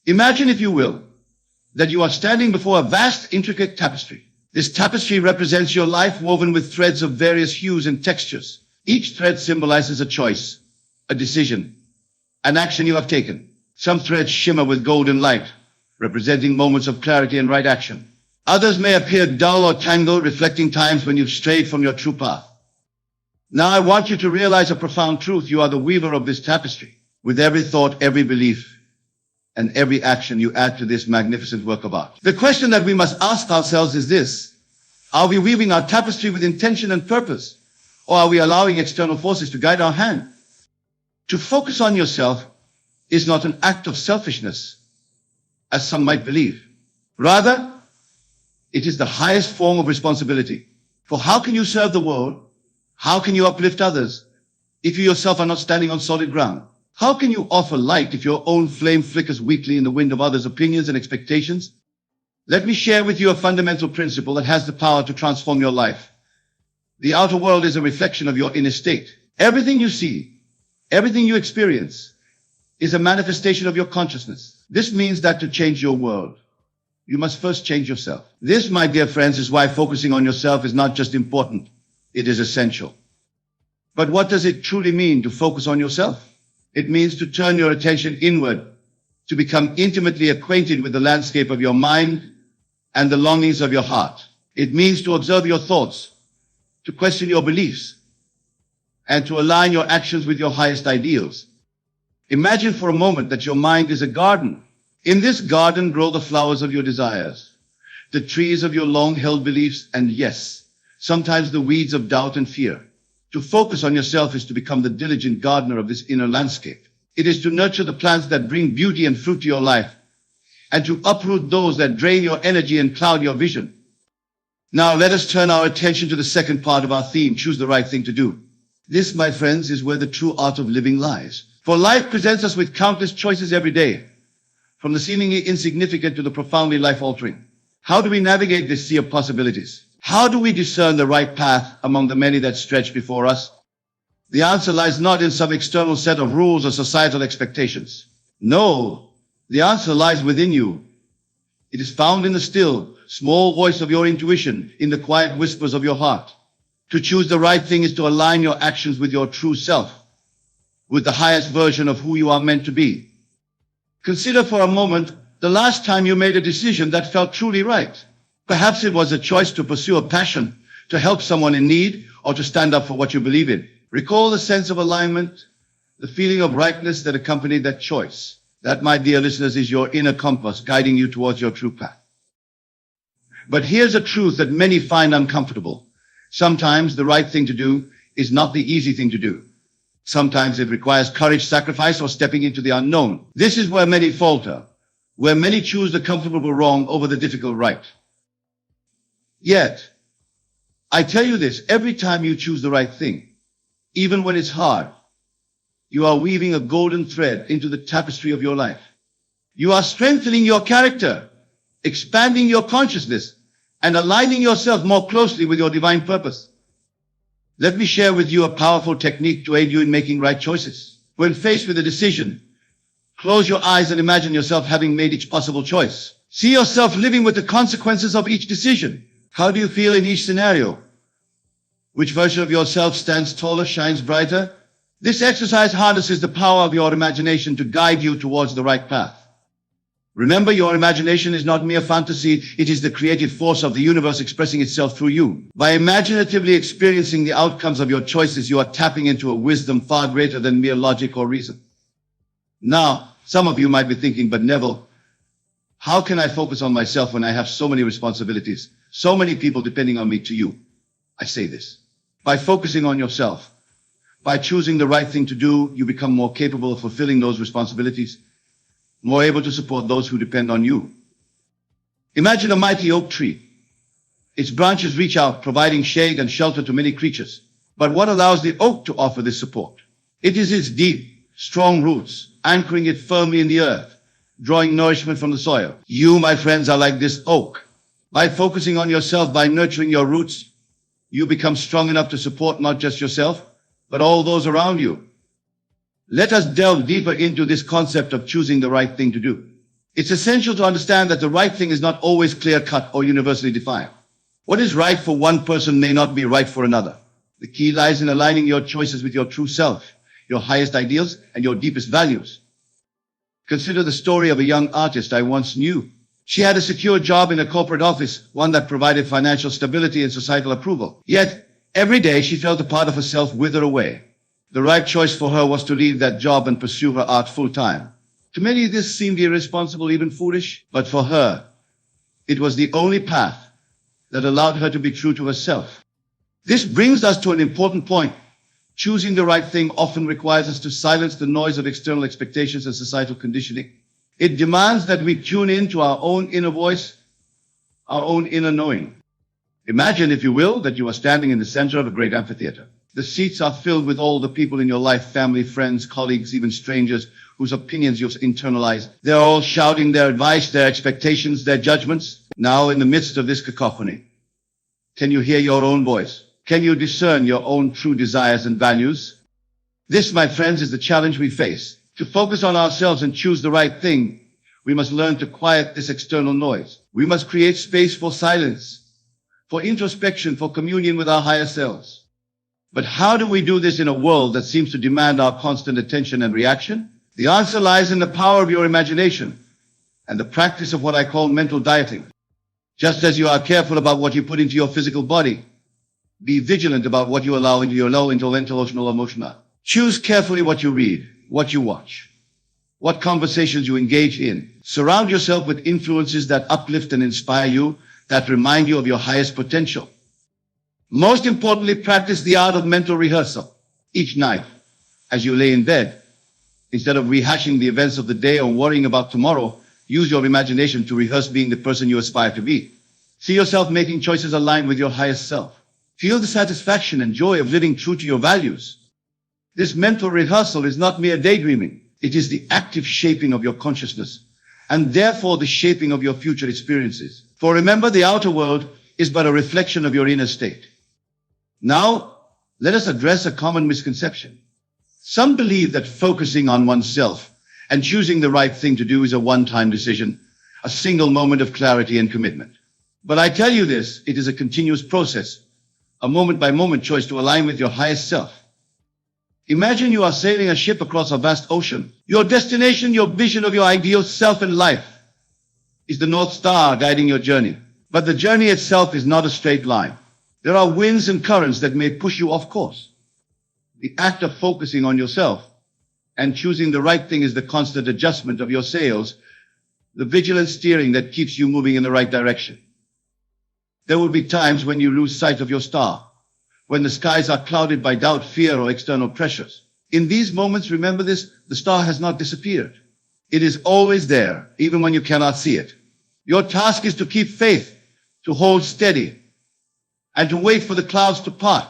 Imagine, if you will, that you are standing before a vast, intricate tapestry. This tapestry represents your life, woven with threads of various hues and textures. Each thread symbolizes a choice, a decision, an action you have taken. Some threads shimmer with golden light, representing moments of clarity and right action. Others may appear dull or tangled, reflecting times when you've strayed from your true path. Now I want you to realize a profound truth. You are the weaver of this tapestry. With every thought, every belief, and every action, you add to this magnificent work of art. The question that we must ask ourselves is this: are we weaving our tapestry with intention and purpose, or are we allowing external forces to guide our hand? To focus on yourself is not an act of selfishness, as some might believe. Rather, it is the highest form of responsibility. For how can you serve the world? How can you uplift others if you yourself are not standing on solid ground? How can you offer light if your own flame flickers weakly in the wind of others' opinions and expectations? Let me share with you a fundamental principle that has the power to transform your life. The outer world is a reflection of your inner state. Everything you see, everything you experience, is a manifestation of your consciousness. This means that to change your world, you must first change yourself. This, my dear friends, is why focusing on yourself is not just important, it is essential. But what does it truly mean to focus on yourself? It means to turn your attention inward, to become intimately acquainted with the landscape of your mind and the longings of your heart. It means to observe your thoughts, to question your beliefs, and to align your actions with your highest ideals. Imagine for a moment that your mind is a garden. In this garden grow the flowers of your desires, the trees of your long-held beliefs, and yes, sometimes the weeds of doubt and fear. To focus on yourself is to become the diligent gardener of this inner landscape. It is to nurture the plants that bring beauty and fruit to your life, and to uproot those that drain your energy and cloud your vision. Now let us turn our attention to the second part of our theme: choose the right thing to do. This, my friends, is where the true art of living lies. For life presents us with countless choices every day, from the seemingly insignificant to the profoundly life-altering. How do we navigate this sea of possibilities? How do we discern the right path among the many that stretch before us? The answer lies not in some external set of rules or societal expectations. No, the answer lies within you. It is found in the still, small voice of your intuition, in the quiet whispers of your heart. To choose the right thing is to align your actions with your true self, with the highest version of who you are meant to be. Consider for a moment the last time you made a decision that felt truly right. Perhaps it was a choice to pursue a passion, to help someone in need, or to stand up for what you believe in. Recall the sense of alignment, the feeling of rightness that accompanied that choice. That, my dear listeners, is your inner compass guiding you towards your true path. But here's a truth that many find uncomfortable. Sometimes the right thing to do is not the easy thing to do. Sometimes it requires courage, sacrifice, or stepping into the unknown. This is where many falter, where many choose the comfortable wrong over the difficult right. Yet, I tell you this, every time you choose the right thing, even when it's hard, you are weaving a golden thread into the tapestry of your life. You are strengthening your character, expanding your consciousness, and aligning yourself more closely with your divine purpose. Let me share with you a powerful technique to aid you in making right choices. When faced with a decision, close your eyes and imagine yourself having made each possible choice. See yourself living with the consequences of each decision. How do you feel in each scenario? Which version of yourself stands taller, shines brighter? This exercise harnesses the power of your imagination to guide you towards the right path. Remember, your imagination is not mere fantasy, it is the creative force of the universe expressing itself through you. By imaginatively experiencing the outcomes of your choices, you are tapping into a wisdom far greater than mere logic or reason. Now, some of you might be thinking, but Neville, how can I focus on myself when I have so many responsibilities, so many people depending on me? To you, I say this: by focusing on yourself, by choosing the right thing to do, you become more capable of fulfilling those responsibilities, more able to support those who depend on you. Imagine a mighty oak tree. Its branches reach out, providing shade and shelter to many creatures. But what allows the oak to offer this support? It is its deep, strong roots, anchoring it firmly in the earth, drawing nourishment from the soil. You, my friends, are like this oak. By focusing on yourself, by nurturing your roots, you become strong enough to support not just yourself, but all those around you. Let us delve deeper into this concept of choosing the right thing to do. It's essential to understand that the right thing is not always clear-cut or universally defined. What is right for one person may not be right for another. The key lies in aligning your choices with your true self, your highest ideals, and your deepest values. Consider the story of a young artist I once knew. She had a secure job in a corporate office, one that provided financial stability and societal approval. Yet, every day she felt a part of herself wither away. The right choice for her was to leave that job and pursue her art full-time. To many, this seemed irresponsible, even foolish, but for her, it was the only path that allowed her to be true to herself. This brings us to an important point. Choosing the right thing often requires us to silence the noise of external expectations and societal conditioning. It demands that we tune in to our own inner voice, our own inner knowing. Imagine, if you will, that you are standing in the center of a great amphitheater. The seats are filled with all the people in your life, family, friends, colleagues, even strangers whose opinions you've internalized. They're all shouting their advice, their expectations, their judgments. Now, in the midst of this cacophony, can you hear your own voice? Can you discern your own true desires and values? This, my friends, is the challenge we face. To focus on ourselves and choose the right thing, we must learn to quiet this external noise. We must create space for silence, for introspection, for communion with our higher selves. But how do we do this in a world that seems to demand our constant attention and reaction? The answer lies in the power of your imagination and the practice of what I call mental dieting. Just as you are careful about what you put into your physical body, be vigilant about what you allow into your low intellectual, emotional. Choose carefully what you read, what you watch, what conversations you engage in. Surround yourself with influences that uplift and inspire you, that remind you of your highest potential. Most importantly, practice the art of mental rehearsal. Each night, as you lay in bed, instead of rehashing the events of the day or worrying about tomorrow, use your imagination to rehearse being the person you aspire to be. See yourself making choices aligned with your highest self. Feel the satisfaction and joy of living true to your values. This mental rehearsal is not mere daydreaming. It is the active shaping of your consciousness, and therefore the shaping of your future experiences. For remember, the outer world is but a reflection of your inner state. Now, let us address a common misconception. Some believe that focusing on oneself and choosing the right thing to do is a one-time decision, a single moment of clarity and commitment. But I tell you this, it is a continuous process, a moment-by-moment choice to align with your highest self. Imagine you are sailing a ship across a vast ocean. Your destination, your vision of your ideal self in life is the North Star guiding your journey. But the journey itself is not a straight line. There are winds and currents that may push you off course. The act of focusing on yourself and choosing the right thing is the constant adjustment of your sails, the vigilant steering that keeps you moving in the right direction. There will be times when you lose sight of your star, when the skies are clouded by doubt, fear, or external pressures. In these moments, remember this, the star has not disappeared. It is always there, even when you cannot see it. Your task is to keep faith, to hold steady, and to wait for the clouds to part.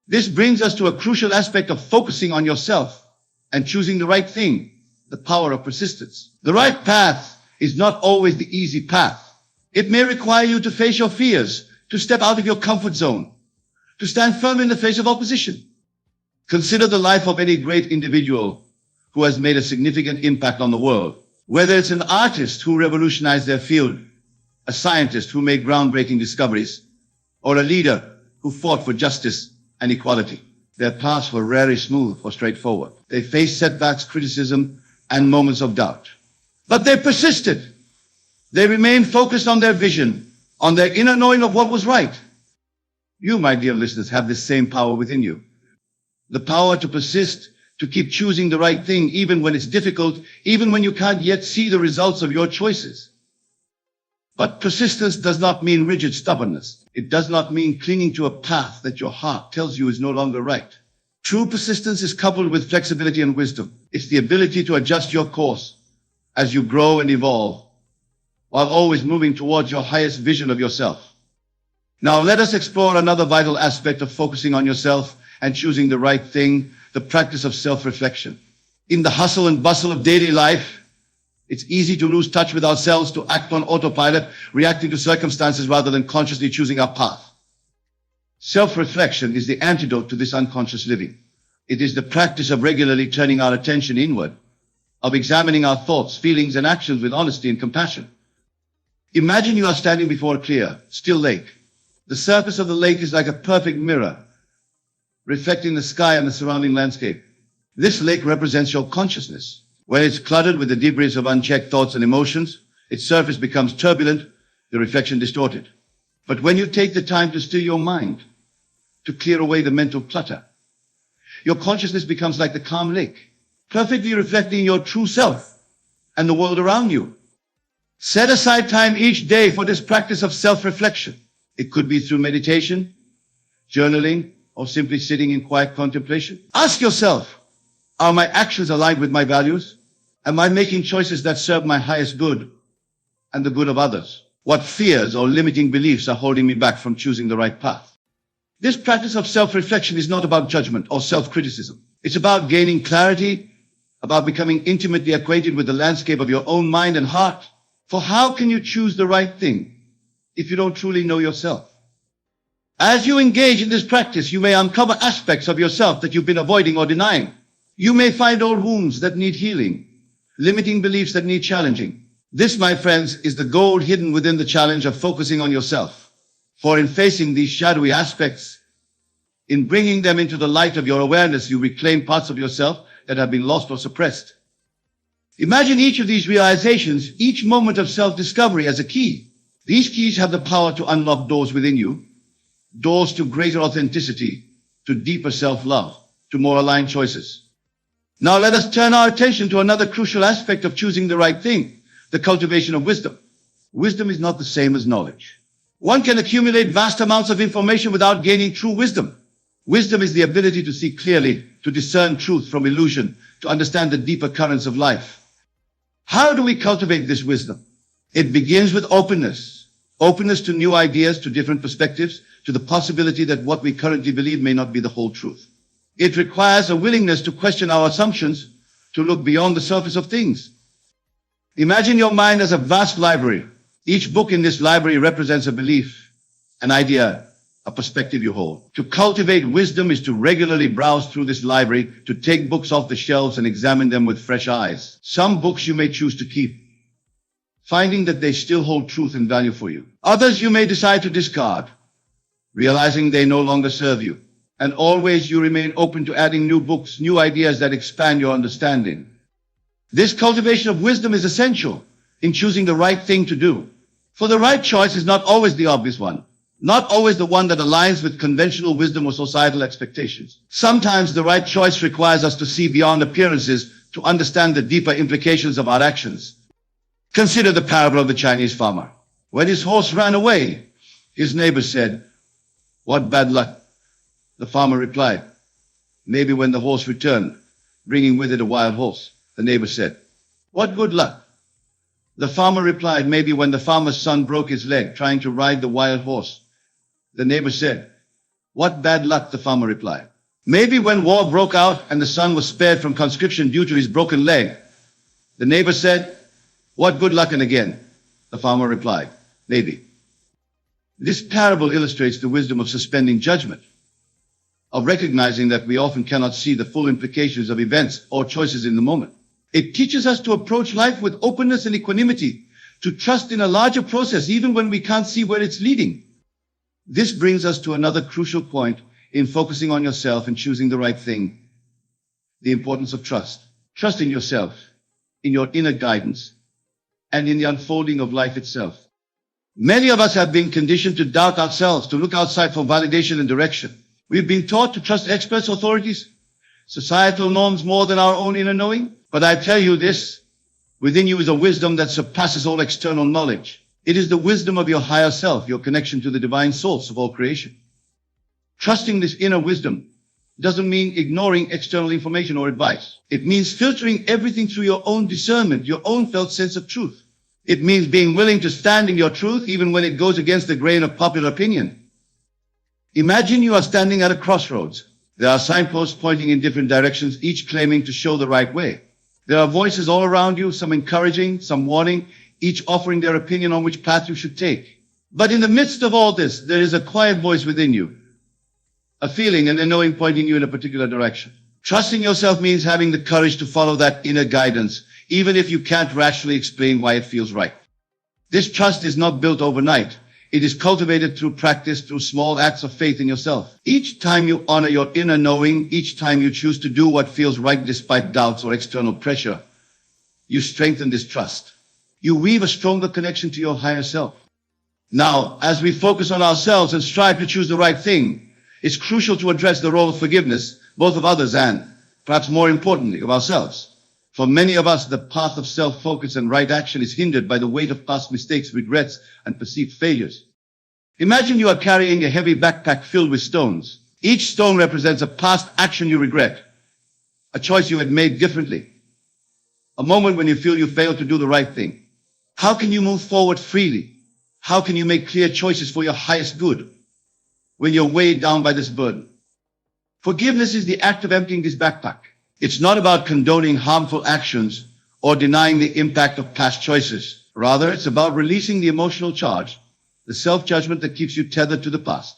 This brings us to a crucial aspect of focusing on yourself and choosing the right thing, the power of persistence. The right path is not always the easy path. It may require you to face your fears, to step out of your comfort zone, to stand firm in the face of opposition. Consider the life of any great individual who has made a significant impact on the world. Whether it's an artist who revolutionized their field, a scientist who made groundbreaking discoveries, or a leader who fought for justice and equality. Their paths were rarely smooth or straightforward. They faced setbacks, criticism, and moments of doubt. But they persisted. They remained focused on their vision, on their inner knowing of what was right. You, my dear listeners, have this same power within you. The power to persist, to keep choosing the right thing, even when it's difficult, even when you can't yet see the results of your choices. But persistence does not mean rigid stubbornness. It does not mean clinging to a path that your heart tells you is no longer right. True persistence is coupled with flexibility and wisdom. It's the ability to adjust your course as you grow and evolve, while always moving towards your highest vision of yourself. Now let us explore another vital aspect of focusing on yourself and choosing the right thing, the practice of self-reflection. In the hustle and bustle of daily life, it's easy to lose touch with ourselves, to act on autopilot, reacting to circumstances rather than consciously choosing our path. Self-reflection is the antidote to this unconscious living. It is the practice of regularly turning our attention inward, of examining our thoughts, feelings, and actions with honesty and compassion. Imagine you are standing before a clear, still lake. The surface of the lake is like a perfect mirror, reflecting the sky and the surrounding landscape. This lake represents your consciousness. When it's cluttered with the debris of unchecked thoughts and emotions, its surface becomes turbulent, the reflection distorted. But when you take the time to still your mind, to clear away the mental clutter, your consciousness becomes like the calm lake, perfectly reflecting your true self and the world around you. Set aside time each day for this practice of self-reflection. It could be through meditation, journaling, or simply sitting in quiet contemplation. Ask yourself, are my actions aligned with my values? Am I making choices that serve my highest good and the good of others? What fears or limiting beliefs are holding me back from choosing the right path? This practice of self-reflection is not about judgment or self-criticism. It's about gaining clarity, about becoming intimately acquainted with the landscape of your own mind and heart. For how can you choose the right thing if you don't truly know yourself? As you engage in this practice, you may uncover aspects of yourself that you've been avoiding or denying. You may find old wounds that need healing, limiting beliefs that need challenging. This, my friends, is the gold hidden within the challenge of focusing on yourself. For in facing these shadowy aspects, in bringing them into the light of your awareness, you reclaim parts of yourself that have been lost or suppressed. Imagine each of these realizations, each moment of self-discovery as a key. These keys have the power to unlock doors within you, doors to greater authenticity, to deeper self-love, to more aligned choices. Now let us turn our attention to another crucial aspect of choosing the right thing, the cultivation of wisdom. Wisdom is not the same as knowledge. One can accumulate vast amounts of information without gaining true wisdom. Wisdom is the ability to see clearly, to discern truth from illusion, to understand the deeper currents of life. How do we cultivate this wisdom? It begins with openness. Openness to new ideas, to different perspectives, to the possibility that what we currently believe may not be the whole truth. It requires a willingness to question our assumptions, to look beyond the surface of things. Imagine your mind as a vast library. Each book in this library represents a belief, an idea, a perspective you hold. To cultivate wisdom is to regularly browse through this library, to take books off the shelves and examine them with fresh eyes. Some books you may choose to keep, finding that they still hold truth and value for you. Others you may decide to discard, realizing they no longer serve you. And always you remain open to adding new books, new ideas that expand your understanding. This cultivation of wisdom is essential in choosing the right thing to do. For the right choice is not always the obvious one, not always the one that aligns with conventional wisdom or societal expectations. Sometimes the right choice requires us to see beyond appearances to understand the deeper implications of our actions. Consider the parable of the Chinese farmer. When his horse ran away, his neighbor said, "What bad luck." The farmer replied, "Maybe when the horse returned, bringing with it a wild horse." The neighbor said, "What good luck?" The farmer replied, "Maybe when the farmer's son broke his leg trying to ride the wild horse." The neighbor said, "What bad luck?" The farmer replied. "Maybe when war broke out and the son was spared from conscription due to his broken leg." The neighbor said, "What good luck?" And again, the farmer replied, "Maybe." This parable illustrates the wisdom of suspending judgment, of recognizing that we often cannot see the full implications of events or choices in the moment. It teaches us to approach life with openness and equanimity, to trust in a larger process even when we can't see where it's leading. This brings us to another crucial point in focusing on yourself and choosing the right thing: the importance of trust. Trust in yourself, in your inner guidance, and in the unfolding of life itself. Many of us have been conditioned to doubt ourselves, to look outside for validation and direction. We've been taught to trust experts, authorities, societal norms more than our own inner knowing. But I tell you this, within you is a wisdom that surpasses all external knowledge. It is the wisdom of your higher self, your connection to the divine source of all creation. Trusting this inner wisdom doesn't mean ignoring external information or advice. It means filtering everything through your own discernment, your own felt sense of truth. It means being willing to stand in your truth even when it goes against the grain of popular opinion. Imagine you are standing at a crossroads. There are signposts pointing in different directions, each claiming to show the right way. There are voices all around you, some encouraging, some warning, each offering their opinion on which path you should take. But in the midst of all this, there is a quiet voice within you, a feeling and a knowing pointing you in a particular direction. Trusting yourself means having the courage to follow that inner guidance. even if you can't rationally explain why it feels right. This trust is not built overnight. It is cultivated through practice, through small acts of faith in yourself. Each time you honor your inner knowing, each time you choose to do what feels right despite doubts or external pressure, you strengthen this trust. You weave a stronger connection to your higher self. Now, as we focus on ourselves and strive to choose the right thing, it's crucial to address the role of forgiveness, both of others and, perhaps more importantly, of ourselves. For many of us, the path of self-focus and right action is hindered by the weight of past mistakes, regrets, and perceived failures. Imagine you are carrying a heavy backpack filled with stones. Each stone represents a past action you regret, a choice you had made differently, a moment when you feel you failed to do the right thing. How can you move forward freely? How can you make clear choices for your highest good when you're weighed down by this burden? Forgiveness is the act of emptying this backpack. It's not about condoning harmful actions or denying the impact of past choices. Rather, it's about releasing the emotional charge, the self-judgment that keeps you tethered to the past.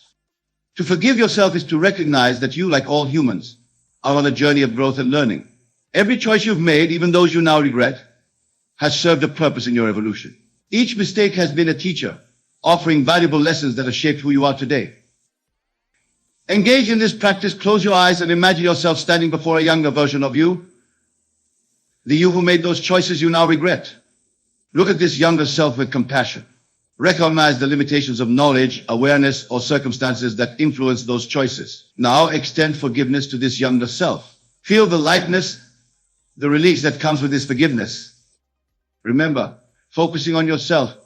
To forgive yourself is to recognize that you, like all humans, are on a journey of growth and learning. Every choice you've made, even those you now regret, has served a purpose in your evolution. Each mistake has been a teacher, offering valuable lessons that have shaped who you are today. Engage in this practice, close your eyes and imagine yourself standing before a younger version of you, the you who made those choices you now regret. Look at this younger self with compassion. Recognize the limitations of knowledge, awareness, or circumstances that influence those choices. Now extend forgiveness to this younger self. Feel the lightness, the release that comes with this forgiveness. Remember, focusing on yourself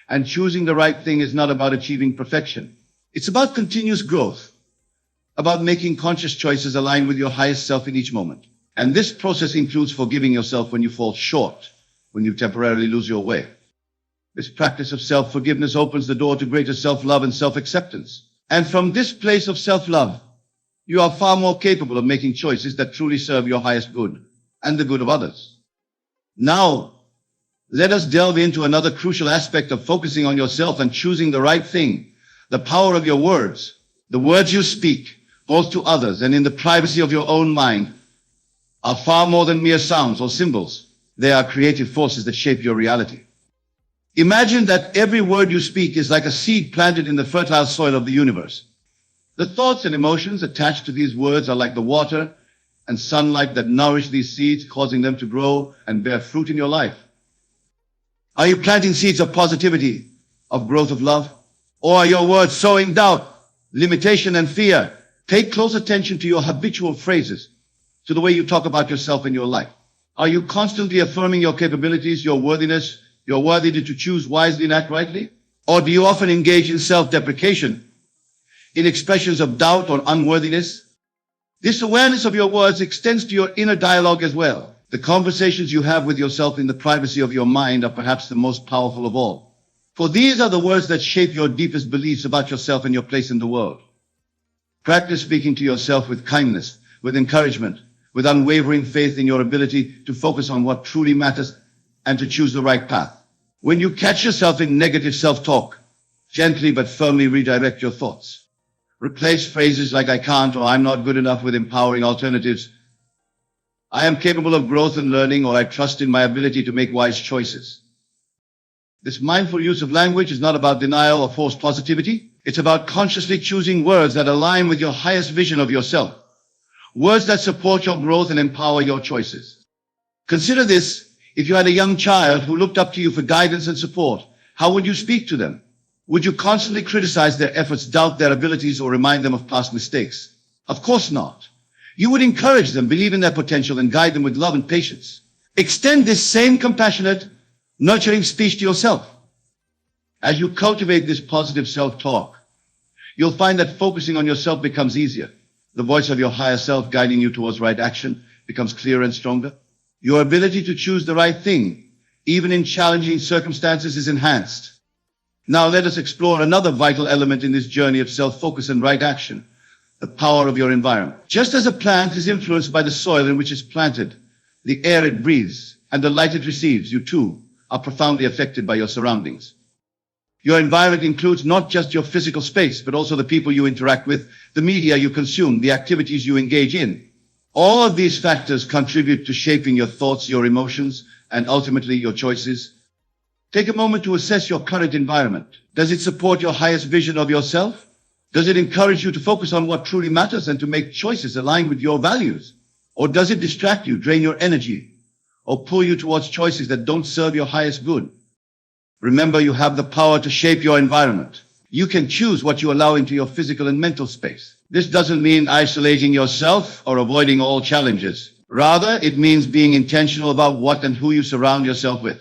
and choosing the right thing is not about achieving perfection. It's about continuous growth, about making conscious choices aligned with your highest self in each moment. And this process includes forgiving yourself when you fall short, when you temporarily lose your way. This practice of self-forgiveness opens the door to greater self-love and self-acceptance. And from this place of self-love, you are far more capable of making choices that truly serve your highest good and the good of others. Now, let us delve into another crucial aspect of focusing on yourself and choosing the right thing, the power of your words. The words you speak, both to others and in the privacy of your own mind, are far more than mere sounds or symbols. They are creative forces that shape your reality. Imagine that every word you speak is like a seed planted in the fertile soil of the universe. The thoughts and emotions attached to these words are like the water and sunlight that nourish these seeds, causing them to grow and bear fruit in your life. Are you planting seeds of positivity, of growth, of love? Or are your words sowing doubt, limitation, and fear? Pay close attention to your habitual phrases, to the way you talk about yourself and your life. Are you constantly affirming your capabilities, your worthiness, your worthiness to choose wisely and act rightly? Or do you often engage in self-deprecation, in expressions of doubt or unworthiness? This awareness of your words extends to your inner dialogue as well. The conversations you have with yourself in the privacy of your mind are perhaps the most powerful of all. For these are the words that shape your deepest beliefs about yourself and your place in the world. Practice speaking to yourself with kindness, with encouragement, with unwavering faith in your ability to focus on what truly matters and to choose the right path. When you catch yourself in negative self-talk, gently but firmly redirect your thoughts. Replace phrases like "I can't" or "I'm not good enough" with empowering alternatives. "I am capable of growth and learning," or "I trust in my ability to make wise choices." This mindful use of language is not about denial or forced positivity. It's about consciously choosing words that align with your highest vision of yourself. Words that support your growth and empower your choices. Consider this. If you had a young child who looked up to you for guidance and support, how would you speak to them? Would you constantly criticize their efforts, doubt their abilities, or remind them of past mistakes? Of course not. You would encourage them, believe in their potential, and guide them with love and patience. Extend this same compassionate, nurturing speech to yourself. As you cultivate this positive self-talk, you'll find that focusing on yourself becomes easier. The voice of your higher self guiding you towards right action becomes clearer and stronger. Your ability to choose the right thing, even in challenging circumstances, is enhanced. Now let us explore another vital element in this journey of self-focus and right action, the power of your environment. Just as a plant is influenced by the soil in which it's planted, the air it breathes, and the light it receives, you too are profoundly affected by your surroundings. Your environment includes not just your physical space, but also the people you interact with, the media you consume, the activities you engage in. All of these factors contribute to shaping your thoughts, your emotions, and ultimately your choices. Take a moment to assess your current environment. Does it support your highest vision of yourself? Does it encourage you to focus on what truly matters and to make choices aligned with your values? Or does it distract you, drain your energy, or pull you towards choices that don't serve your highest good? Remember, you have the power to shape your environment. You can choose what you allow into your physical and mental space. This doesn't mean isolating yourself or avoiding all challenges. Rather, it means being intentional about what and who you surround yourself with.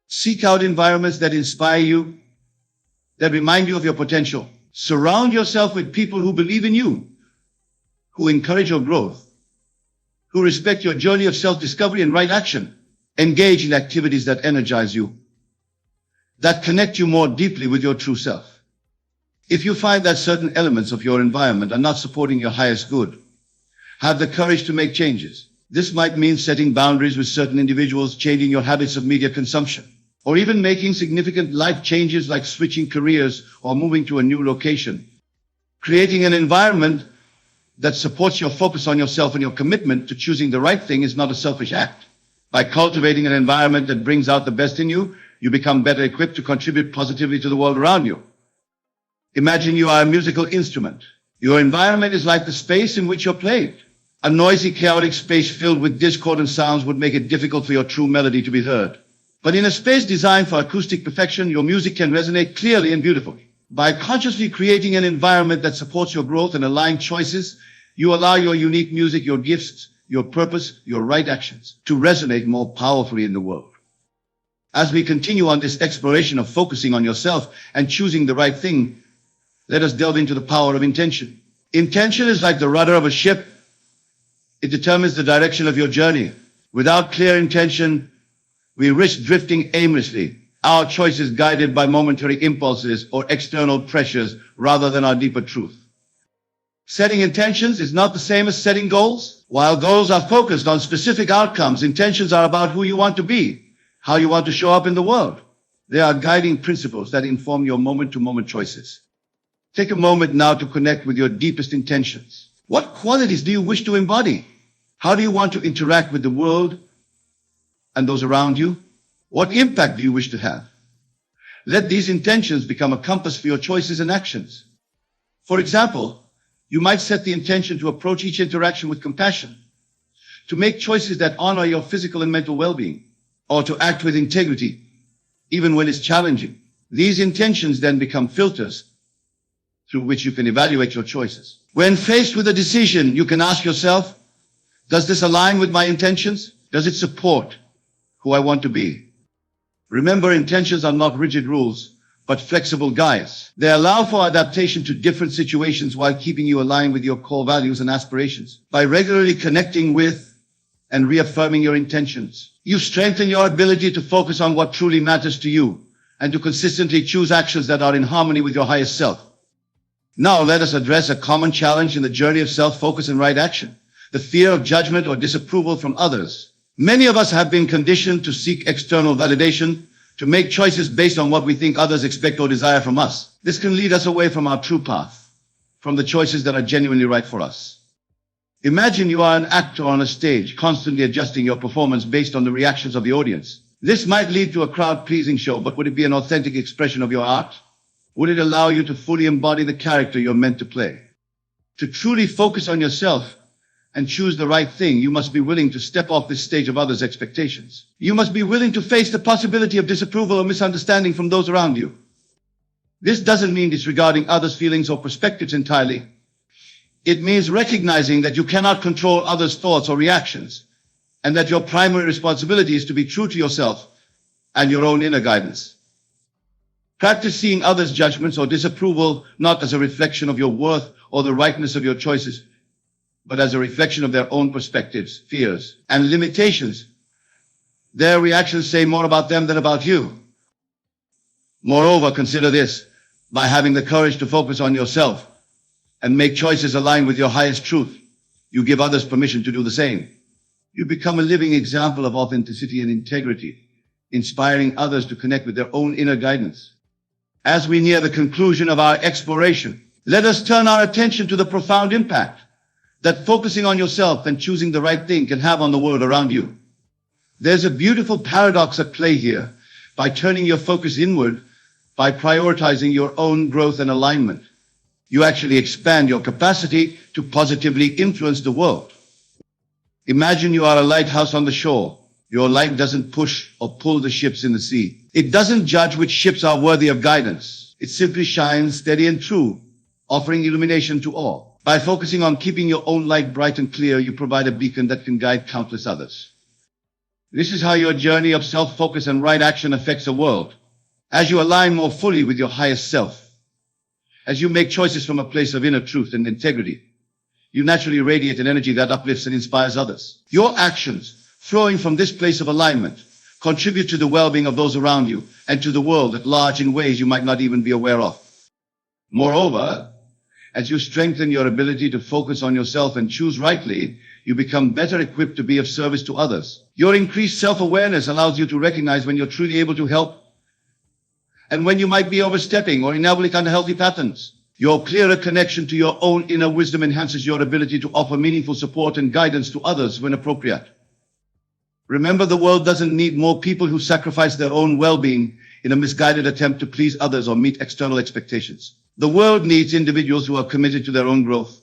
Seek out environments that inspire you, that remind you of your potential. Surround yourself with people who believe in you, who encourage your growth, who respect your journey of self-discovery and right action. Engage in activities that energize you, that connect you more deeply with your true self. If you find that certain elements of your environment are not supporting your highest good, have the courage to make changes. This might mean setting boundaries with certain individuals, changing your habits of media consumption, or even making significant life changes like switching careers or moving to a new location. Creating an environment that supports your focus on yourself and your commitment to choosing the right thing is not a selfish act. By cultivating an environment that brings out the best in you, you become better equipped to contribute positively to the world around you. Imagine you are a musical instrument. Your environment is like the space in which you're played. A noisy, chaotic space filled with discordant sounds would make it difficult for your true melody to be heard. But in a space designed for acoustic perfection, your music can resonate clearly and beautifully. By consciously creating an environment that supports your growth and aligned choices, you allow your unique music, your gifts, your purpose, your right actions to resonate more powerfully in the world. As we continue on this exploration of focusing on yourself and choosing the right thing, let us delve into the power of intention. Intention is like the rudder of a ship. It determines the direction of your journey. Without clear intention, we risk drifting aimlessly, our choices guided by momentary impulses or external pressures rather than our deeper truth. Setting intentions is not the same as setting goals. While goals are focused on specific outcomes, intentions are about who you want to be, how you want to show up in the world. They are guiding principles that inform your moment-to-moment choices. Take a moment now to connect with your deepest intentions. What qualities do you wish to embody? How do you want to interact with the world and those around you? What impact do you wish to have? Let these intentions become a compass for your choices and actions. For example, you might set the intention to approach each interaction with compassion, to make choices that honor your physical and mental well-being, or to act with integrity, even when it's challenging. These intentions then become filters through which you can evaluate your choices. When faced with a decision, you can ask yourself, does this align with my intentions? Does it support who I want to be? Remember, intentions are not rigid rules, but flexible guides. They allow for adaptation to different situations while keeping you aligned with your core values and aspirations. By regularly connecting with and reaffirming your intentions, you strengthen your ability to focus on what truly matters to you and to consistently choose actions that are in harmony with your highest self. Now let us address a common challenge in the journey of self-focus and right action: the fear of judgment or disapproval from others. Many of us have been conditioned to seek external validation, to make choices based on what we think others expect or desire from us. This can lead us away from our true path, from the choices that are genuinely right for us. Imagine you are an actor on a stage, constantly adjusting your performance based on the reactions of the audience. This might lead to a crowd-pleasing show, but would it be an authentic expression of your art? Would it allow you to fully embody the character you're meant to play? To truly focus on yourself and choose the right thing, you must be willing to step off this stage of others' expectations. You must be willing to face the possibility of disapproval or misunderstanding from those around you. This doesn't mean disregarding others' feelings or perspectives entirely. It means recognizing that you cannot control others' thoughts or reactions, and that your primary responsibility is to be true to yourself and your own inner guidance. Practice seeing others' judgments or disapproval not as a reflection of your worth or the rightness of your choices, but as a reflection of their own perspectives, fears, and limitations. Their reactions say more about them than about you. Moreover, consider this: by having the courage to focus on yourself and make choices aligned with your highest truth, you give others permission to do the same. You become a living example of authenticity and integrity, inspiring others to connect with their own inner guidance. As we near the conclusion of our exploration, let us turn our attention to the profound impact that focusing on yourself and choosing the right thing can have on the world around you. There's a beautiful paradox at play here. By turning your focus inward, by prioritizing your own growth and alignment, you actually expand your capacity to positively influence the world. Imagine you are a lighthouse on the shore. Your light doesn't push or pull the ships in the sea. It doesn't judge which ships are worthy of guidance. It simply shines steady and true, offering illumination to all. By focusing on keeping your own light bright and clear, you provide a beacon that can guide countless others. This is how your journey of self-focus and right action affects the world. As you align more fully with your highest self, as you make choices from a place of inner truth and integrity, you naturally radiate an energy that uplifts and inspires others. Your actions, flowing from this place of alignment, contribute to the well-being of those around you and to the world at large in ways you might not even be aware of. Moreover, as you strengthen your ability to focus on yourself and choose rightly, you become better equipped to be of service to others. Your increased self-awareness allows you to recognize when you're truly able to help and when you might be overstepping or enabling unhealthy patterns. Your clearer connection to your own inner wisdom enhances your ability to offer meaningful support and guidance to others when appropriate. Remember, the world doesn't need more people who sacrifice their own well-being in a misguided attempt to please others or meet external expectations. The world needs individuals who are committed to their own growth,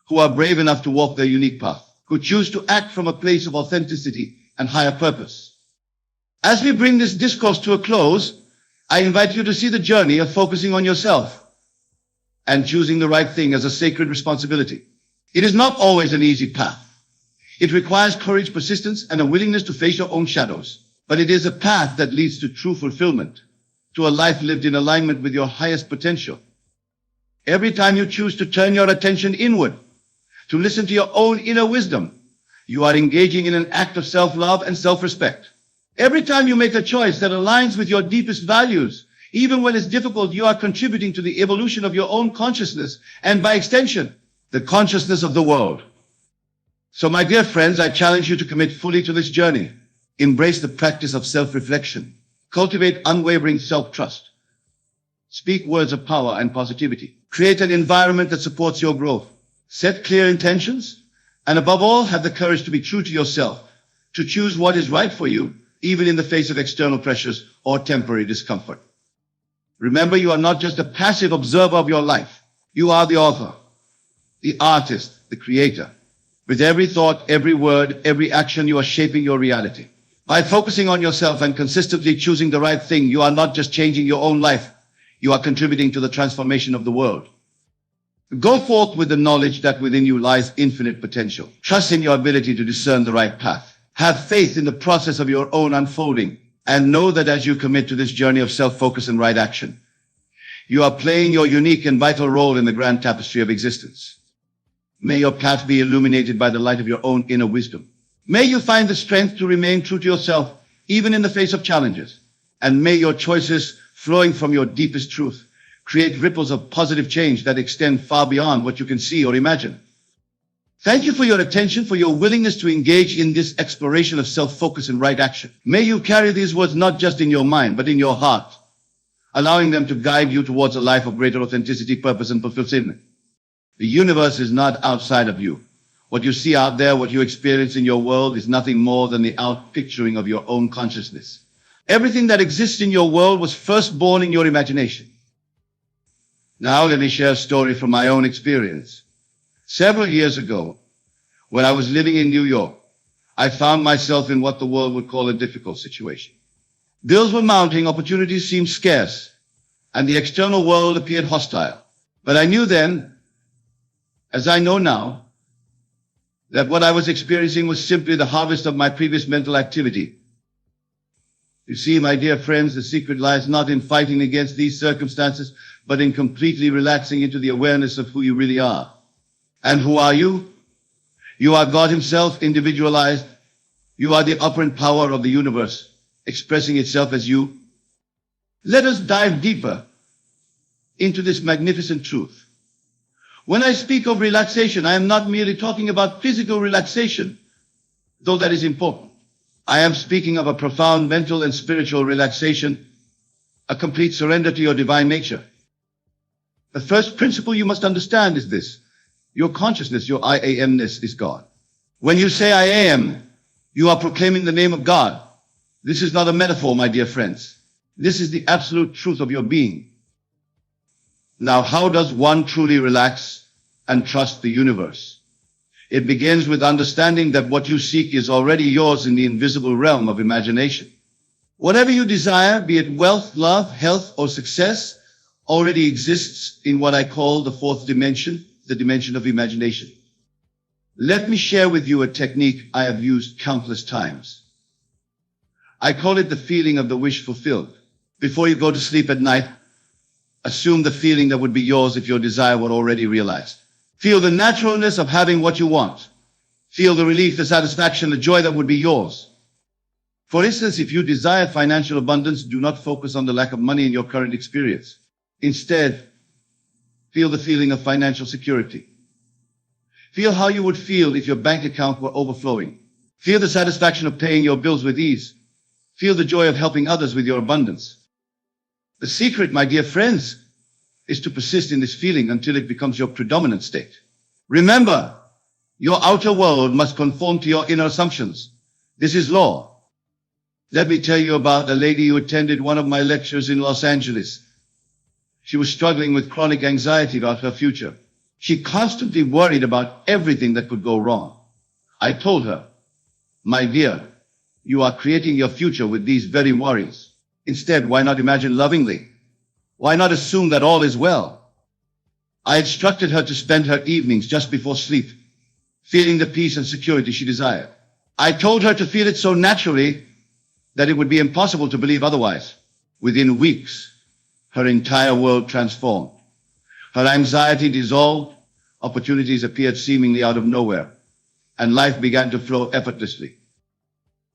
who are brave enough to walk their unique path, who choose to act from a place of authenticity and higher purpose. As we bring this discourse to a close, I invite you to see the journey of focusing on yourself and choosing the right thing as a sacred responsibility. It is not always an easy path. It requires courage, persistence, and a willingness to face your own shadows. But it is a path that leads to true fulfillment, to a life lived in alignment with your highest potential. Every time you choose to turn your attention inward, to listen to your own inner wisdom, you are engaging in an act of self-love and self-respect. Every time you make a choice that aligns with your deepest values, even when it's difficult, you are contributing to the evolution of your own consciousness and, by extension, the consciousness of the world. So, my dear friends, I challenge you to commit fully to this journey. Embrace the practice of self-reflection. Cultivate unwavering self-trust. Speak words of power and positivity. Create an environment that supports your growth. Set clear intentions. And above all, have the courage to be true to yourself, to choose what is right for you, even in the face of external pressures or temporary discomfort. Remember, you are not just a passive observer of your life. You are the author, the artist, the creator. With every thought, every word, every action, you are shaping your reality. By focusing on yourself and consistently choosing the right thing, you are not just changing your own life, you are contributing to the transformation of the world. Go forth with the knowledge that within you lies infinite potential. Trust in your ability to discern the right path. Have faith in the process of your own unfolding, and know that as you commit to this journey of self-focus and right action, you are playing your unique and vital role in the grand tapestry of existence. May your path be illuminated by the light of your own inner wisdom. May you find the strength to remain true to yourself, even in the face of challenges. And may your choices, flowing from your deepest truth, create ripples of positive change that extend far beyond what you can see or imagine. Thank you for your attention, for your willingness to engage in this exploration of self-focus and right action. May you carry these words not just in your mind, but in your heart, allowing them to guide you towards a life of greater authenticity, purpose, and fulfillment. The universe is not outside of you. What you see out there, what you experience in your world, is nothing more than the outpicturing of your own consciousness. Everything that exists in your world was first born in your imagination. Now let me share a story from my own experience. Several years ago, when I was living in New York, I found myself in what the world would call a difficult situation. Bills were mounting, opportunities seemed scarce, and the external world appeared hostile. But I knew then, as I know now, that what I was experiencing was simply the harvest of my previous mental activity. You see, my dear friends, the secret lies not in fighting against these circumstances, but in completely relaxing into the awareness of who you really are. And who are you? You are God Himself, individualized. You are the operant power of the universe, expressing itself as you. Let us dive deeper into this magnificent truth. When I speak of relaxation, I am not merely talking about physical relaxation, though that is important. I am speaking of a profound mental and spiritual relaxation, a complete surrender to your divine nature. The first principle you must understand is this. Your consciousness, your I am-ness is God. When you say I am, You are proclaiming the name of God. This is not a metaphor, my dear friends. This is the absolute truth of your being. Now, how does one truly relax and trust the universe? It begins with understanding that what you seek is already yours in the invisible realm of imagination. Whatever you desire, be it wealth, love, health, or success, already exists in what I call the fourth dimension, the dimension of imagination. Let me share with you a technique I have used countless times. I call it the feeling of the wish fulfilled. Before you go to sleep at night, assume the feeling that would be yours if your desire were already realized. Feel the naturalness of having what you want. Feel the relief, the satisfaction, the joy that would be yours. For instance, if you desire financial abundance, do not focus on the lack of money in your current experience. Instead, feel the feeling of financial security. Feel how you would feel if your bank account were overflowing. Feel the satisfaction of paying your bills with ease. Feel the joy of helping others with your abundance. The secret, my dear friends, is to persist in this feeling until it becomes your predominant state. Remember, your outer world must conform to your inner assumptions. This is law. Let me tell you about a lady who attended one of my lectures in Los Angeles. She was struggling with chronic anxiety about her future. She constantly worried about everything that could go wrong. I told her, my dear, you are creating your future with these very worries. Instead, why not imagine lovingly? Why not assume that all is well? I instructed her to spend her evenings just before sleep, feeling the peace and security she desired. I told her to feel it so naturally that it would be impossible to believe otherwise. Within weeks, her entire world transformed. Her anxiety dissolved, opportunities appeared seemingly out of nowhere, and life began to flow effortlessly.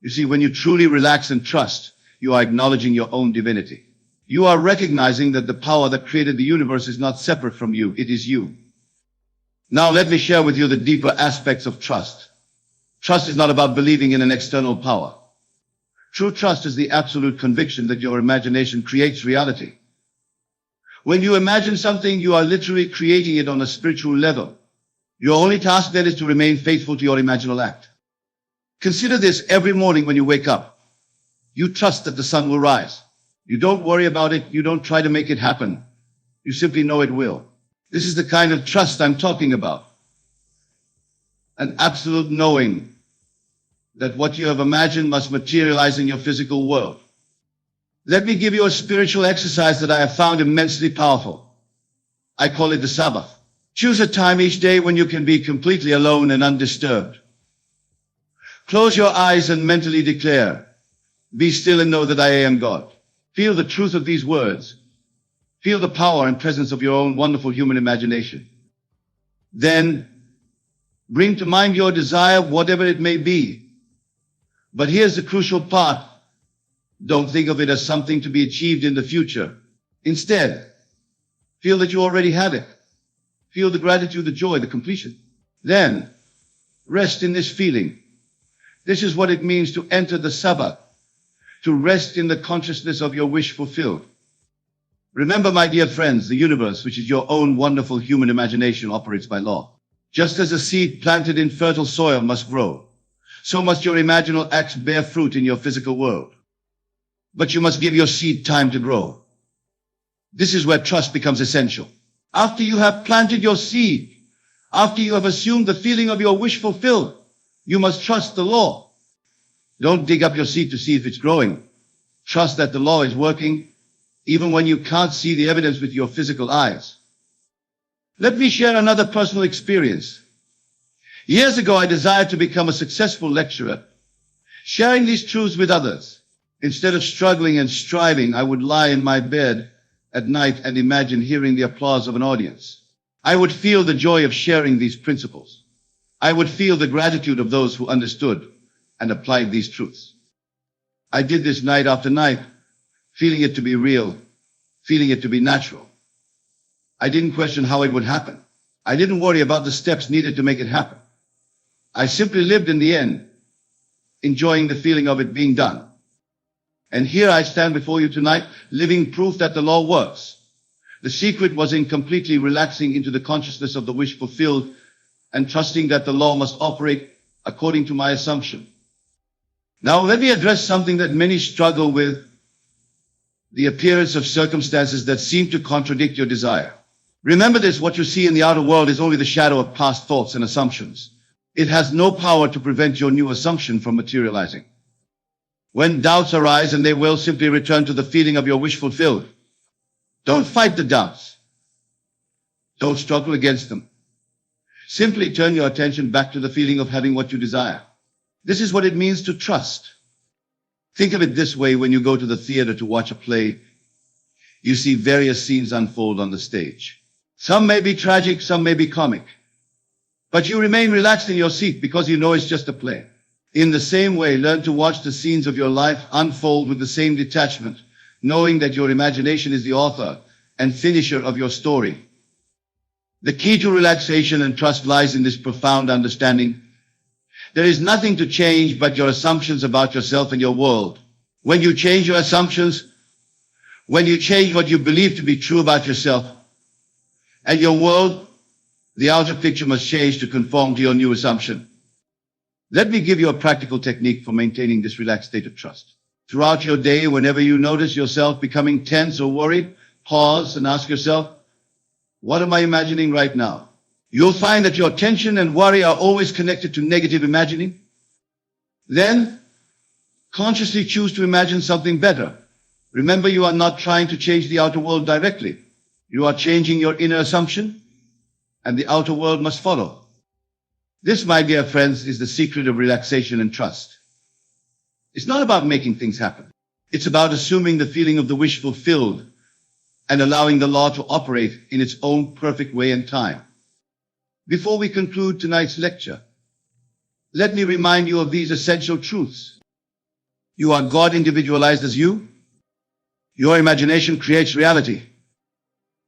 You see, when you truly relax and trust, you are acknowledging your own divinity. You are recognizing that the power that created the universe is not separate from you, it is you. Now let me share with you the deeper aspects of trust. Trust is not about believing in an external power. True trust is the absolute conviction that your imagination creates reality. When you imagine something, you are literally creating it on a spiritual level. Your only task then is to remain faithful to your imaginal act. Consider this every morning when you wake up. You trust that the sun will rise. You don't worry about it. You don't try to make it happen. You simply know it will. This is the kind of trust I'm talking about. An absolute knowing that what you have imagined must materialize in your physical world. Let me give you a spiritual exercise that I have found immensely powerful. I call it the Sabbath. Choose a time each day when you can be completely alone and undisturbed. Close your eyes and mentally declare, "Be still and know that I am God." Feel the truth of these words. Feel the power and presence of your own wonderful human imagination. Then, bring to mind your desire, whatever it may be. But here's the crucial part. Don't think of it as something to be achieved in the future. Instead, feel that you already have it. Feel the gratitude, the joy, the completion. Then, rest in this feeling. This is what it means to enter the Sabbath, to rest in the consciousness of your wish fulfilled. Remember, my dear friends, the universe, which is your own wonderful human imagination, operates by law. Just as a seed planted in fertile soil must grow, so must your imaginal acts bear fruit in your physical world. But you must give your seed time to grow. This is where trust becomes essential. After you have planted your seed, after you have assumed the feeling of your wish fulfilled, you must trust the law. Don't dig up your seed to see if it's growing. Trust that the law is working, even when you can't see the evidence with your physical eyes. Let me share another personal experience. Years ago, I desired to become a successful lecturer, sharing these truths with others. Instead of struggling and striving, I would lie in my bed at night and imagine hearing the applause of an audience. I would feel the joy of sharing these principles. I would feel the gratitude of those who understood and applied these truths. I did this night after night, feeling it to be real, feeling it to be natural. I didn't question how it would happen. I didn't worry about the steps needed to make it happen. I simply lived in the end, enjoying the feeling of it being done. And here I stand before you tonight, living proof that the law works. The secret was in completely relaxing into the consciousness of the wish fulfilled and trusting that the law must operate according to my assumption. Now, let me address something that many struggle with: the appearance of circumstances that seem to contradict your desire. Remember this: what you see in the outer world is only the shadow of past thoughts and assumptions. It has no power to prevent your new assumption from materializing. When doubts arise, and they will, simply return to the feeling of your wish fulfilled. Don't fight the doubts. Don't struggle against them. Simply turn your attention back to the feeling of having what you desire. This is what it means to trust. Think of it this way: when you go to the theater to watch a play, you see various scenes unfold on the stage. Some may be tragic, some may be comic. But you remain relaxed in your seat because you know it's just a play. In the same way, learn to watch the scenes of your life unfold with the same detachment, knowing that your imagination is the author and finisher of your story. The key to relaxation and trust lies in this profound understanding. There is nothing to change but your assumptions about yourself and your world. When you change your assumptions, when you change what you believe to be true about yourself and your world, the outer picture must change to conform to your new assumption. Let me give you a practical technique for maintaining this relaxed state of trust. Throughout your day, whenever you notice yourself becoming tense or worried, pause and ask yourself, what am I imagining right now? You'll find that your tension and worry are always connected to negative imagining. Then, consciously choose to imagine something better. Remember, you are not trying to change the outer world directly. You are changing your inner assumption, and the outer world must follow. This, my dear friends, is the secret of relaxation and trust. It's not about making things happen. It's about assuming the feeling of the wish fulfilled and allowing the law to operate in its own perfect way and time. Before we conclude tonight's lecture, let me remind you of these essential truths. You are God individualized as you. Your imagination creates reality.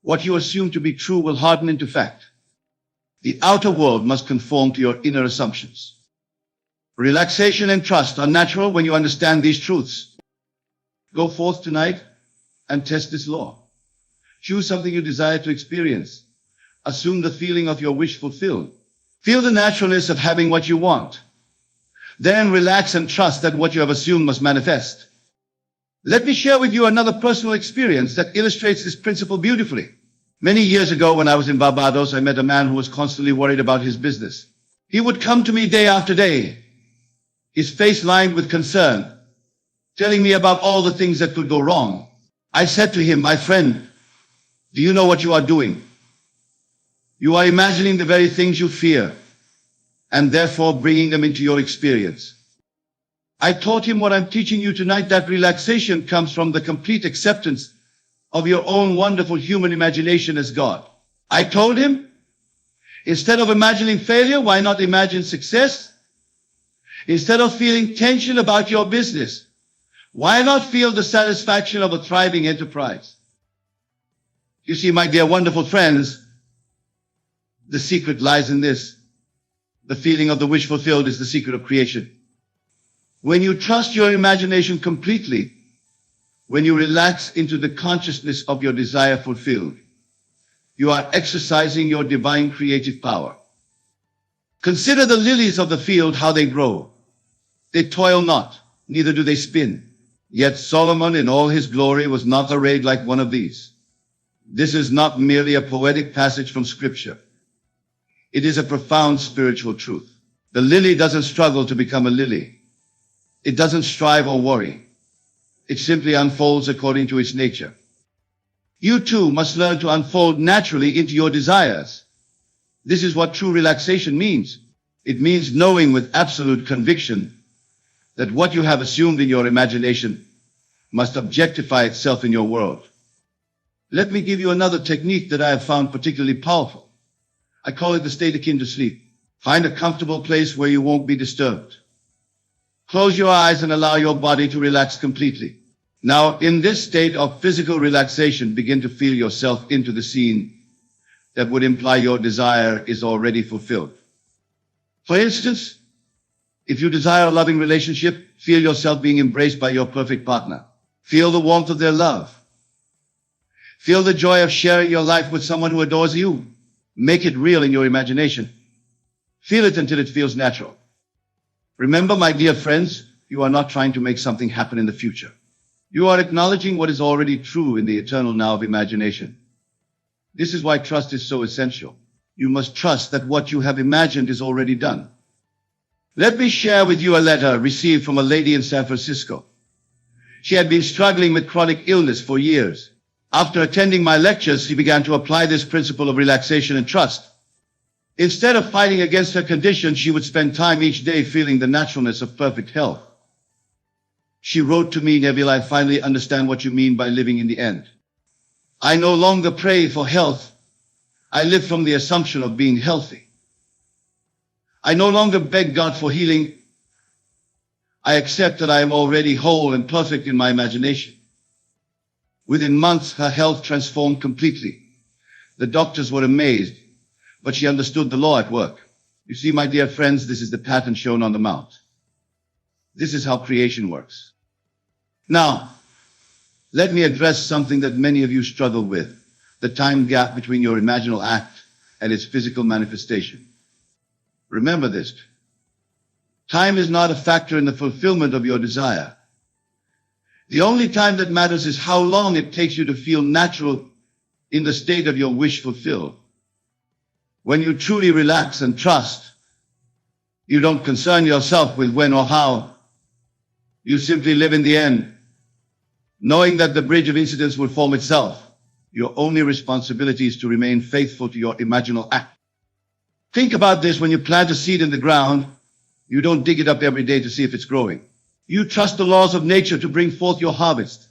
What you assume to be true will harden into fact. The outer world must conform to your inner assumptions. Relaxation and trust are natural when you understand these truths. Go forth tonight and test this law. Choose something you desire to experience. Assume the feeling of your wish fulfilled. Feel the naturalness of having what you want. Then relax and trust that what you have assumed must manifest. Let me share with you another personal experience that illustrates this principle beautifully. Many years ago, when I was in Barbados, I met a man who was constantly worried about his business. He would come to me day after day, his face lined with concern, telling me about all the things that could go wrong. I said to him, my friend, do you know what you are doing? You are imagining the very things you fear, and therefore bringing them into your experience. I taught him what I'm teaching you tonight, that relaxation comes from the complete acceptance of your own wonderful human imagination as God. I told him, instead of imagining failure, why not imagine success? Instead of feeling tension about your business, why not feel the satisfaction of a thriving enterprise? You see, my dear wonderful friends, the secret lies in this. The feeling of the wish fulfilled is the secret of creation. When you trust your imagination completely, when you relax into the consciousness of your desire fulfilled, you are exercising your divine creative power. Consider the lilies of the field, how they grow. They toil not, neither do they spin. Yet Solomon in all his glory was not arrayed like one of these. This is not merely a poetic passage from Scripture. It is a profound spiritual truth. The lily doesn't struggle to become a lily. It doesn't strive or worry. It simply unfolds according to its nature. You too must learn to unfold naturally into your desires. This is what true relaxation means. It means knowing with absolute conviction that what you have assumed in your imagination must objectify itself in your world. Let me give you another technique that I have found particularly powerful. I call it the state akin to sleep. Find a comfortable place where you won't be disturbed. Close your eyes and allow your body to relax completely. Now, in this state of physical relaxation, begin to feel yourself into the scene that would imply your desire is already fulfilled. For instance, if you desire a loving relationship, feel yourself being embraced by your perfect partner. Feel the warmth of their love. Feel the joy of sharing your life with someone who adores you. Make it real in your imagination. Feel it until it feels natural. Remember, my dear friends, you are not trying to make something happen in the future. You are acknowledging what is already true in the eternal now of imagination. This is why trust is so essential. You must trust that what you have imagined is already done. Let me share with you a letter received from a lady in San Francisco. She had been struggling with chronic illness for years. After attending my lectures, she began to apply this principle of relaxation and trust. Instead of fighting against her condition, she would spend time each day feeling the naturalness of perfect health. She wrote to me, "Neville, I finally understand what you mean by living in the end. I no longer pray for health. I live from the assumption of being healthy. I no longer beg God for healing. I accept that I am already whole and perfect in my imagination." Within months, her health transformed completely. The doctors were amazed, but she understood the law at work. You see, my dear friends, this is the pattern shown on the mount. This is how creation works. Now, let me address something that many of you struggle with, the time gap between your imaginal act and its physical manifestation. Remember this. Time is not a factor in the fulfillment of your desire. The only time that matters is how long it takes you to feel natural in the state of your wish fulfilled. When you truly relax and trust, you don't concern yourself with when or how. You simply live in the end, knowing that the bridge of incidents will form itself. Your only responsibility is to remain faithful to your imaginal act. Think about this. When you plant a seed in the ground, you don't dig it up every day to see if it's growing. You trust the laws of nature to bring forth your harvest.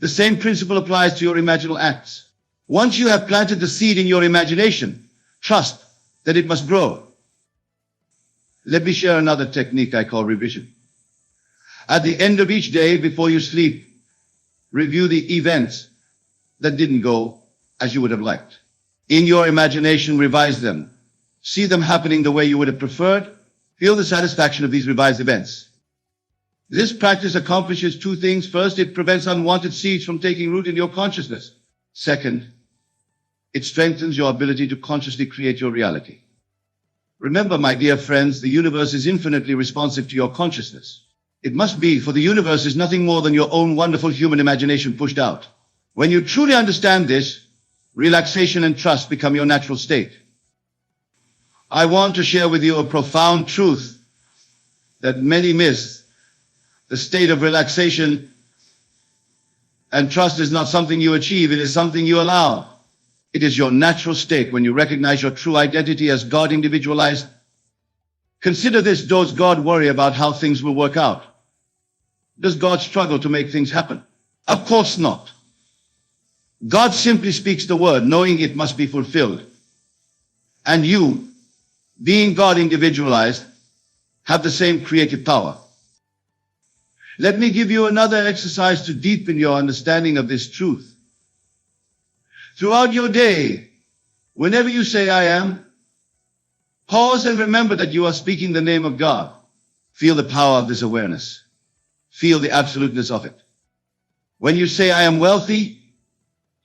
The same principle applies to your imaginal acts. Once you have planted the seed in your imagination, trust that it must grow. Let me share another technique I call revision. At the end of each day, before you sleep, review the events that didn't go as you would have liked. In your imagination, revise them. See them happening the way you would have preferred. Feel the satisfaction of these revised events. This practice accomplishes two things. First, it prevents unwanted seeds from taking root in your consciousness. Second, it strengthens your ability to consciously create your reality. Remember, my dear friends, the universe is infinitely responsive to your consciousness. It must be, for the universe is nothing more than your own wonderful human imagination pushed out. When you truly understand this, relaxation and trust become your natural state. I want to share with you a profound truth that many miss. The state of relaxation and trust is not something you achieve, it is something you allow. It is your natural state when you recognize your true identity as God individualized. Consider this: does God worry about how things will work out? Does God struggle to make things happen? Of course not. God simply speaks the word, knowing it must be fulfilled. And you, being God individualized, have the same creative power. Let me give you another exercise to deepen your understanding of this truth. Throughout your day, whenever you say "I am," pause and remember that you are speaking the name of God. Feel the power of this awareness. Feel the absoluteness of it. When you say "I am wealthy,"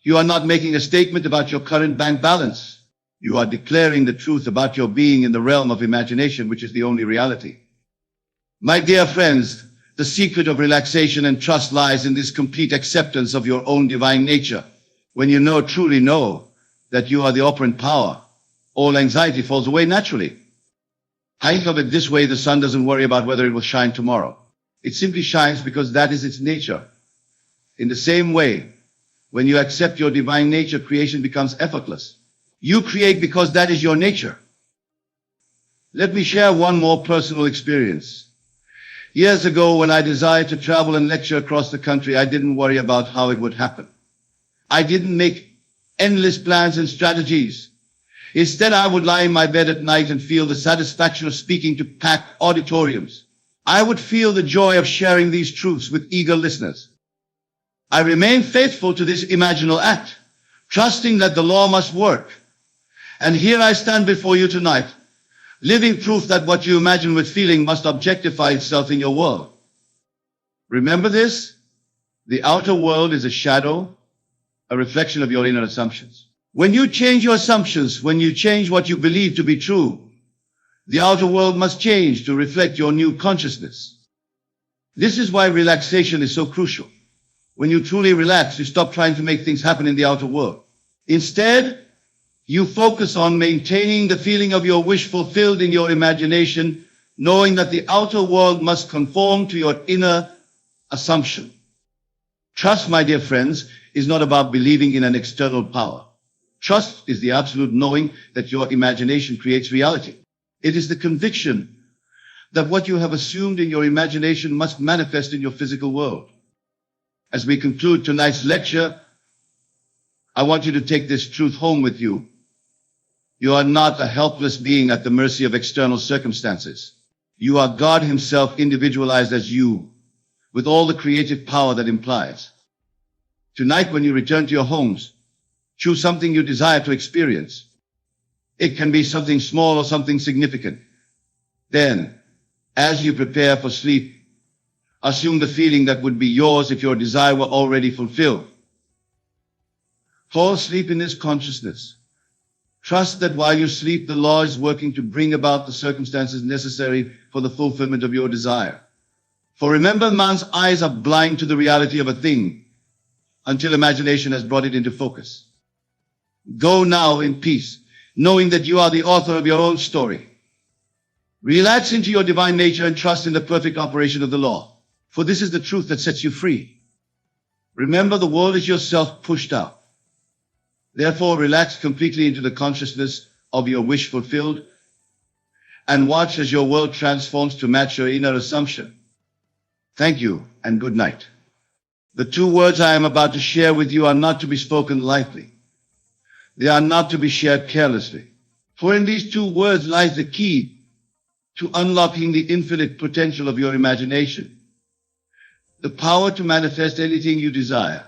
you are not making a statement about your current bank balance. You are declaring the truth about your being in the realm of imagination, which is the only reality. My dear friends, the secret of relaxation and trust lies in this complete acceptance of your own divine nature. When you truly know that you are the operant power, all anxiety falls away naturally. Think of it this way: the sun doesn't worry about whether it will shine tomorrow. It simply shines because that is its nature. In the same way, when you accept your divine nature, creation becomes effortless. You create because that is your nature. Let me share one more personal experience. Years ago, when I desired to travel and lecture across the country, I didn't worry about how it would happen. I didn't make endless plans and strategies. Instead, I would lie in my bed at night and feel the satisfaction of speaking to packed auditoriums. I would feel the joy of sharing these truths with eager listeners. I remained faithful to this imaginal act, trusting that the law must work. And here I stand before you tonight, living proof that what you imagine with feeling must objectify itself in your world. Remember this: the outer world is a shadow, a reflection of your inner assumptions. When you change your assumptions, when you change what you believe to be true, the outer world must change to reflect your new consciousness. This is why relaxation is so crucial. When you truly relax, you stop trying to make things happen in the outer world. Instead, you focus on maintaining the feeling of your wish fulfilled in your imagination, knowing that the outer world must conform to your inner assumption. Trust, my dear friends, is not about believing in an external power. Trust is the absolute knowing that your imagination creates reality. It is the conviction that what you have assumed in your imagination must manifest in your physical world. As we conclude tonight's lecture, I want you to take this truth home with you. You are not a helpless being at the mercy of external circumstances. You are God Himself individualized as you, with all the creative power that implies. Tonight, when you return to your homes, choose something you desire to experience. It can be something small or something significant. Then, as you prepare for sleep, assume the feeling that would be yours if your desire were already fulfilled. Fall asleep in this consciousness. Trust that while you sleep, the law is working to bring about the circumstances necessary for the fulfillment of your desire. For remember, man's eyes are blind to the reality of a thing until imagination has brought it into focus. Go now in peace, knowing that you are the author of your own story. Relax into your divine nature and trust in the perfect operation of the law, for this is the truth that sets you free. Remember, the world is yourself pushed out. Therefore, relax completely into the consciousness of your wish fulfilled and watch as your world transforms to match your inner assumption. Thank you and good night. The 2 words I am about to share with you are not to be spoken lightly. They are not to be shared carelessly. For in these 2 words lies the key to unlocking the infinite potential of your imagination, the power to manifest anything you desire.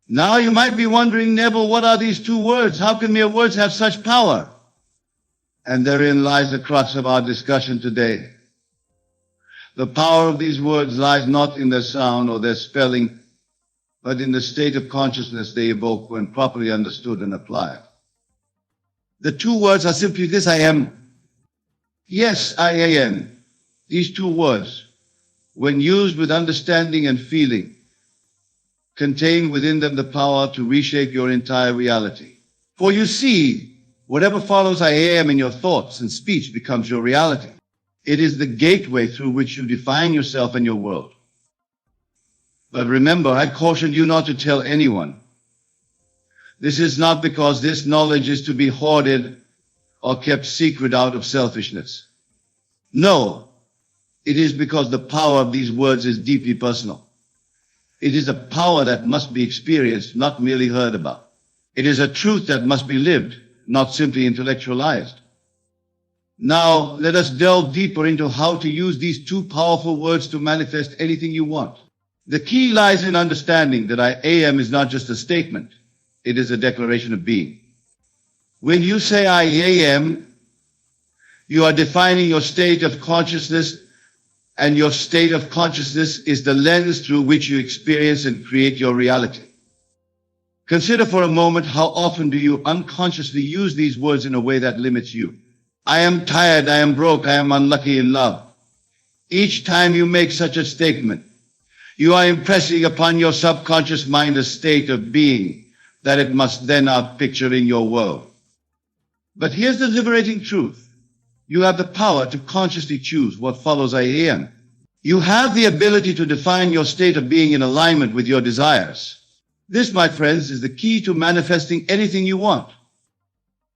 Now you might be wondering, Neville, what are these 2 words? How can mere words have such power? And therein lies the crux of our discussion today. The power of these words lies not in their sound or their spelling, but in the state of consciousness they evoke when properly understood and applied. The 2 words are simply this: I am. Yes, I am. These 2 words, when used with understanding and feeling, contain within them the power to reshape your entire reality. For you see, whatever follows I am in your thoughts and speech becomes your reality. It is the gateway through which you define yourself and your world. But remember, I cautioned you not to tell anyone. This is not because this knowledge is to be hoarded or kept secret out of selfishness. No, it is because the power of these words is deeply personal. It is a power that must be experienced, not merely heard about. It is a truth that must be lived, not simply intellectualized. Now, let us delve deeper into how to use these 2 powerful words to manifest anything you want. The key lies in understanding that I am is not just a statement. It is a declaration of being. When you say I am, you are defining your state of consciousness, and your state of consciousness is the lens through which you experience and create your reality. Consider for a moment, how often do you unconsciously use these words in a way that limits you? I am tired, I am broke, I am unlucky in love. Each time you make such a statement, you are impressing upon your subconscious mind a state of being that it must then outpicture in your world. But here's the liberating truth. You have the power to consciously choose what follows I am. You have the ability to define your state of being in alignment with your desires. This, my friends, is the key to manifesting anything you want.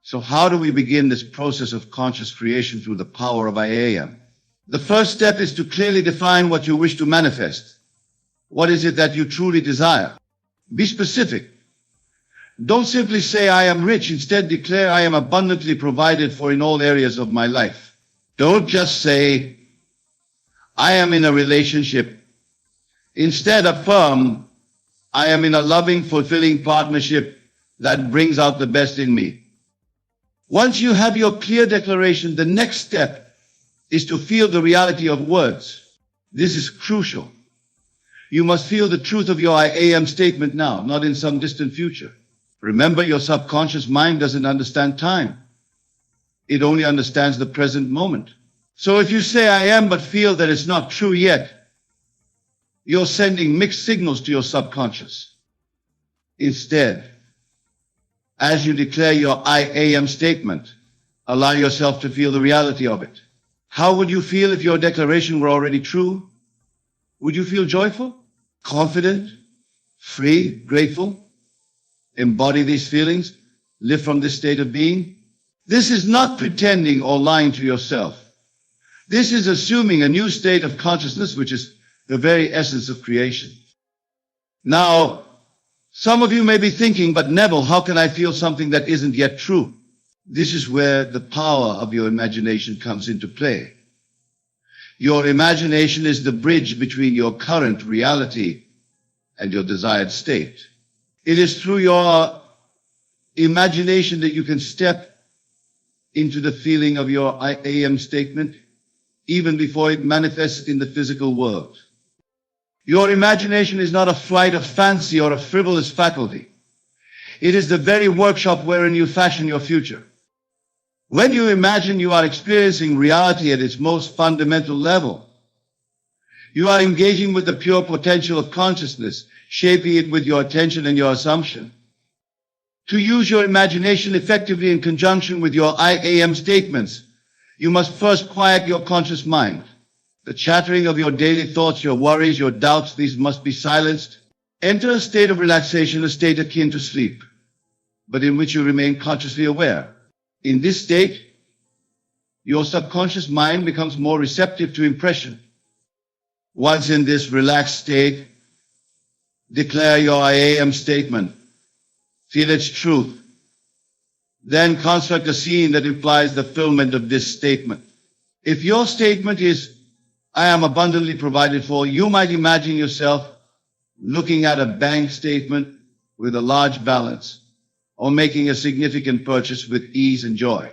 So how do we begin this process of conscious creation through the power of I am? The first step is to clearly define what you wish to manifest. What is it that you truly desire? Be specific. Don't simply say I am rich. Instead, declare I am abundantly provided for in all areas of my life. Don't just say I am in a relationship. Instead, affirm I am in a loving, fulfilling partnership that brings out the best in me. Once you have your clear declaration, the next step is to feel the reality of words. This is crucial. You must feel the truth of your I am statement now, not in some distant future. Remember, your subconscious mind doesn't understand time. It only understands the present moment. So if you say I am but feel that it's not true yet, You're sending mixed signals to your subconscious. Instead, as you declare your I am statement, allow yourself to feel the reality of it. How would you feel if your declaration were already true? Would you feel joyful, confident, free, grateful? Embody these feelings. Live from this state of being. This is not pretending or lying to yourself. This is assuming a new state of consciousness, which is the very essence of creation. Now, some of you may be thinking, but Neville, how can I feel something that isn't yet true? This is where the power of your imagination comes into play. Your imagination is the bridge between your current reality and your desired state. It is through your imagination that you can step into the feeling of your I am statement, even before it manifests in the physical world. Your imagination is not a flight of fancy or a frivolous faculty. It is the very workshop wherein you fashion your future. When you imagine, you are experiencing reality at its most fundamental level. You are engaging with the pure potential of consciousness, shaping it with your attention and your assumption. To use your imagination effectively in conjunction with your I am statements, you must first quiet your conscious mind. The chattering of your daily thoughts, your worries, your doubts, these must be silenced. Enter a state of relaxation, a state akin to sleep, but in which you remain consciously aware. In this state, your subconscious mind becomes more receptive to impression. Once in this relaxed state, declare your I am statement. Feel its truth. Then construct a scene that implies the fulfillment of this statement. If your statement is, I am abundantly provided for, you might imagine yourself looking at a bank statement with a large balance, or making a significant purchase with ease and joy.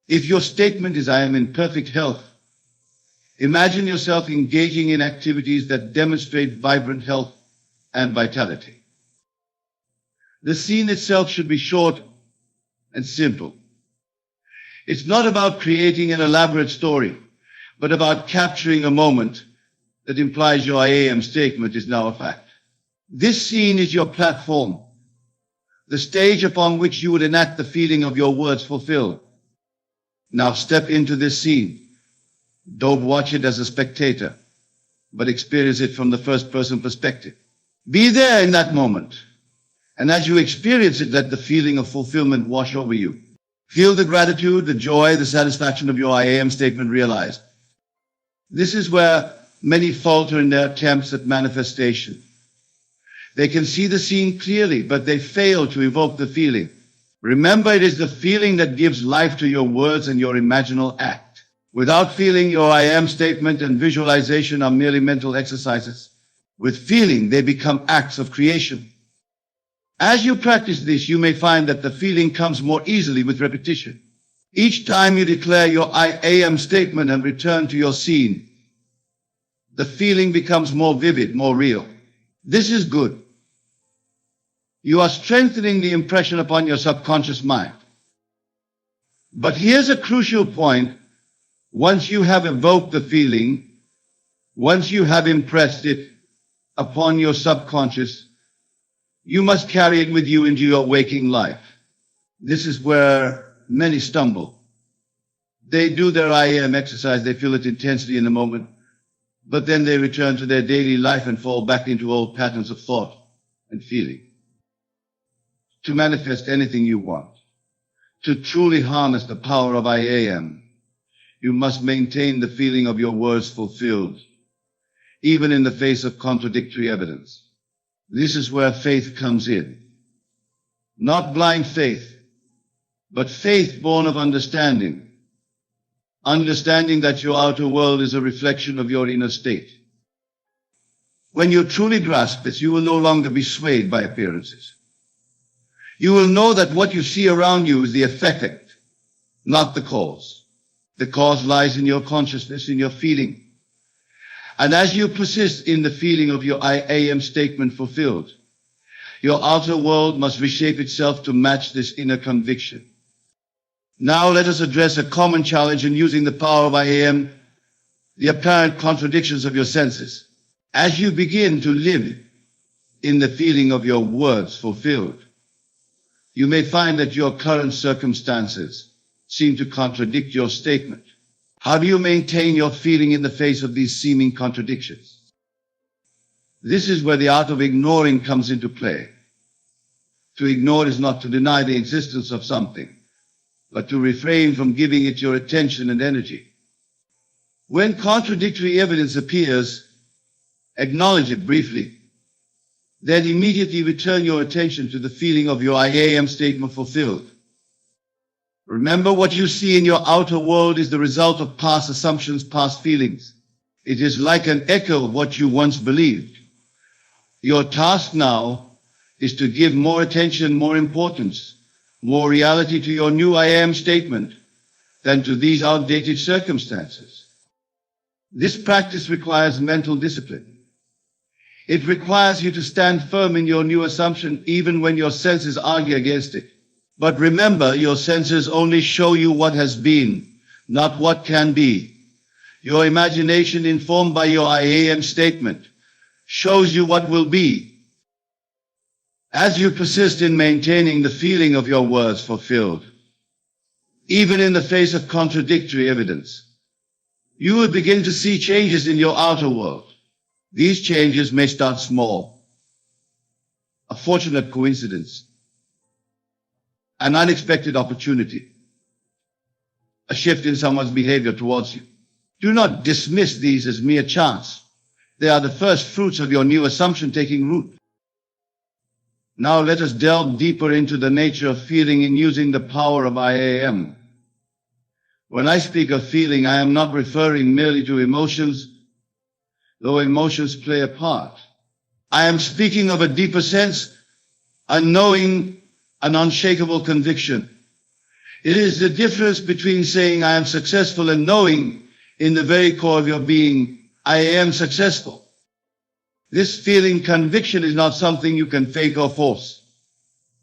If your statement is, I am in perfect health, imagine yourself engaging in activities that demonstrate vibrant health and vitality. The scene itself should be short and simple. It's not about creating an elaborate story, but about capturing a moment that implies your I am statement is now a fact. This scene is your platform, the stage upon which you would enact the feeling of your words fulfilled. Now step into this scene. Don't watch it as a spectator, but experience it from the first-person perspective. Be there in that moment. And as you experience it, let the feeling of fulfillment wash over you. Feel the gratitude, the joy, the satisfaction of your I am statement realized. This is where many falter in their attempts at manifestation. They can see the scene clearly, but they fail to evoke the feeling. Remember, it is the feeling that gives life to your words and your imaginal act. Without feeling, your I am statement and visualization are merely mental exercises. With feeling, they become acts of creation. As you practice this, you may find that the feeling comes more easily with repetition. Each time you declare your I am statement and return to your scene, the feeling becomes more vivid, more real. This is good. You are strengthening the impression upon your subconscious mind. But here's a crucial point. Once you have evoked the feeling, once you have impressed it upon your subconscious, you must carry it with you into your waking life. This is where many stumble. They do their I am exercise, they feel it intensely in the moment, but then they return to their daily life and fall back into old patterns of thought and feeling. To manifest anything you want, to truly harness the power of I am, you must maintain the feeling of your words fulfilled, even in the face of contradictory evidence. This is where faith comes in. Not blind faith, but faith born of understanding. Understanding that your outer world is a reflection of your inner state. When you truly grasp this, you will no longer be swayed by appearances. You will know that what you see around you is the effect, not the cause. The cause lies in your consciousness, in your feeling. And as you persist in the feeling of your I am statement fulfilled, your outer world must reshape itself to match this inner conviction. Now let us address a common challenge in using the power of I am, the apparent contradictions of your senses. As you begin to live in the feeling of your words fulfilled, you may find that your current circumstances seem to contradict your statement. How do you maintain your feeling in the face of these seeming contradictions? This is where the art of ignoring comes into play. To ignore is not to deny the existence of something, but to refrain from giving it your attention and energy. When contradictory evidence appears, acknowledge it briefly. Then immediately return your attention to the feeling of your I am statement fulfilled. Remember, what you see in your outer world is the result of past assumptions, past feelings. It is like an echo of what you once believed. Your task now is to give more attention, more importance, more reality to your new I am statement than to these outdated circumstances. This practice requires mental discipline. It requires you to stand firm in your new assumption even when your senses argue against it. But remember, your senses only show you what has been, not what can be. Your imagination, informed by your I am statement, shows you what will be. As you persist in maintaining the feeling of your words fulfilled, even in the face of contradictory evidence, you will begin to see changes in your outer world. These changes may start small, a fortunate coincidence, an unexpected opportunity, a shift in someone's behavior towards you. Do not dismiss these as mere chance. They are the first fruits of your new assumption taking root. Now let us delve deeper into the nature of feeling in using the power of I am. When I speak of feeling, I am not referring merely to emotions, though emotions play a part. I am speaking of a deeper sense, a knowing, an unshakable conviction. It is the difference between saying I am successful and knowing in the very core of your being, I am successful. This feeling, conviction, is not something you can fake or force.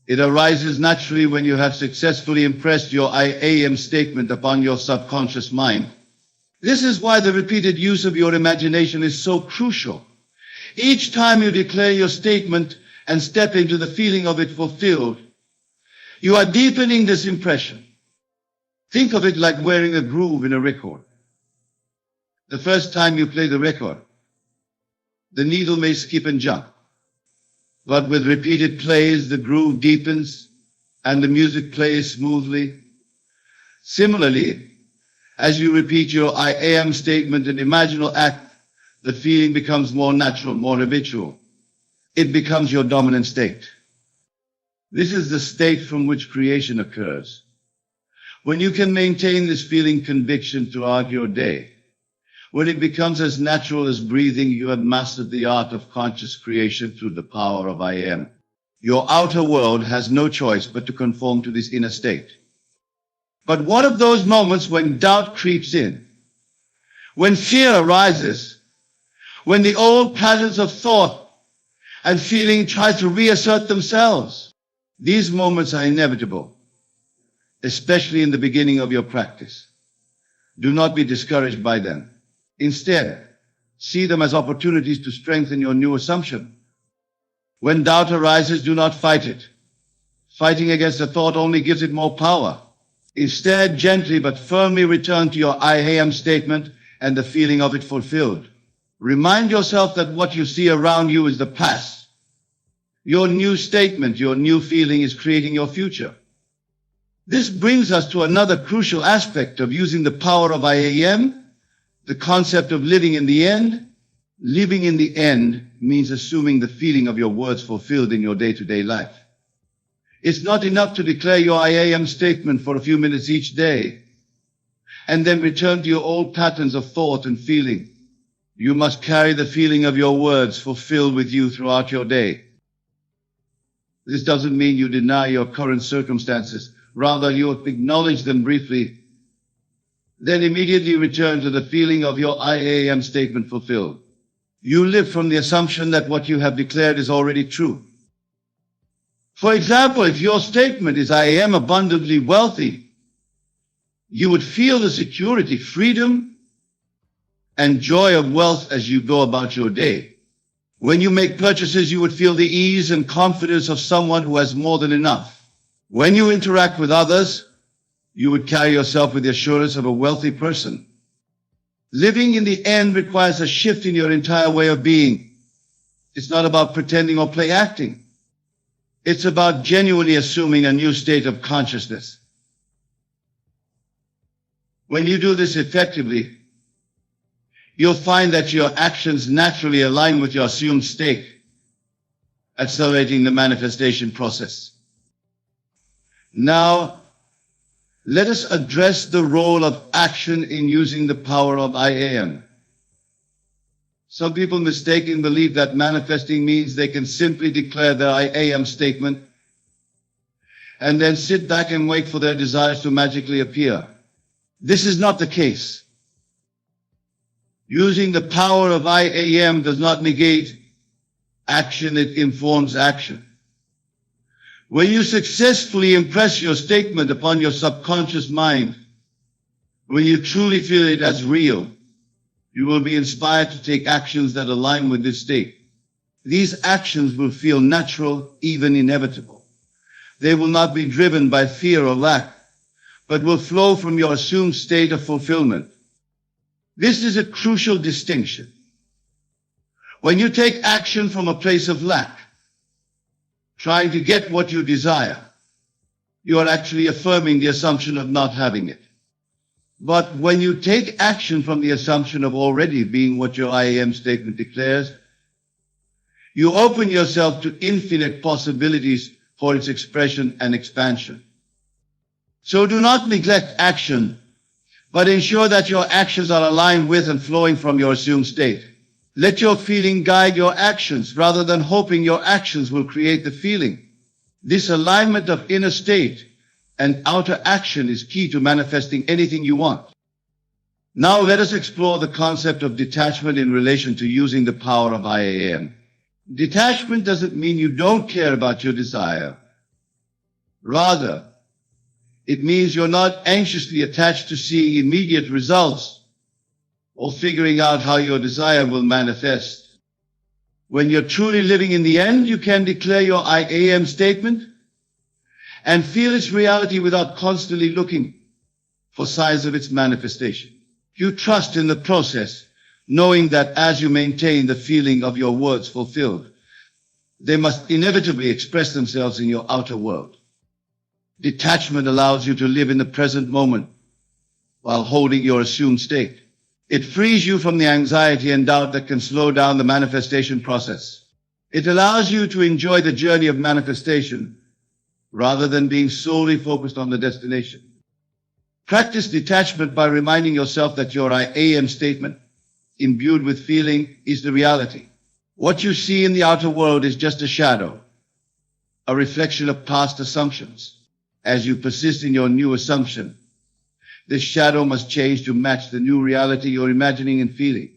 It arises naturally when you have successfully impressed your I am statement upon your subconscious mind. This is why the repeated use of your imagination is so crucial. Each time you declare your statement and step into the feeling of it fulfilled, you are deepening this impression. Think of it like wearing a groove in a record. The first time you play the record, the needle may skip and jump. But with repeated plays, the groove deepens and the music plays smoothly. Similarly, as you repeat your I am statement and imaginal act, the feeling becomes more natural, more habitual. It becomes your dominant state. This is the state from which creation occurs. When you can maintain this feeling conviction throughout your day, when it becomes as natural as breathing, you have mastered the art of conscious creation through the power of I am. Your outer world has no choice but to conform to this inner state. But what of those moments when doubt creeps in? When fear arises? When the old patterns of thought and feeling try to reassert themselves? These moments are inevitable, especially in the beginning of your practice. Do not be discouraged by them. Instead, see them as opportunities to strengthen your new assumption. When doubt arises, do not fight it. Fighting against a thought only gives it more power. Instead, gently but firmly return to your I am statement and the feeling of it fulfilled. Remind yourself that what you see around you is the past. Your new statement, your new feeling is creating your future. This brings us to another crucial aspect of using the power of I am, the concept of living in the end. Living in the end means assuming the feeling of your words fulfilled in your day-to-day life. It's not enough to declare your I am statement for a few minutes each day and then return to your old patterns of thought and feeling. You must carry the feeling of your words fulfilled with you throughout your day. This doesn't mean you deny your current circumstances. Rather, you acknowledge them briefly, then immediately return to the feeling of your I am statement fulfilled. You live from the assumption that what you have declared is already true. For example, if your statement is I am abundantly wealthy, you would feel the security, freedom, and joy of wealth as you go about your day. When you make purchases, you would feel the ease and confidence of someone who has more than enough. When you interact with others, you would carry yourself with the assurance of a wealthy person. Living in the end requires a shift in your entire way of being. It's not about pretending or play acting. It's about genuinely assuming a new state of consciousness. When you do this effectively, you'll find that your actions naturally align with your assumed state, accelerating the manifestation process. Now, let us address the role of action in using the power of I am. Some people mistakenly believe that manifesting means they can simply declare their I am statement and then sit back and wait for their desires to magically appear. This is not the case. Using the power of I am does not negate action, it informs action. When you successfully impress your statement upon your subconscious mind, when you truly feel it as real, you will be inspired to take actions that align with this state. These actions will feel natural, even inevitable. They will not be driven by fear or lack, but will flow from your assumed state of fulfillment. This is a crucial distinction. When you take action from a place of lack, trying to get what you desire, you are actually affirming the assumption of not having it. But when you take action from the assumption of already being what your I am statement declares, you open yourself to infinite possibilities for its expression and expansion. So do not neglect action, but ensure that your actions are aligned with and flowing from your assumed state. Let your feeling guide your actions rather than hoping your actions will create the feeling. This alignment of inner state and outer action is key to manifesting anything you want. Now let us explore the concept of detachment in relation to using the power of I am. Detachment doesn't mean you don't care about your desire. Rather, it means you're not anxiously attached to seeing immediate results or figuring out how your desire will manifest. When you're truly living in the end, you can declare your I am statement and feel its reality without constantly looking for signs of its manifestation. You trust in the process, knowing that as you maintain the feeling of your words fulfilled, they must inevitably express themselves in your outer world. Detachment allows you to live in the present moment while holding your assumed state. It frees you from the anxiety and doubt that can slow down the manifestation process. It allows you to enjoy the journey of manifestation rather than being solely focused on the destination. Practice detachment by reminding yourself that your I am statement, imbued with feeling, is the reality. What you see in the outer world is just a shadow, a reflection of past assumptions. As you persist in your new assumption, this shadow must change to match the new reality you're imagining and feeling.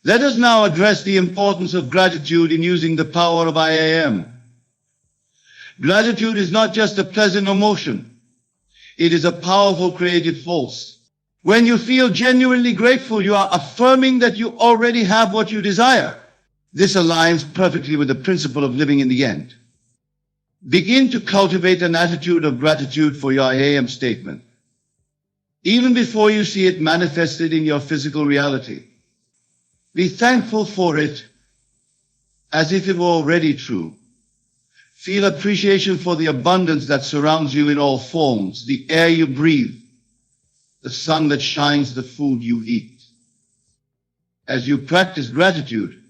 Let us now address the importance of gratitude in using the power of I am. Gratitude is not just a pleasant emotion. It is a powerful creative force. When you feel genuinely grateful, you are affirming that you already have what you desire. This aligns perfectly with the principle of living in the end. Begin to cultivate an attitude of gratitude for your I am statement, even before you see it manifested in your physical reality. Be thankful for it as if it were already true. Feel appreciation for the abundance that surrounds you in all forms, the air you breathe, the sun that shines, the food you eat. As you practice gratitude,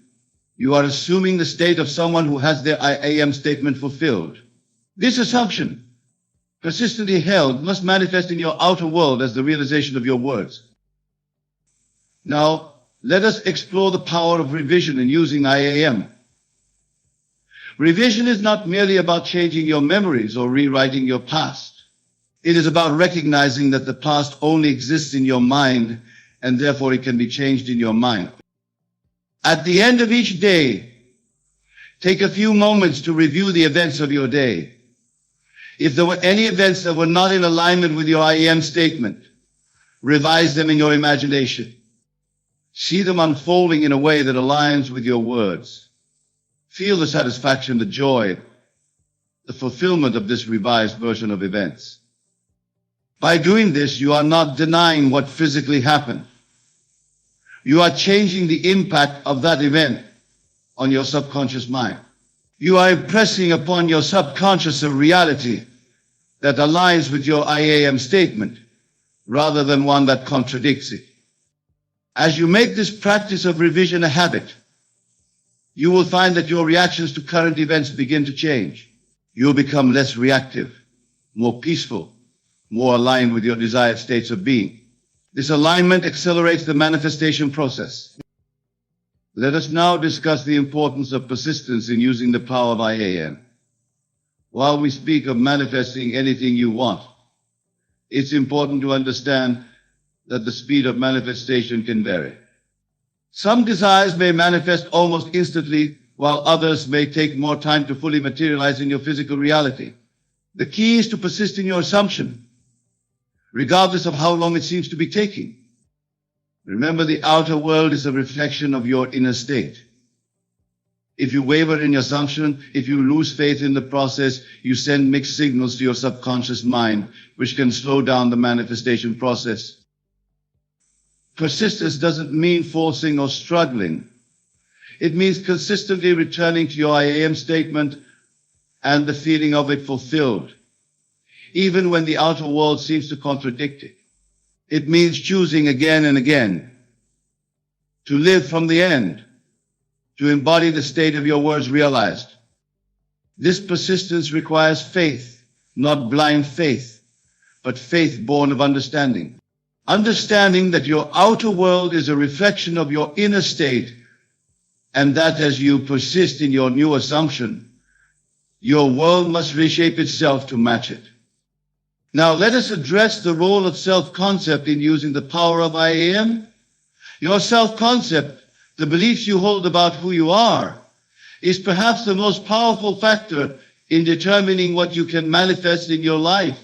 you are assuming the state of someone who has their I am statement fulfilled. This assumption, persistently held, must manifest in your outer world as the realization of your words. Now, let us explore the power of revision in using I am. Revision is not merely about changing your memories or rewriting your past. It is about recognizing that the past only exists in your mind, and therefore it can be changed in your mind. At the end of each day, take a few moments to review the events of your day. If there were any events that were not in alignment with your I am statement, revise them in your imagination. See them unfolding in a way that aligns with your words. Feel the satisfaction, the joy, the fulfillment of this revised version of events. By doing this, you are not denying what physically happened. You are changing the impact of that event on your subconscious mind. You are impressing upon your subconscious a reality that aligns with your I am statement, rather than one that contradicts it. As you make this practice of revision a habit, you will find that your reactions to current events begin to change. You will become less reactive, more peaceful, more aligned with your desired states of being. This alignment accelerates the manifestation process. Let us now discuss the importance of persistence in using the power of I am. While we speak of manifesting anything you want, it's important to understand that the speed of manifestation can vary. Some desires may manifest almost instantly, while others may take more time to fully materialize in your physical reality. The key is to persist in your assumption, regardless of how long it seems to be taking. Remember, the outer world is a reflection of your inner state. If you waver in your assumption, if you lose faith in the process, you send mixed signals to your subconscious mind, which can slow down the manifestation process. Persistence doesn't mean forcing or struggling. It means consistently returning to your I am statement and the feeling of it fulfilled, even when the outer world seems to contradict it. It means choosing again and again to live from the end, to embody the state of your words realized. This persistence requires faith, not blind faith, but faith born of understanding. Understanding that your outer world is a reflection of your inner state, and that as you persist in your new assumption, your world must reshape itself to match it. Now let us address the role of self-concept in using the power of I am. Your self-concept, the beliefs you hold about who you are, is perhaps the most powerful factor in determining what you can manifest in your life.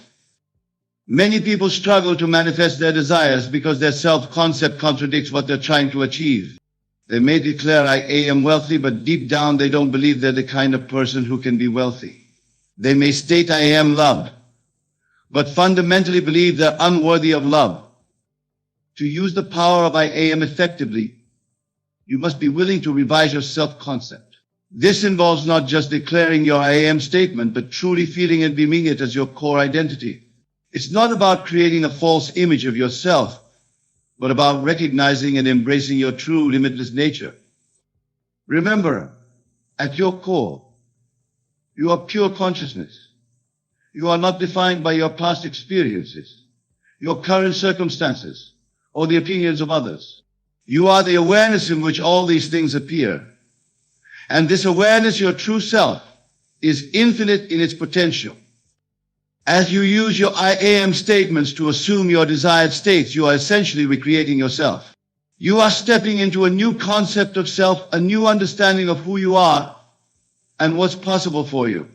Many people struggle to manifest their desires because their self-concept contradicts what they're trying to achieve. They may declare, I am wealthy, but deep down they don't believe they're the kind of person who can be wealthy. They may state, I am loved, but fundamentally believe they're unworthy of love. To use the power of I am effectively, you must be willing to revise your self-concept. This involves not just declaring your I am statement, but truly feeling and being it as your core identity. It's not about creating a false image of yourself, but about recognizing and embracing your true limitless nature. Remember, at your core, you are pure consciousness. You are not defined by your past experiences, your current circumstances, or the opinions of others. You are the awareness in which all these things appear. And this awareness, your true self, is infinite in its potential. As you use your I am statements to assume your desired states, you are essentially recreating yourself. You are stepping into a new concept of self, a new understanding of who you are and what's possible for you.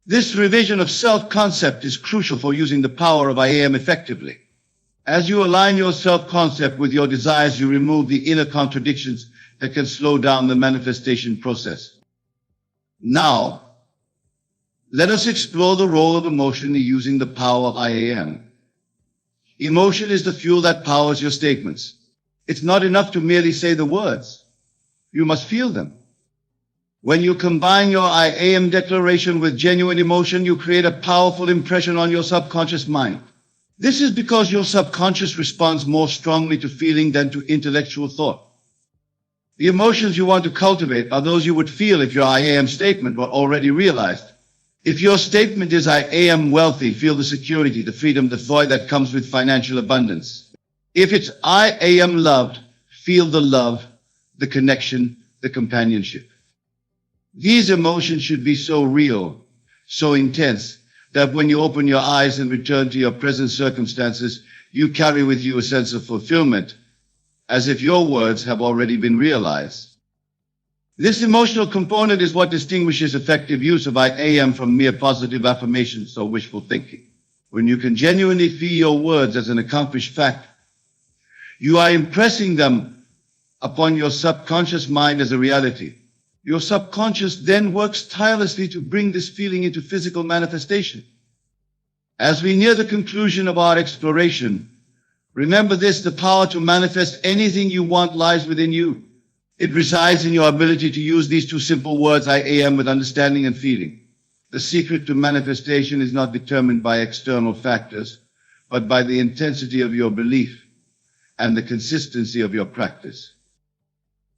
This revision of self-concept is crucial for using the power of I am effectively. As you align your self-concept with your desires, you remove the inner contradictions that can slow down the manifestation process. Now, let us explore the role of emotion in using the power of I am. Emotion is the fuel that powers your statements. It's not enough to merely say the words. You must feel them. When you combine your I am declaration with genuine emotion, you create a powerful impression on your subconscious mind. This is because your subconscious responds more strongly to feeling than to intellectual thought. The emotions you want to cultivate are those you would feel if your I am statement were already realized. If your statement is, I am wealthy, feel the security, the freedom, the joy that comes with financial abundance. If it's, I am loved, feel the love, the connection, the companionship. These emotions should be so real, so intense, that when you open your eyes and return to your present circumstances, you carry with you a sense of fulfillment, as if your words have already been realized. This emotional component is what distinguishes effective use of I am from mere positive affirmations or wishful thinking. When you can genuinely feel your words as an accomplished fact, you are impressing them upon your subconscious mind as a reality. Your subconscious then works tirelessly to bring this feeling into physical manifestation. As we near the conclusion of our exploration, remember this: the power to manifest anything you want lies within you. It resides in your ability to use these two simple words, I am, with understanding and feeling. The secret to manifestation is not determined by external factors, but by the intensity of your belief and the consistency of your practice.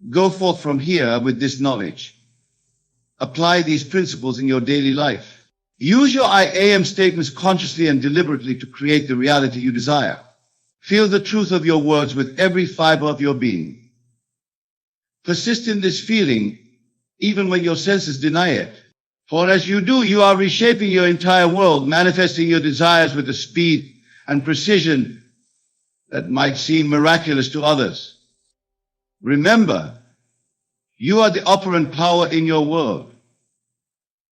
Go forth from here with this knowledge. Apply these principles in your daily life. Use your I am statements consciously and deliberately to create the reality you desire. Feel the truth of your words with every fiber of your being. Persist in this feeling, even when your senses deny it. For as you do, you are reshaping your entire world, manifesting your desires with a speed and precision that might seem miraculous to others. Remember, you are the operant power in your world.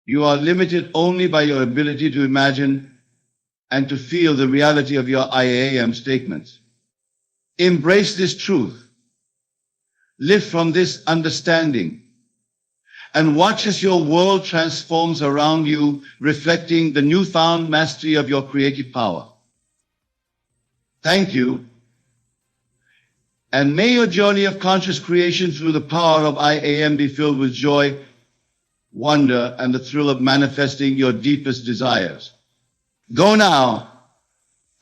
You are limited only by your ability to imagine and to feel the reality of your I am statements. Embrace this truth. Live from this understanding and watch as your world transforms around you, reflecting the newfound mastery of your creative power. Thank you. And may your journey of conscious creation through the power of I am be filled with joy, wonder, and the thrill of manifesting your deepest desires. Go now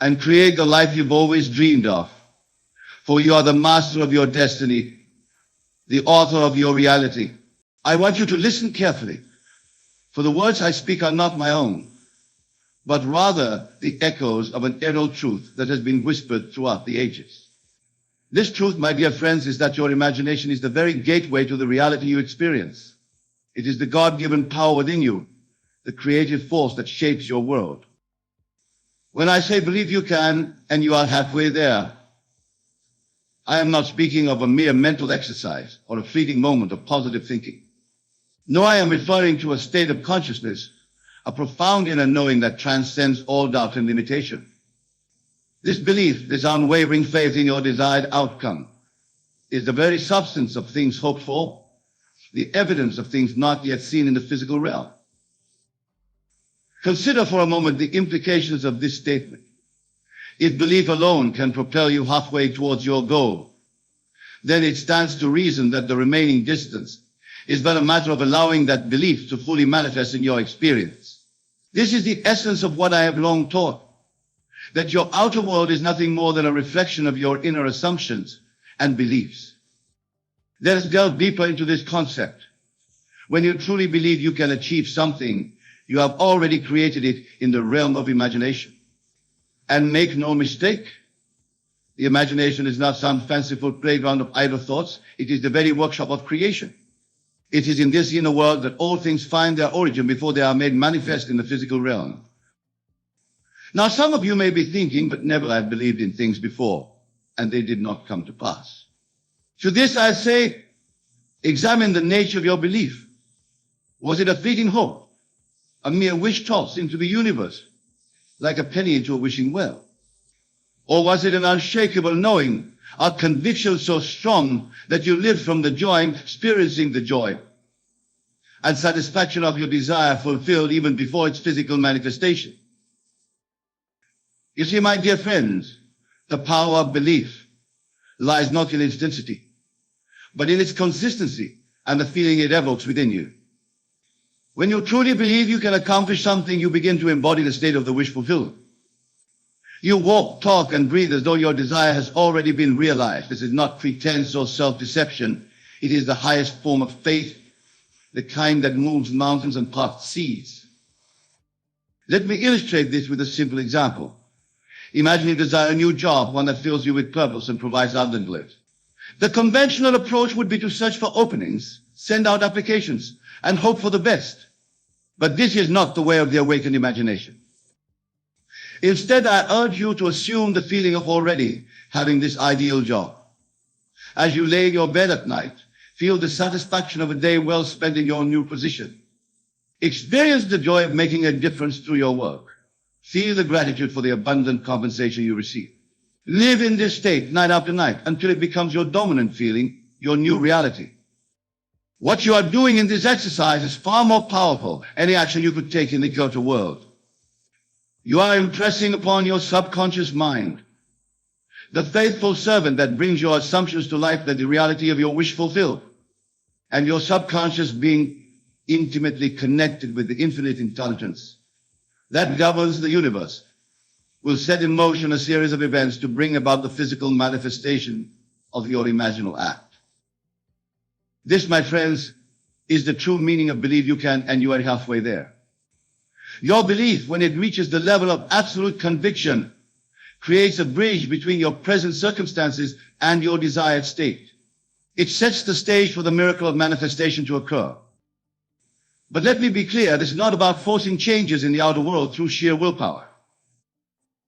and create the life you've always dreamed of, for you are the master of your destiny, the author of your reality. I want you to listen carefully, for the words I speak are not my own, but rather the echoes of an eternal truth that has been whispered throughout the ages. This truth, my dear friends, is that your imagination is the very gateway to the reality you experience. It is the God-given power within you, the creative force that shapes your world. When I say believe you can, and you are halfway there, I am not speaking of a mere mental exercise or a fleeting moment of positive thinking. No, I am referring to a state of consciousness, a profound inner knowing that transcends all doubt and limitation. This belief, this unwavering faith in your desired outcome, is the very substance of things hoped for, the evidence of things not yet seen in the physical realm. Consider for a moment the implications of this statement. If belief alone can propel you halfway towards your goal, then it stands to reason that the remaining distance is but a matter of allowing that belief to fully manifest in your experience. This is the essence of what I have long taught, that your outer world is nothing more than a reflection of your inner assumptions and beliefs. Let us delve deeper into this concept. When you truly believe you can achieve something, you have already created it in the realm of imagination. And make no mistake, the imagination is not some fanciful playground of idle thoughts. It is the very workshop of creation. It is in this inner world that all things find their origin before they are made manifest in the physical realm. Now, some of you may be thinking, but never have believed in things before, and they did not come to pass. To this I say, examine the nature of your belief. Was it a fleeting hope, a mere wish tossed into the universe, like a penny into a wishing well? Or was it an unshakable knowing, a conviction so strong that you lived from the joy, experiencing the joy and satisfaction of your desire fulfilled even before its physical manifestation? You see, my dear friends, the power of belief lies not in its density, but in its consistency and the feeling it evokes within you. When you truly believe you can accomplish something, you begin to embody the state of the wish fulfillment. You walk, talk, and breathe as though your desire has already been realized. This is not pretense or self-deception. It is the highest form of faith, the kind that moves mountains and parts seas. Let me illustrate this with a simple example. Imagine you desire a new job, one that fills you with purpose and provides abundantly. The conventional approach would be to search for openings, send out applications, and hope for the best. But this is not the way of the awakened imagination. Instead, I urge you to assume the feeling of already having this ideal job. As you lay in your bed at night, feel the satisfaction of a day well spent in your new position. Experience the joy of making a difference through your work. Feel the gratitude for the abundant compensation you receive. Live in this state night after night until it becomes your dominant feeling, your new reality. What you are doing in this exercise is far more powerful than any action you could take in the outer world. You are impressing upon your subconscious mind, the faithful servant that brings your assumptions to life, that the reality of your wish fulfilled, and your subconscious being intimately connected with the infinite intelligence that governs the universe will set in motion a series of events to bring about the physical manifestation of your imaginal act. This, my friends, is the true meaning of believe you can, and you are halfway there. Your belief, when it reaches the level of absolute conviction, creates a bridge between your present circumstances and your desired state. It sets the stage for the miracle of manifestation to occur. But let me be clear, this is not about forcing changes in the outer world through sheer willpower.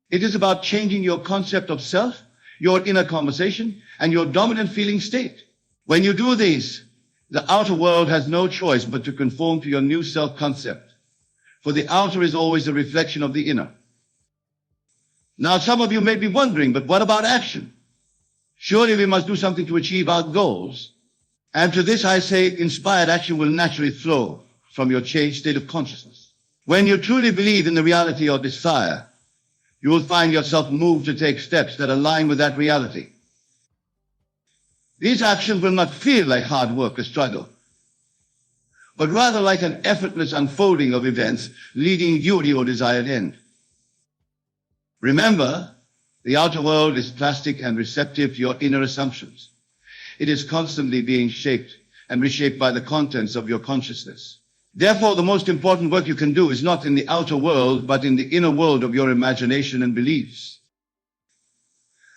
It is about changing your concept of self, your inner conversation, and your dominant feeling state. When you do this, the outer world has no choice but to conform to your new self-concept, for the outer is always a reflection of the inner. Now, some of you may be wondering, but what about action? Surely we must do something to achieve our goals. And to this I say, inspired action will naturally flow from your changed state of consciousness. When you truly believe in the reality of desire, you will find yourself moved to take steps that align with that reality. These actions will not feel like hard work or struggle, but rather like an effortless unfolding of events leading you to your desired end. Remember, the outer world is plastic and receptive to your inner assumptions. It is constantly being shaped and reshaped by the contents of your consciousness. Therefore, the most important work you can do is not in the outer world, but in the inner world of your imagination and beliefs.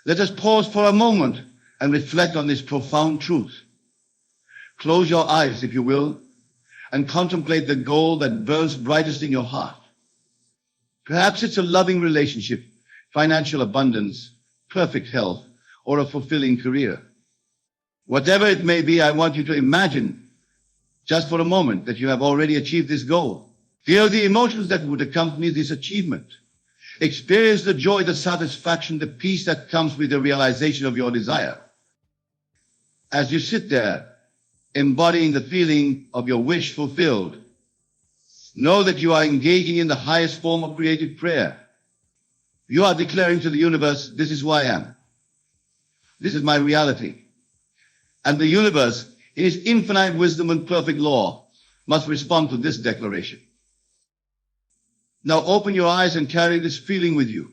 Let us pause for a moment and reflect on this profound truth. Close your eyes, if you will, and contemplate the goal that burns brightest in your heart. Perhaps it's a loving relationship, financial abundance, perfect health, or a fulfilling career. Whatever it may be, I want you to imagine, just for a moment, that you have already achieved this goal. Feel the emotions that would accompany this achievement. Experience the joy, the satisfaction, the peace that comes with the realization of your desire. As you sit there, embodying the feeling of your wish fulfilled, know that you are engaging in the highest form of creative prayer. You are declaring to the universe, this is who I am. This is my reality. And the universe, in its infinite wisdom and perfect law, must respond to this declaration. Now open your eyes and carry this feeling with you.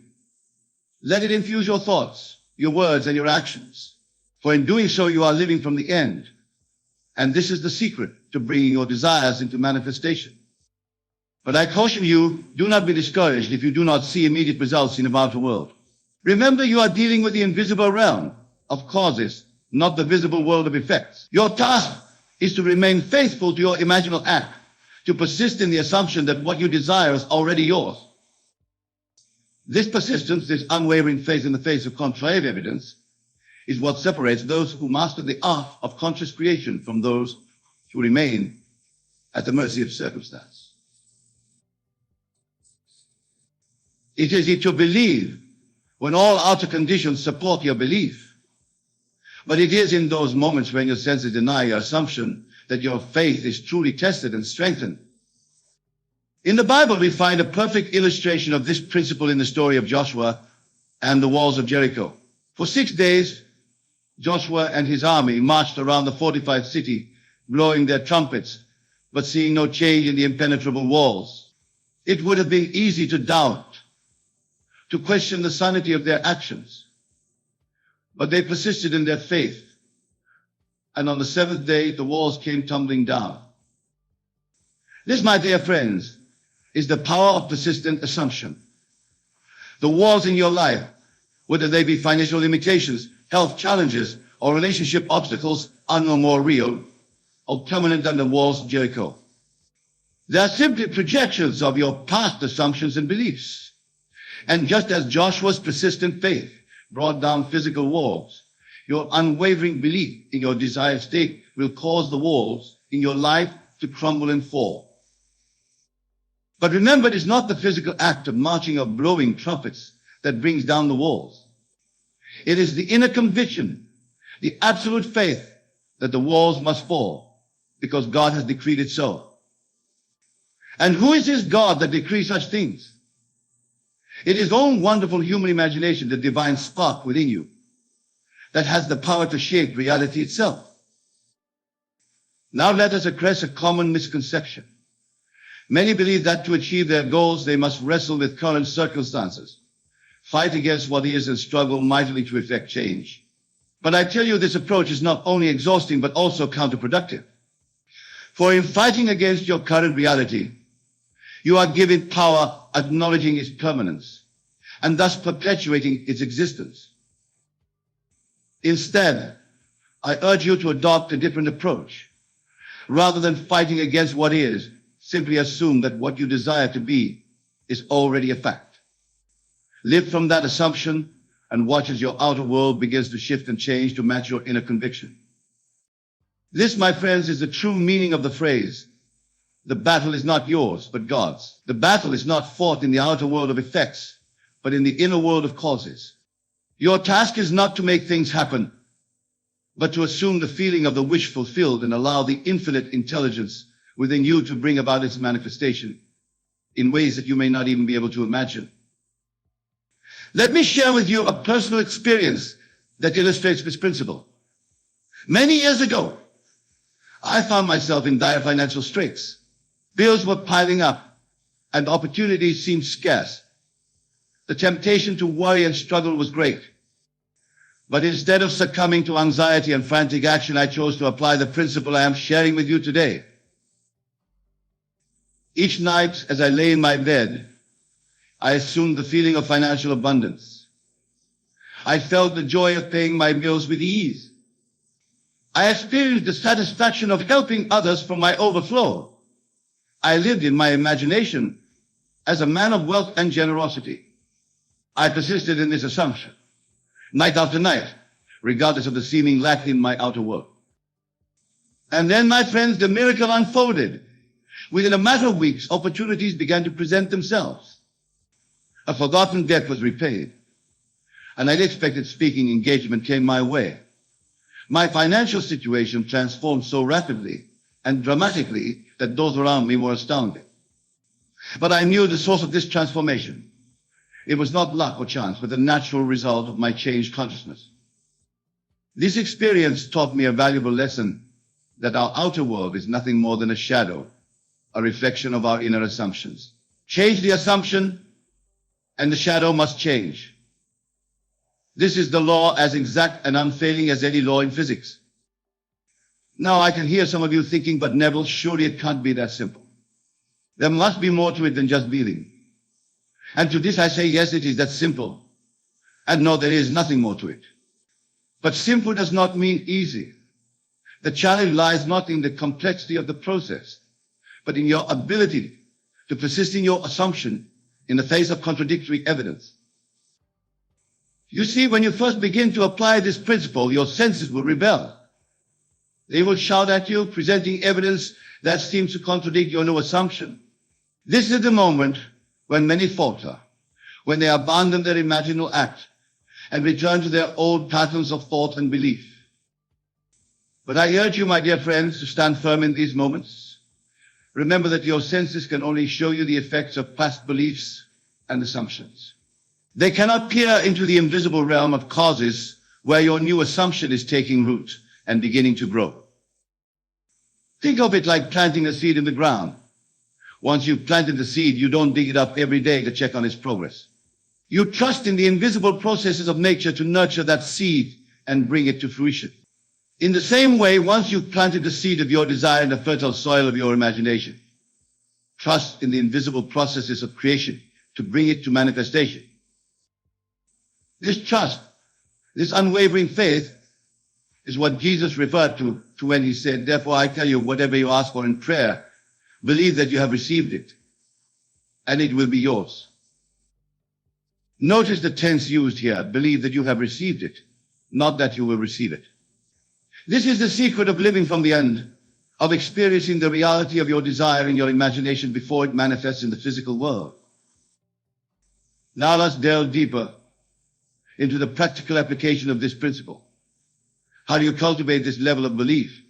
Let it infuse your thoughts, your words, and your actions. For in doing so, you are living from the end. And this is the secret to bringing your desires into manifestation. But I caution you, do not be discouraged if you do not see immediate results in the outer world. Remember, you are dealing with the invisible realm of causes, not the visible world of effects. Your task is to remain faithful to your imaginal act, to persist in the assumption that what you desire is already yours. This persistence, this unwavering faith in the face of contrary evidence, is what separates those who master the art of conscious creation from those who remain at the mercy of circumstance. It is to believe when all outer conditions support your belief. But it is in those moments when your senses deny your assumption that your faith is truly tested and strengthened. In the Bible, we find a perfect illustration of this principle in the story of Joshua and the walls of Jericho. For 6 days, Joshua and his army marched around the fortified city, blowing their trumpets, but seeing no change in the impenetrable walls. It would have been easy to doubt, to question the sanity of their actions. But they persisted in their faith. And on the 7th day, the walls came tumbling down. This, my dear friends, is the power of persistent assumption. The walls in your life, whether they be financial limitations, health challenges, or relationship obstacles, are no more real or permanent than the walls of Jericho. They are simply projections of your past assumptions and beliefs. And just as Joshua's persistent faith brought down physical walls, your unwavering belief in your desired state will cause the walls in your life to crumble and fall. But remember, it is not the physical act of marching or blowing trumpets that brings down the walls. It is the inner conviction, the absolute faith that the walls must fall because God has decreed it so. And who is this God that decrees such things? It is his own wonderful human imagination, the divine spark within you, that has the power to shape reality itself. Now let us address a common misconception. Many believe that to achieve their goals, they must wrestle with current circumstances, fight against what is, and struggle mightily to effect change. But I tell you, this approach is not only exhausting, but also counterproductive. For in fighting against your current reality, you are giving power, acknowledging its permanence, and thus perpetuating its existence. Instead, I urge you to adopt a different approach. Rather than fighting against what is, simply assume that what you desire to be is already a fact. Live from that assumption and watch as your outer world begins to shift and change to match your inner conviction. This, my friends, is the true meaning of the phrase, the battle is not yours, but God's. The battle is not fought in the outer world of effects, but in the inner world of causes. Your task is not to make things happen, but to assume the feeling of the wish fulfilled and allow the infinite intelligence within you to bring about its manifestation in ways that you may not even be able to imagine. Let me share with you a personal experience that illustrates this principle. Many years ago, I found myself in dire financial straits. Bills were piling up and opportunities seemed scarce. The temptation to worry and struggle was great. But instead of succumbing to anxiety and frantic action, I chose to apply the principle I am sharing with you today. Each night, as I lay in my bed, I assumed the feeling of financial abundance. I felt the joy of paying my bills with ease. I experienced the satisfaction of helping others from my overflow. I lived in my imagination as a man of wealth and generosity. I persisted in this assumption, night after night, regardless of the seeming lack in my outer world. And then, my friends, the miracle unfolded. Within a matter of weeks, opportunities began to present themselves. A forgotten debt was repaid. An unexpected speaking engagement came my way. My financial situation transformed so rapidly and dramatically that those around me were astounded. But I knew the source of this transformation. It was not luck or chance, but the natural result of my changed consciousness. This experience taught me a valuable lesson that our outer world is nothing more than a shadow, a reflection of our inner assumptions. Change the assumption, and the shadow must change. This is the law as exact and unfailing as any law in physics. Now I can hear some of you thinking, but Neville, surely it can't be that simple. There must be more to it than just believing. And to this I say, yes, it is that simple. And no, there is nothing more to it. But simple does not mean easy. The challenge lies not in the complexity of the process, but in your ability to persist in your assumption in the face of contradictory evidence. You see, when you first begin to apply this principle, your senses will rebel. They will shout at you, presenting evidence that seems to contradict your new assumption. This is the moment when many falter, when they abandon their imaginal act and return to their old patterns of thought and belief. But I urge you, my dear friends, to stand firm in these moments. Remember that your senses can only show you the effects of past beliefs and assumptions. They cannot peer into the invisible realm of causes where your new assumption is taking root and beginning to grow. Think of it like planting a seed in the ground. Once you've planted the seed, you don't dig it up every day to check on its progress. You trust in the invisible processes of nature to nurture that seed and bring it to fruition. In the same way, once you've planted the seed of your desire in the fertile soil of your imagination, trust in the invisible processes of creation to bring it to manifestation. This trust, this unwavering faith, is what Jesus referred to when he said, therefore I tell you, whatever you ask for in prayer, believe that you have received it, and it will be yours. Notice the tense used here, believe that you have received it, not that you will receive it. This is the secret of living from the end, of experiencing the reality of your desire in your imagination before it manifests in the physical world. Now let's delve deeper into the practical application of this principle. How do you cultivate this level of belief,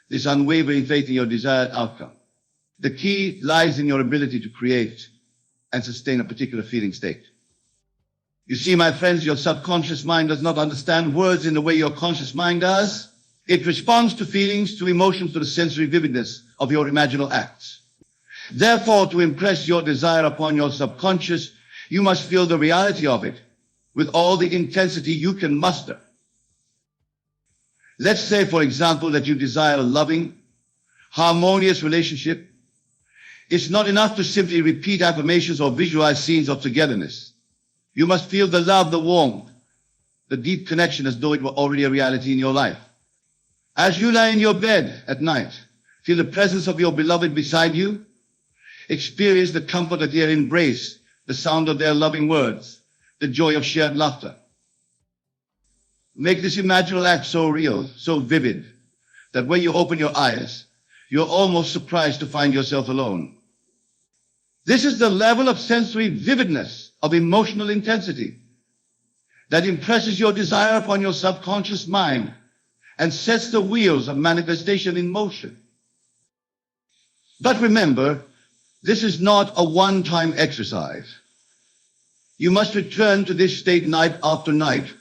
this unwavering faith in your desired outcome? The key lies in your ability to create and sustain a particular feeling state. You see, my friends, your subconscious mind does not understand words in the way your conscious mind does. It responds to feelings, to emotions, to the sensory vividness of your imaginal acts. Therefore, to impress your desire upon your subconscious, you must feel the reality of it with all the intensity you can muster. Let's say, for example, that you desire a loving, harmonious relationship. It's not enough to simply repeat affirmations or visualize scenes of togetherness. You must feel the love, the warmth, the deep connection as though it were already a reality in your life. As you lie in your bed at night, feel the presence of your beloved beside you. Experience the comfort of their embrace, the sound of their loving words, the joy of shared laughter. Make this imaginal act so real, so vivid, that when you open your eyes, you're almost surprised to find yourself alone. This is the level of sensory vividness, of emotional intensity, that impresses your desire upon your subconscious mind and sets the wheels of manifestation in motion. But remember, this is not a one-time exercise. You must return to this state night after night,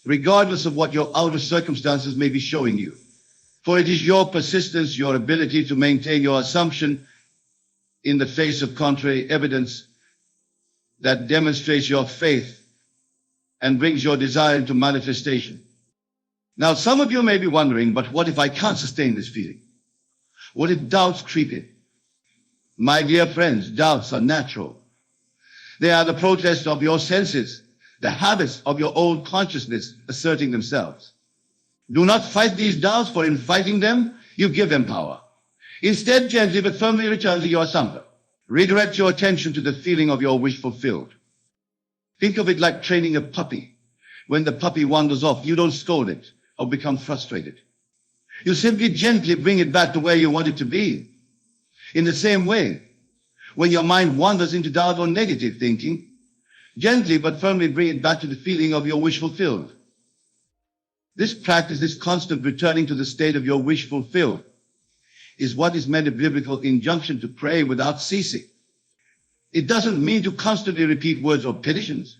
regardless of what your outer circumstances may be showing you. For it is your persistence, your ability to maintain your assumption in the face of contrary evidence that demonstrates your faith and brings your desire into manifestation. Now, some of you may be wondering, but what if I can't sustain this feeling? What if doubts creep in? My dear friends, doubts are natural. They are the protest of your senses, the habits of your old consciousness asserting themselves. Do not fight these doubts, for in fighting them, you give them power. Instead, gently but firmly return to your asunder. Redirect your attention to the feeling of your wish fulfilled. Think of it like training a puppy. When the puppy wanders off, you don't scold it or become frustrated. You simply gently bring it back to where you want it to be. In the same way, when your mind wanders into doubt or negative thinking, gently but firmly bring it back to the feeling of your wish fulfilled. This practice, this constant returning to the state of your wish fulfilled, is what is meant a biblical injunction to pray without ceasing. It doesn't mean to constantly repeat words or petitions,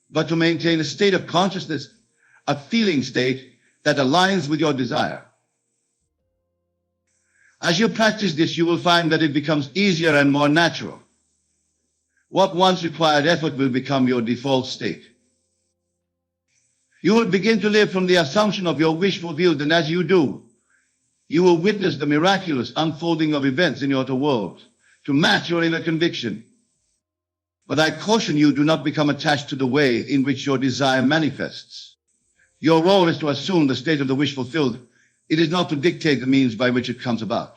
but to maintain a state of consciousness, a feeling state that aligns with your desire. As you practice this, you will find that it becomes easier and more natural. What once required effort will become your default state. You will begin to live from the assumption of your wish fulfilled, and as you do, you will witness the miraculous unfolding of events in your outer world to match your inner conviction. But I caution you, do not become attached to the way in which your desire manifests. Your role is to assume the state of the wish fulfilled. It is not to dictate the means by which it comes about.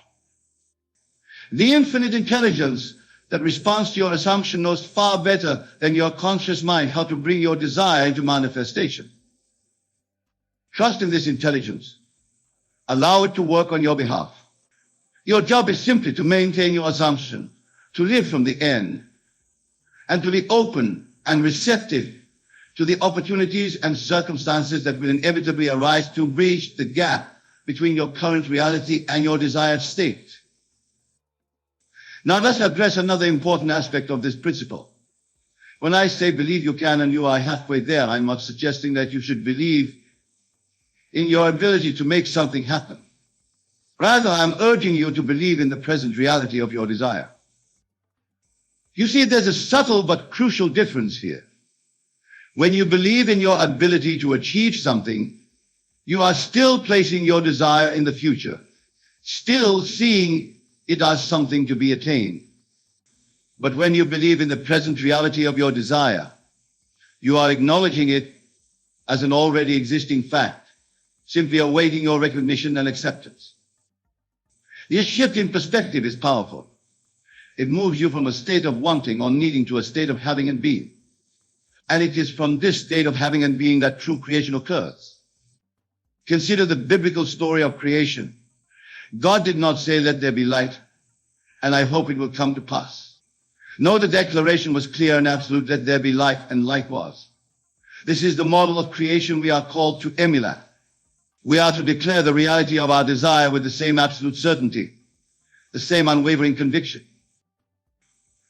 The infinite intelligence that responds to your assumption knows far better than your conscious mind how to bring your desire into manifestation. Trust in this intelligence. Allow it to work on your behalf. Your job is simply to maintain your assumption, to live from the end, and to be open and receptive to the opportunities and circumstances that will inevitably arise to bridge the gap between your current reality and your desired state. Now let's address another important aspect of this principle. When I say believe you can and you are halfway there, I'm not suggesting that you should believe in your ability to make something happen. Rather, I'm urging you to believe in the present reality of your desire. You see, there's a subtle but crucial difference here. When you believe in your ability to achieve something, you are still placing your desire in the future, still seeing it as something to be attained. But when you believe in the present reality of your desire, you are acknowledging it as an already existing fact, simply awaiting your recognition and acceptance. This shift in perspective is powerful. It moves you from a state of wanting or needing to a state of having and being. And it is from this state of having and being that true creation occurs. Consider the biblical story of creation. God did not say, "Let there be light, and I hope it will come to pass." No, the declaration was clear and absolute: "Let there be light," and light was. This is the model of creation we are called to emulate. We are to declare the reality of our desire with the same absolute certainty, the same unwavering conviction.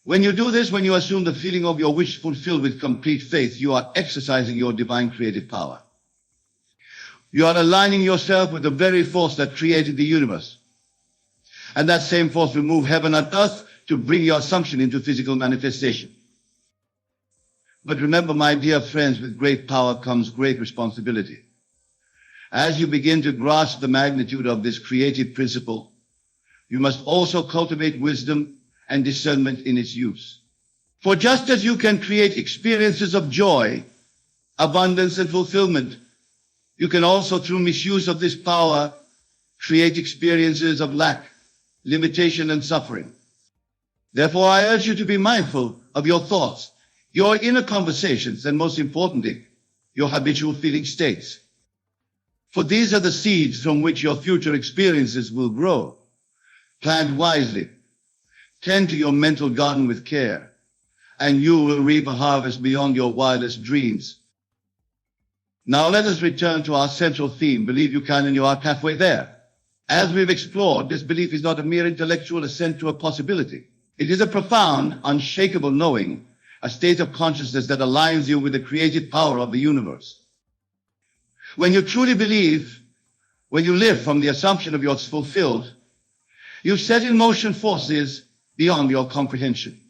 When you do this, when you assume the feeling of your wish fulfilled with complete faith, you are exercising your divine creative power. You are aligning yourself with the very force that created the universe. And that same force will move heaven and earth to bring your assumption into physical manifestation. But remember, my dear friends, with great power comes great responsibility. As you begin to grasp the magnitude of this creative principle, you must also cultivate wisdom and discernment in its use. For just as you can create experiences of joy, abundance, and fulfillment, you can also, through misuse of this power, create experiences of lack, limitation, and suffering. Therefore, I urge you to be mindful of your thoughts, your inner conversations, and most importantly, your habitual feeling states. For these are the seeds from which your future experiences will grow. Plant wisely. Tend to your mental garden with care, and you will reap a harvest beyond your wildest dreams. Now let us return to our central theme, believe you can and you are halfway there. As we've explored, this belief is not a mere intellectual assent to a possibility. It is a profound, unshakable knowing, a state of consciousness that aligns you with the creative power of the universe. When you truly believe, when you live from the assumption of yours fulfilled, you set in motion forces beyond your comprehension.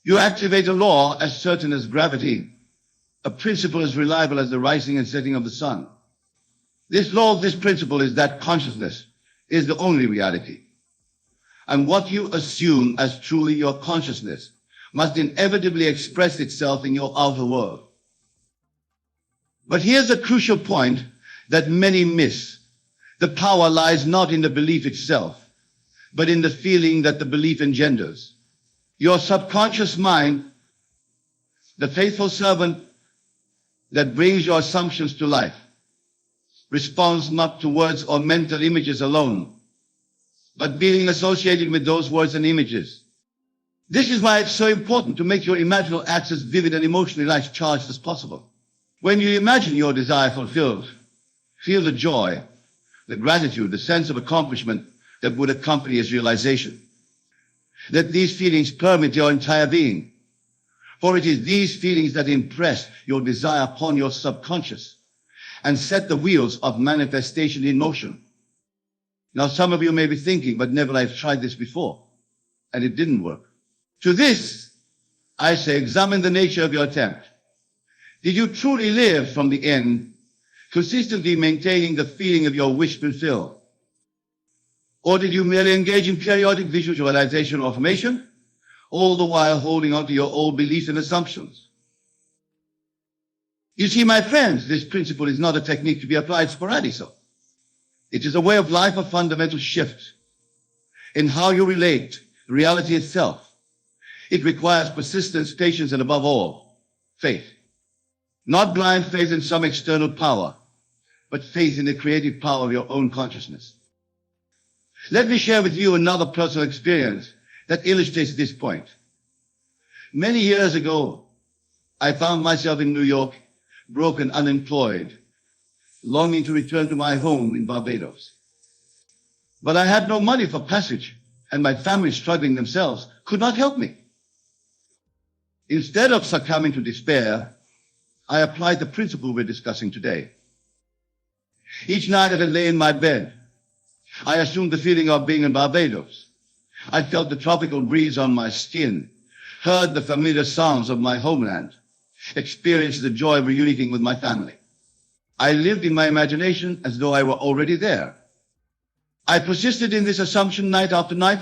You activate a law as certain as gravity, a principle as reliable as the rising and setting of the sun. This law, this principle is that consciousness is the only reality. And what you assume as truly your consciousness must inevitably express itself in your outer world. But here's a crucial point that many miss. The power lies not in the belief itself, but in the feeling that the belief engenders. Your subconscious mind, the faithful servant that brings your assumptions to life, responds not to words or mental images alone, but being associated with those words and images. This is why it's so important to make your imaginal acts as vivid and emotionally charged as possible. When you imagine your desire fulfilled, feel the joy, the gratitude, the sense of accomplishment that would accompany its realization. Let these feelings permeate your entire being, for it is these feelings that impress your desire upon your subconscious and set the wheels of manifestation in motion. Now, some of you may be thinking, but Neville, I've tried this before, and it didn't work. To this, I say, examine the nature of your attempt. Did you truly live from the end, consistently maintaining the feeling of your wish fulfilled? Or did you merely engage in periodic visualization or affirmation, all the while holding on to your old beliefs and assumptions? You see, my friends, this principle is not a technique to be applied sporadically. It is a way of life, a fundamental shift in how you relate to reality itself. It requires persistence, patience, and above all, faith. Not blind faith in some external power, but faith in the creative power of your own consciousness. Let me share with you another personal experience that illustrates this point. Many years ago, I found myself in New York, broke and unemployed, longing to return to my home in Barbados. But I had no money for passage, and my family, struggling themselves, could not help me. Instead of succumbing to despair, I applied the principle we're discussing today. Each night as I lay in my bed, I assumed the feeling of being in Barbados. I felt the tropical breeze on my skin, heard the familiar sounds of my homeland, experienced the joy of reuniting with my family. I lived in my imagination as though I were already there. I persisted in this assumption night after night,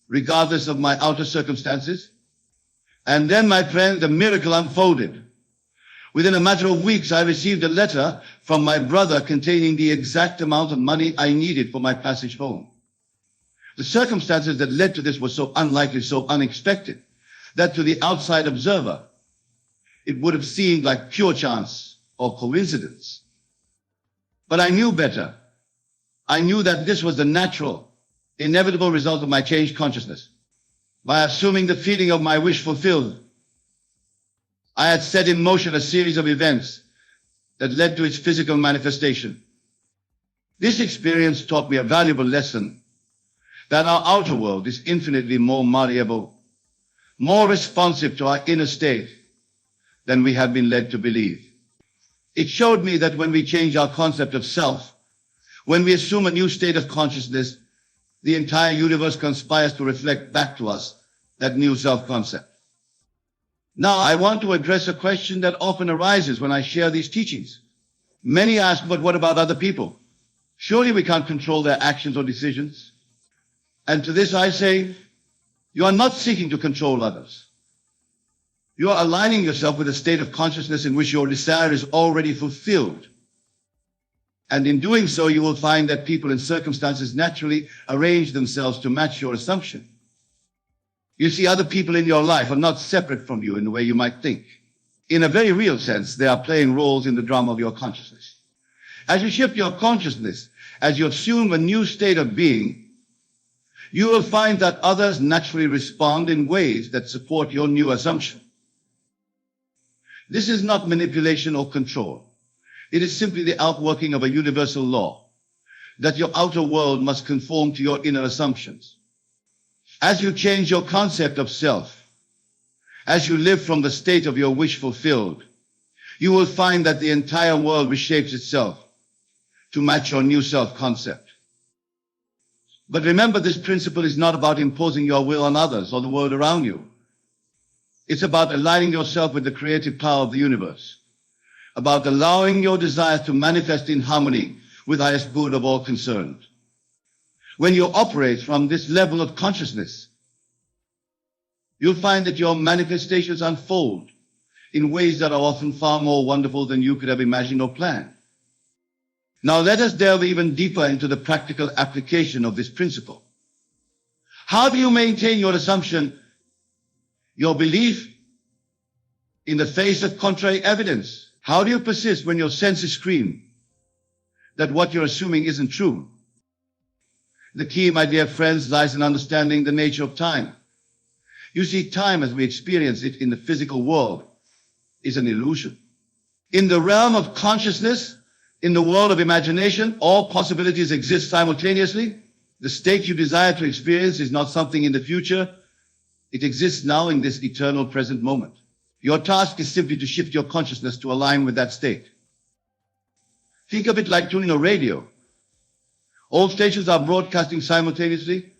regardless of my outer circumstances. And then, my friend, the miracle unfolded. Within a matter of weeks, I received a letter from my brother containing the exact amount of money I needed for my passage home. The circumstances that led to this were so unlikely, so unexpected, that to the outside observer, it would have seemed like pure chance or coincidence. But I knew better. I knew that this was the natural, inevitable result of my changed consciousness. By assuming the feeling of my wish fulfilled, I had set in motion a series of events that led to its physical manifestation. This experience taught me a valuable lesson that our outer world is infinitely more malleable, more responsive to our inner state than we have been led to believe. It showed me that when we change our concept of self, when we assume a new state of consciousness, the entire universe conspires to reflect back to us that new self-concept. Now, I want to address a question that often arises when I share these teachings. Many ask, but what about other people? Surely we can't control their actions or decisions. And to this I say, you are not seeking to control others. You are aligning yourself with a state of consciousness in which your desire is already fulfilled. And in doing so, you will find that people and circumstances naturally arrange themselves to match your assumption. You see, other people in your life are not separate from you in the way you might think. In a very real sense, they are playing roles in the drama of your consciousness. As you shift your consciousness, as you assume a new state of being, you will find that others naturally respond in ways that support your new assumption. This is not manipulation or control. It is simply the outworking of a universal law, that your outer world must conform to your inner assumptions. As you change your concept of self, as you live from the state of your wish fulfilled, you will find that the entire world reshapes itself to match your new self-concept. But remember, this principle is not about imposing your will on others or the world around you. It's about aligning yourself with the creative power of the universe, about allowing your desires to manifest in harmony with the highest good of all concerned. When you operate from this level of consciousness, you'll find that your manifestations unfold in ways that are often far more wonderful than you could have imagined or planned. Now let us delve even deeper into the practical application of this principle. How do you maintain your assumption, your belief, in the face of contrary evidence? How do you persist when your senses scream that what you're assuming isn't true? The key, my dear friends, lies in understanding the nature of time. You see, time as we experience it in the physical world is an illusion. In the realm of consciousness, in the world of imagination, all possibilities exist simultaneously. The state you desire to experience is not something in the future. It exists now in this eternal present moment. Your task is simply to shift your consciousness to align with that state. Think of it like tuning a radio. All stations are broadcasting simultaneously,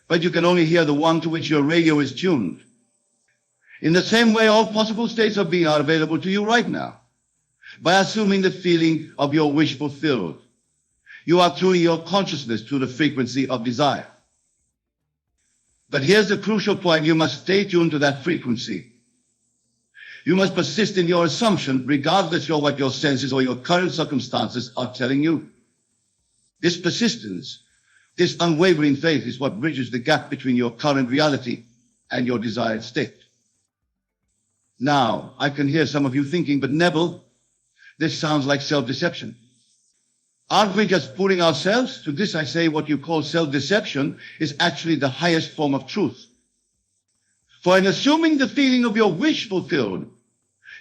but you can only hear the one to which your radio is tuned. In the same way, all possible states of being are available to you right now. By assuming the feeling of your wish fulfilled, you are tuning your consciousness to the frequency of desire. But here's the crucial point: you must stay tuned to that frequency. You must persist in your assumption, regardless of what your senses or your current circumstances are telling you. This persistence, this unwavering faith is what bridges the gap between your current reality and your desired state. Now, I can hear some of you thinking, but Neville, this sounds like self-deception. Aren't we just fooling ourselves? To this I say, what you call self-deception is actually the highest form of truth. For in assuming the feeling of your wish fulfilled,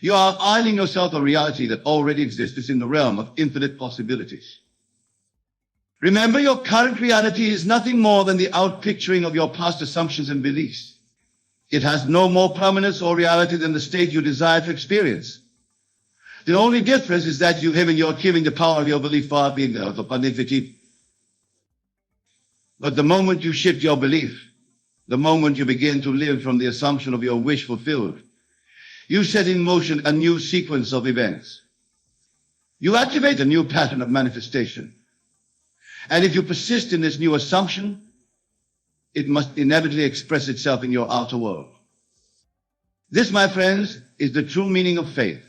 you are isling yourself a reality that already exists in the realm of infinite possibilities. Remember, your current reality is nothing more than the outpicturing of your past assumptions and beliefs. It has no more permanence or reality than the state you desire to experience. The only difference is that you have in your giving the power of your belief far beyond the panificity. But the moment you shift your belief, the moment you begin to live from the assumption of your wish fulfilled, you set in motion a new sequence of events. You activate a new pattern of manifestation. And if you persist in this new assumption, it must inevitably express itself in your outer world. This, my friends, is the true meaning of faith.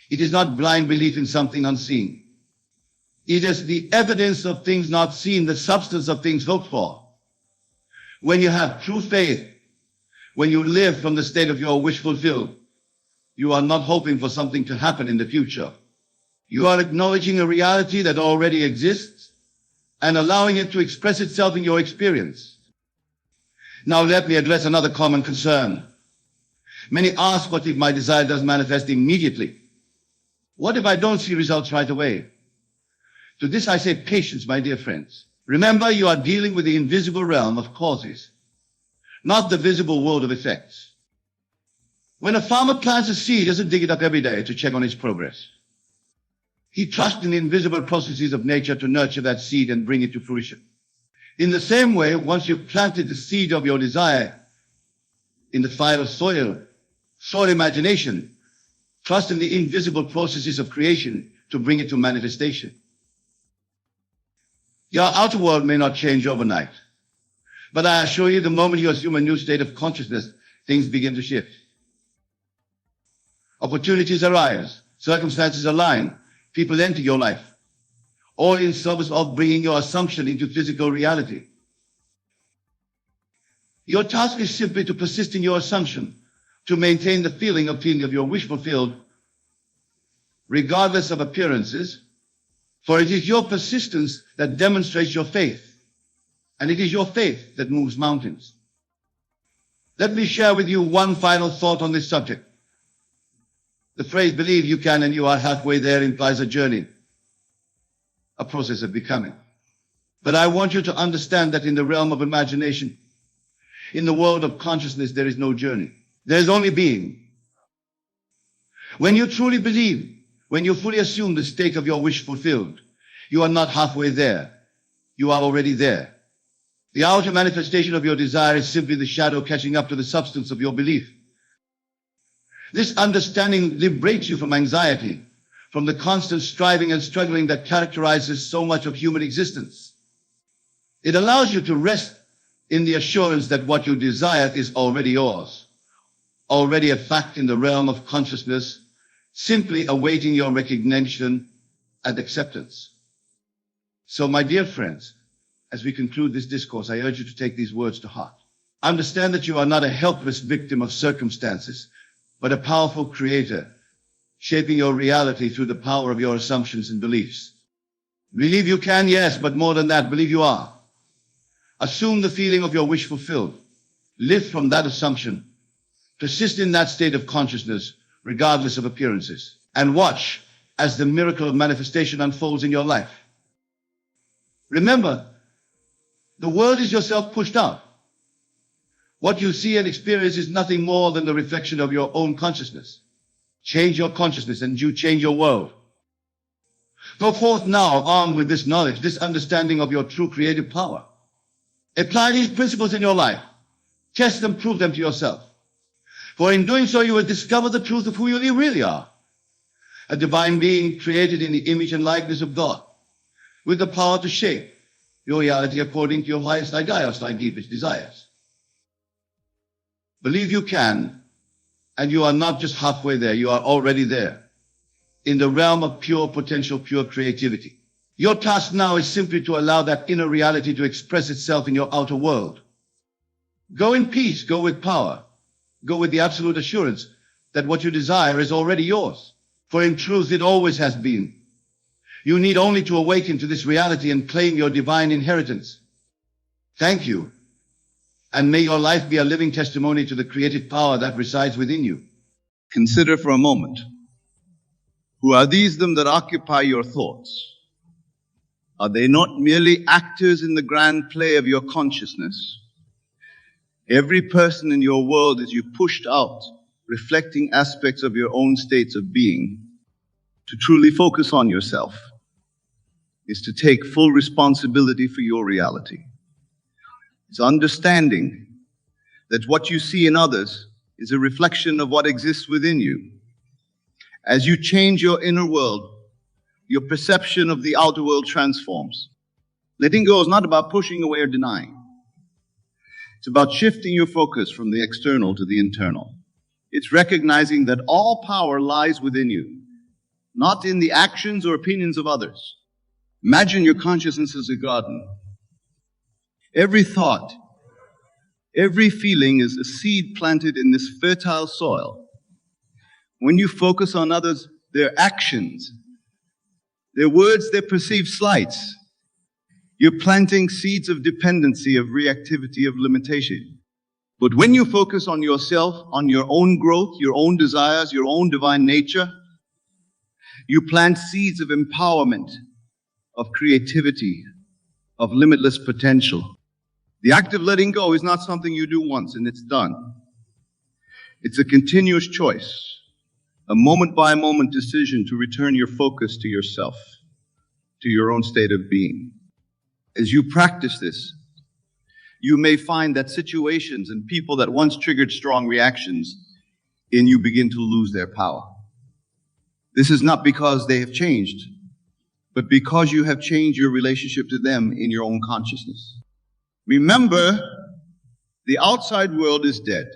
It is not blind belief in something unseen. It is the evidence of things not seen, the substance of things hoped for. When you have true faith, when you live from the state of your wish fulfilled, you are not hoping for something to happen in the future. You are acknowledging a reality that already exists and allowing it to express itself in your experience. Now let me address another common concern. Many ask, what if my desire does manifest immediately? What if I don't see results right away? To this I say patience, my dear friends. Remember, you are dealing with the invisible realm of causes, not the visible world of effects. When a farmer plants a seed, he doesn't dig it up every day to check on its progress. He trusts in the invisible processes of nature to nurture that seed and bring it to fruition. In the same way, once you've planted the seed of your desire in the fire of soil imagination, trust in the invisible processes of creation to bring it to manifestation. Your outer world may not change overnight, but I assure you the moment you assume a new state of consciousness, things begin to shift. Opportunities arise, circumstances align, people enter your life, all in service of bringing your assumption into physical reality. Your task is simply to persist in your assumption, to maintain the feeling of your wish fulfilled, regardless of appearances, for it is your persistence that demonstrates your faith, and it is your faith that moves mountains. Let me share with you one final thought on this subject. The phrase believe you can and you are halfway there implies a journey, a process of becoming. But I want you to understand that in the realm of imagination, in the world of consciousness, there is no journey. There is only being. When you truly believe, when you fully assume the state of your wish fulfilled, you are not halfway there. You are already there. The outer manifestation of your desire is simply the shadow catching up to the substance of your belief. This understanding liberates you from anxiety, from the constant striving and struggling that characterizes so much of human existence. It allows you to rest in the assurance that what you desire is already yours, already a fact in the realm of consciousness, simply awaiting your recognition and acceptance. So, my dear friends, as we conclude this discourse, I urge you to take these words to heart. Understand that you are not a helpless victim of circumstances, but a powerful creator, shaping your reality through the power of your assumptions and beliefs. Believe you can, yes, but more than that, believe you are. Assume the feeling of your wish fulfilled. Live from that assumption. Persist in that state of consciousness, regardless of appearances. And watch as the miracle of manifestation unfolds in your life. Remember, the world is yourself pushed out. What you see and experience is nothing more than the reflection of your own consciousness. Change your consciousness and you change your world. Go forth now armed with this knowledge, this understanding of your true creative power. Apply these principles in your life. Test them, prove them to yourself. For in doing so, you will discover the truth of who you really are. A divine being created in the image and likeness of God, with the power to shape your reality according to your highest ideals, thy deepest desires. Believe you can, and you are not just halfway there, you are already there, in the realm of pure potential, pure creativity. Your task now is simply to allow that inner reality to express itself in your outer world. Go in peace, go with power, go with the absolute assurance that what you desire is already yours. For in truth, it always has been. You need only to awaken to this reality and claim your divine inheritance. Thank you. And may your life be a living testimony to the creative power that resides within you. Consider for a moment, who are these them that occupy your thoughts? Are they not merely actors in the grand play of your consciousness? Every person in your world is you pushed out, reflecting aspects of your own states of being. To truly focus on yourself is to take full responsibility for your reality. It's understanding that what you see in others is a reflection of what exists within you. As you change your inner world, your perception of the outer world transforms. Letting go is not about pushing away or denying. It's about shifting your focus from the external to the internal. It's recognizing that all power lies within you, not in the actions or opinions of others. Imagine your consciousness as a garden. Every thought, every feeling is a seed planted in this fertile soil. When you focus on others, their actions, their words, their perceived slights, you're planting seeds of dependency, of reactivity, of limitation. But when you focus on yourself, on your own growth, your own desires, your own divine nature, you plant seeds of empowerment, of creativity, of limitless potential. The act of letting go is not something you do once and it's done. It's a continuous choice, a moment-by-moment decision to return your focus to yourself, to your own state of being. As you practice this, you may find that situations and people that once triggered strong reactions in you begin to lose their power. This is not because they have changed, but because you have changed your relationship to them in your own consciousness. Remember, the outside world is dead.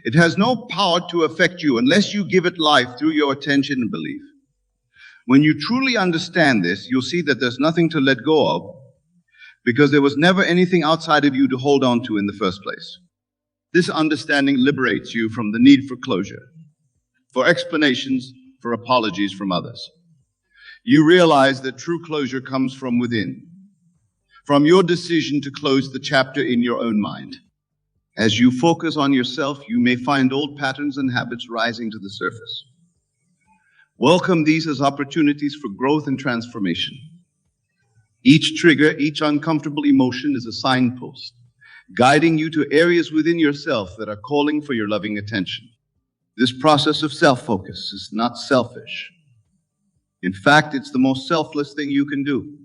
It has no power to affect you unless you give it life through your attention and belief. When you truly understand this, you'll see that there's nothing to let go of because there was never anything outside of you to hold on to in the first place. This understanding liberates you from the need for closure, for explanations, for apologies from others. You realize that true closure comes from within, from your decision to close the chapter in your own mind. As you focus on yourself, you may find old patterns and habits rising to the surface. Welcome these as opportunities for growth and transformation. Each trigger, each uncomfortable emotion is a signpost, guiding you to areas within yourself that are calling for your loving attention. This process of self-focus is not selfish. In fact, it's the most selfless thing you can do.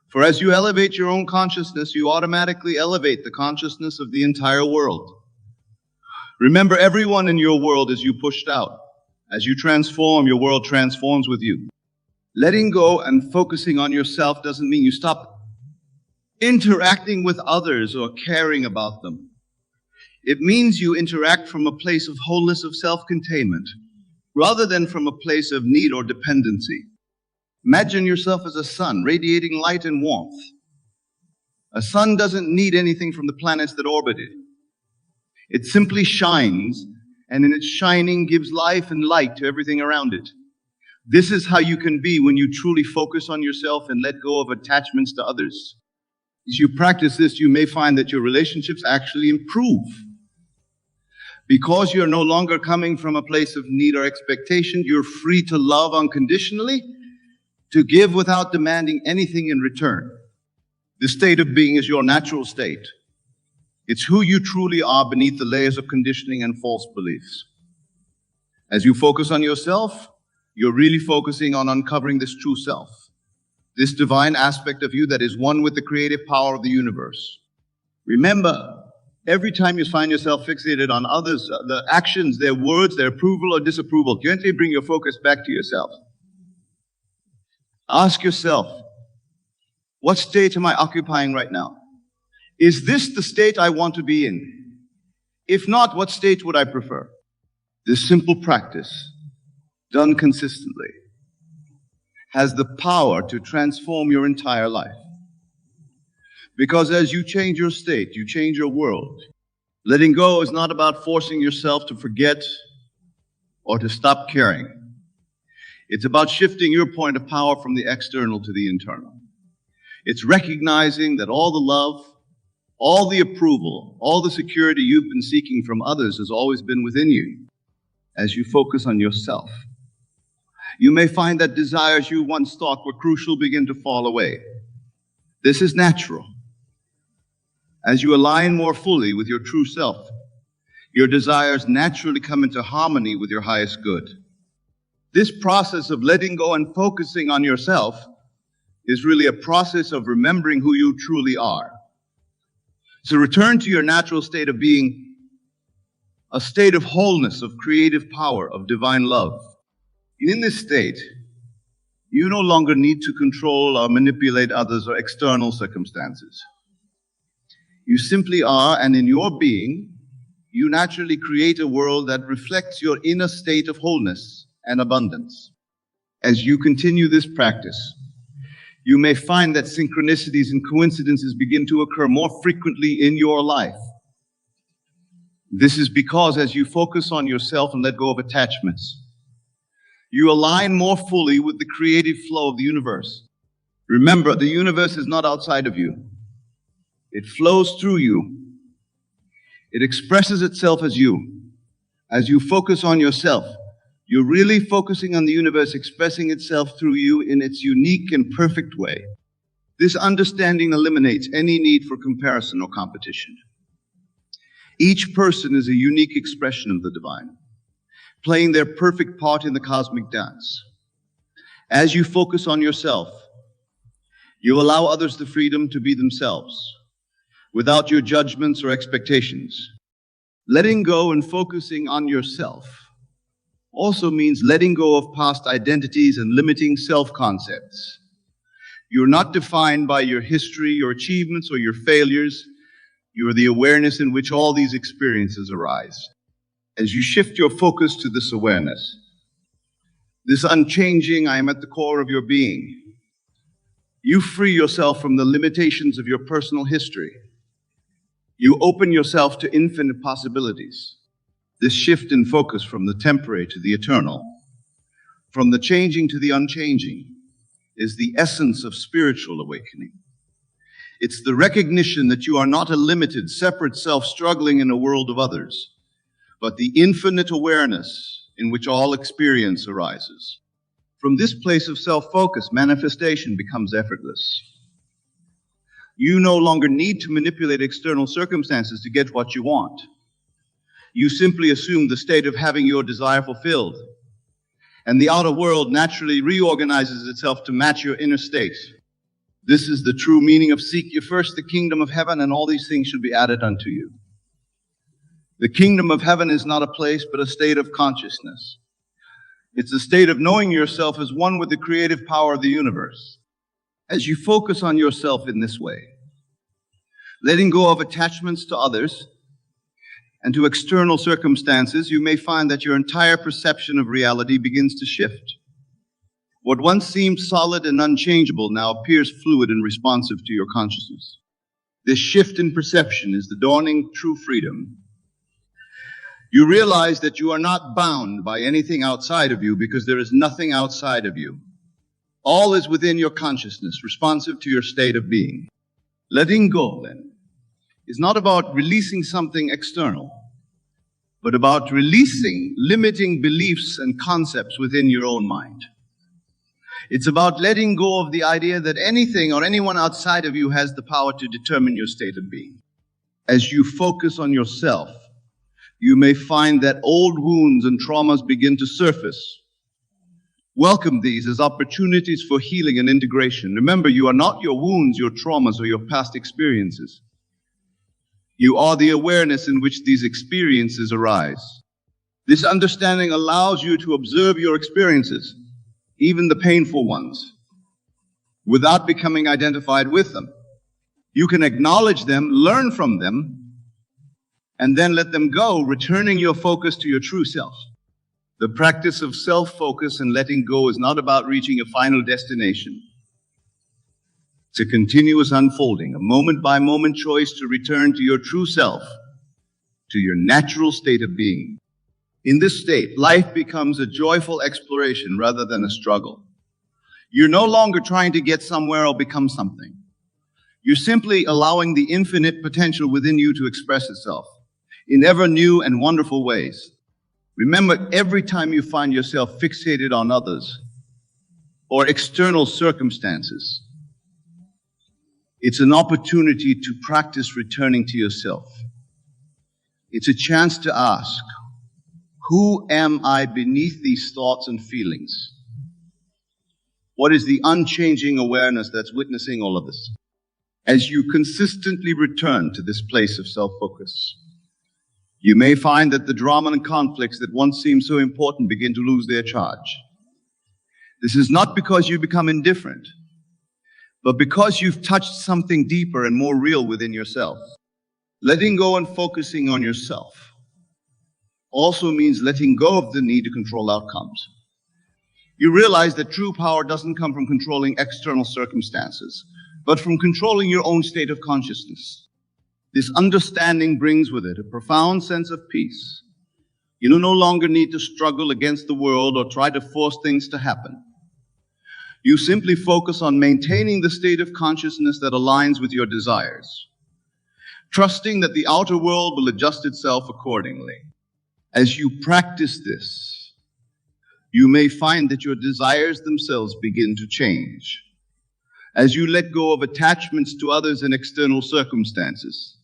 For as you elevate your own consciousness, you automatically elevate the consciousness of the entire world. Remember, everyone in your world is you pushed out. As you transform, your world transforms with you. Letting go and focusing on yourself doesn't mean you stop interacting with others or caring about them. It means you interact from a place of wholeness, of self-containment, rather than from a place of need or dependency. Imagine yourself as a sun, radiating light and warmth. A sun doesn't need anything from the planets that orbit it. It simply shines, and in its shining gives life and light to everything around it. This is how you can be when you truly focus on yourself and let go of attachments to others. As you practice this, you may find that your relationships actually improve. Because you're no longer coming from a place of need or expectation, you're free to love unconditionally, to give without demanding anything in return. This state of being is your natural state. It's who you truly are beneath the layers of conditioning and false beliefs. As you focus on yourself, you're really focusing on uncovering this true self, this divine aspect of you that is one with the creative power of the universe. Remember, every time you find yourself fixated on others, the actions, their words, their approval or disapproval, gently bring your focus back to yourself. Ask yourself, what state am I occupying right now? Is this the state I want to be in? If not, what state would I prefer? This simple practice, done consistently, has the power to transform your entire life. Because as you change your state, you change your world. Letting go is not about forcing yourself to forget or to stop caring. It's about shifting your point of power from the external to the internal. It's recognizing that all the love, all the approval, all the security you've been seeking from others has always been within you. As you focus on yourself, you may find that desires you once thought were crucial begin to fall away. This is natural. As you align more fully with your true self, your desires naturally come into harmony with your highest good. This process of letting go and focusing on yourself is really a process of remembering who you truly are. So return to your natural state of being, a state of wholeness, of creative power, of divine love. In this state, you no longer need to control or manipulate others or external circumstances. You simply are, and in your being, you naturally create a world that reflects your inner state of wholeness and abundance. As you continue this practice, you may find that synchronicities and coincidences begin to occur more frequently in your life. This is because as you focus on yourself and let go of attachments, you align more fully with the creative flow of the universe. Remember, the universe is not outside of you. It flows through you. It expresses itself as you. As you focus on yourself, You're really focusing on the universe expressing itself through you in its unique and perfect way. This understanding eliminates any need for comparison or competition. Each person is a unique expression of the divine, playing their perfect part in the cosmic dance. As you focus on yourself, you allow others the freedom to be themselves, without your judgments or expectations. Letting go and focusing on yourself also means letting go of past identities and limiting self-concepts. You're not defined by your history, your achievements, or your failures. You are the awareness in which all these experiences arise. As you shift your focus to this awareness, this unchanging, I am at the core of your being, you free yourself from the limitations of your personal history. You open yourself to infinite possibilities. This shift in focus from the temporary to the eternal, from the changing to the unchanging, is the essence of spiritual awakening. It's the recognition that you are not a limited, separate self struggling in a world of others, but the infinite awareness in which all experience arises. From this place of self-focus, manifestation becomes effortless. You no longer need to manipulate external circumstances to get what you want. You simply assume the state of having your desire fulfilled, and the outer world naturally reorganizes itself to match your inner state. This is the true meaning of seek ye first the kingdom of heaven, and all these things should be added unto you. The kingdom of heaven is not a place, but a state of consciousness. It's a state of knowing yourself as one with the creative power of the universe. As you focus on yourself in this way, letting go of attachments to others and to external circumstances, you may find that your entire perception of reality begins to shift. What once seemed solid and unchangeable now appears fluid and responsive to your consciousness. This shift in perception is the dawning true freedom. You realize that you are not bound by anything outside of you because there is nothing outside of you. All is within your consciousness, responsive to your state of being. Letting go, then, is not about releasing something external, but about releasing limiting beliefs and concepts within your own mind. It's about letting go of the idea that anything or anyone outside of you has the power to determine your state of being. As you focus on yourself, you may find that old wounds and traumas begin to surface. Welcome these as opportunities for healing and integration. Remember, you are not your wounds, your traumas, or your past experiences. You are the awareness in which these experiences arise. This understanding allows you to observe your experiences, even the painful ones, without becoming identified with them. You can acknowledge them, learn from them, and then let them go, returning your focus to your true self. The practice of self-focus and letting go is not about reaching a final destination. It's a continuous unfolding, a moment-by-moment choice to return to your true self, to your natural state of being. In this state, life becomes a joyful exploration rather than a struggle. You're no longer trying to get somewhere or become something. You're simply allowing the infinite potential within you to express itself in ever new and wonderful ways. Remember, every time you find yourself fixated on others or external circumstances, it's an opportunity to practice returning to yourself. It's a chance to ask, who am I beneath these thoughts and feelings? What is the unchanging awareness that's witnessing all of this? As you consistently return to this place of self-focus, you may find that the drama and conflicts that once seemed so important begin to lose their charge. This is not because you become indifferent, but because you've touched something deeper and more real within yourself. Letting go and focusing on yourself also means letting go of the need to control outcomes. You realize that true power doesn't come from controlling external circumstances, but from controlling your own state of consciousness. This understanding brings with it a profound sense of peace. You no longer need to struggle against the world or try to force things to happen. You simply focus on maintaining the state of consciousness that aligns with your desires, trusting that the outer world will adjust itself accordingly. As you practice this, you may find that your desires themselves begin to change. As you let go of attachments to others and external circumstances,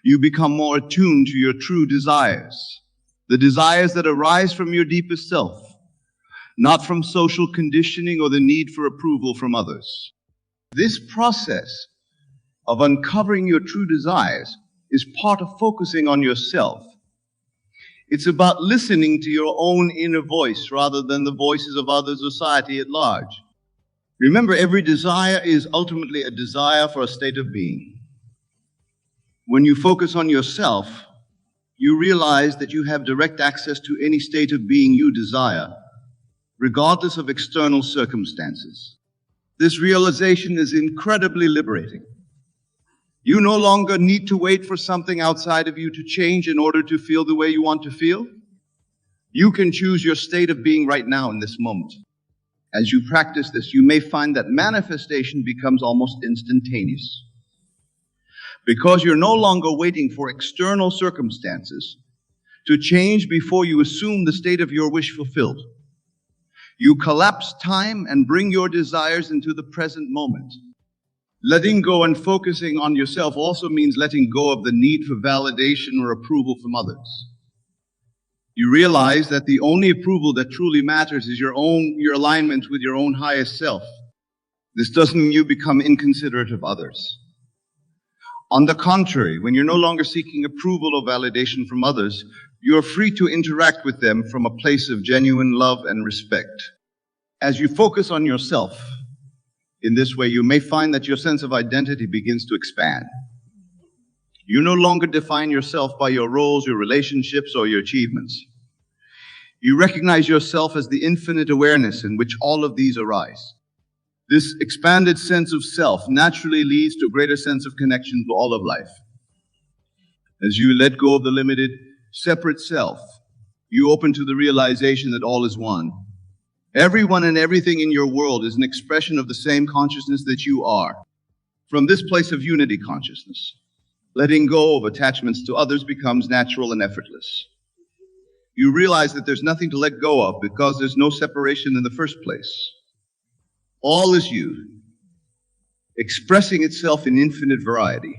you become more attuned to your true desires, the desires that arise from your deepest self, not from social conditioning or the need for approval from others. This process of uncovering your true desires is part of focusing on yourself. It's about listening to your own inner voice rather than the voices of others, society at large. Remember, every desire is ultimately a desire for a state of being. When you focus on yourself, you realize that you have direct access to any state of being you desire, regardless of external circumstances. This realization is incredibly liberating. You no longer need to wait for something outside of you to change in order to feel the way you want to feel. You can choose your state of being right now in this moment. As you practice this, you may find that manifestation becomes almost instantaneous. Because you're no longer waiting for external circumstances to change before you assume the state of your wish fulfilled. You collapse time and bring your desires into the present moment. Letting go and focusing on yourself also means letting go of the need for validation or approval from others. You realize that the only approval that truly matters is your alignment with your own highest self. This doesn't mean you become inconsiderate of others. On the contrary, when you're no longer seeking approval or validation from others, you're free to interact with them from a place of genuine love and respect. As you focus on yourself, in this way, you may find that your sense of identity begins to expand. You no longer define yourself by your roles, your relationships, or your achievements. You recognize yourself as the infinite awareness in which all of these arise. This expanded sense of self naturally leads to a greater sense of connection to all of life. As you let go of the limited, separate self, you open to the realization that all is one. Everyone and everything in your world is an expression of the same consciousness that you are. From this place of unity consciousness, letting go of attachments to others becomes natural and effortless. You realize that there's nothing to let go of because there's no separation in the first place. All is you, expressing itself in infinite variety.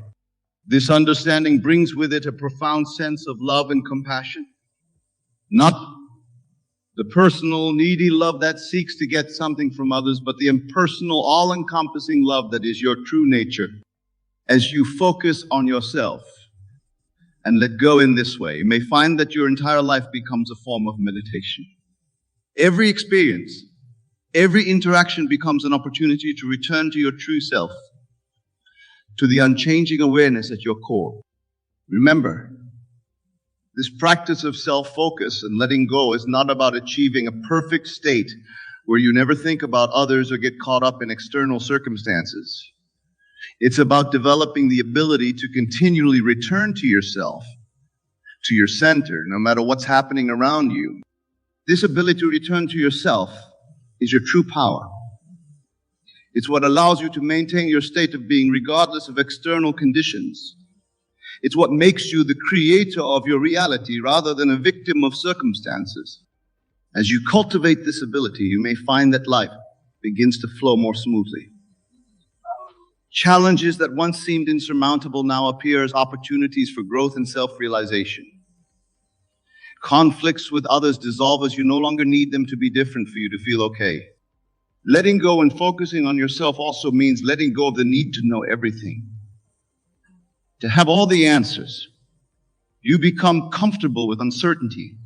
This understanding brings with it a profound sense of love and compassion, not the personal, needy love that seeks to get something from others, but the impersonal, all-encompassing love that is your true nature. As you focus on yourself and let go in this way, you may find that your entire life becomes a form of meditation. Every experience, every interaction becomes an opportunity to return to your true self, to the unchanging awareness at your core. Remember, this practice of self-focus and letting go is not about achieving a perfect state where you never think about others or get caught up in external circumstances. It's about developing the ability to continually return to yourself, to your center, no matter what's happening around you. This ability to return to yourself is your true power. It's what allows you to maintain your state of being regardless of external conditions. It's what makes you the creator of your reality rather than a victim of circumstances. As you cultivate this ability, you may find that life begins to flow more smoothly. Challenges that once seemed insurmountable now appear as opportunities for growth and self-realization. Conflicts with others dissolve as you no longer need them to be different for you to feel okay. Letting go and focusing on yourself also means letting go of the need to know everything, to have all the answers. You become comfortable with uncertainty,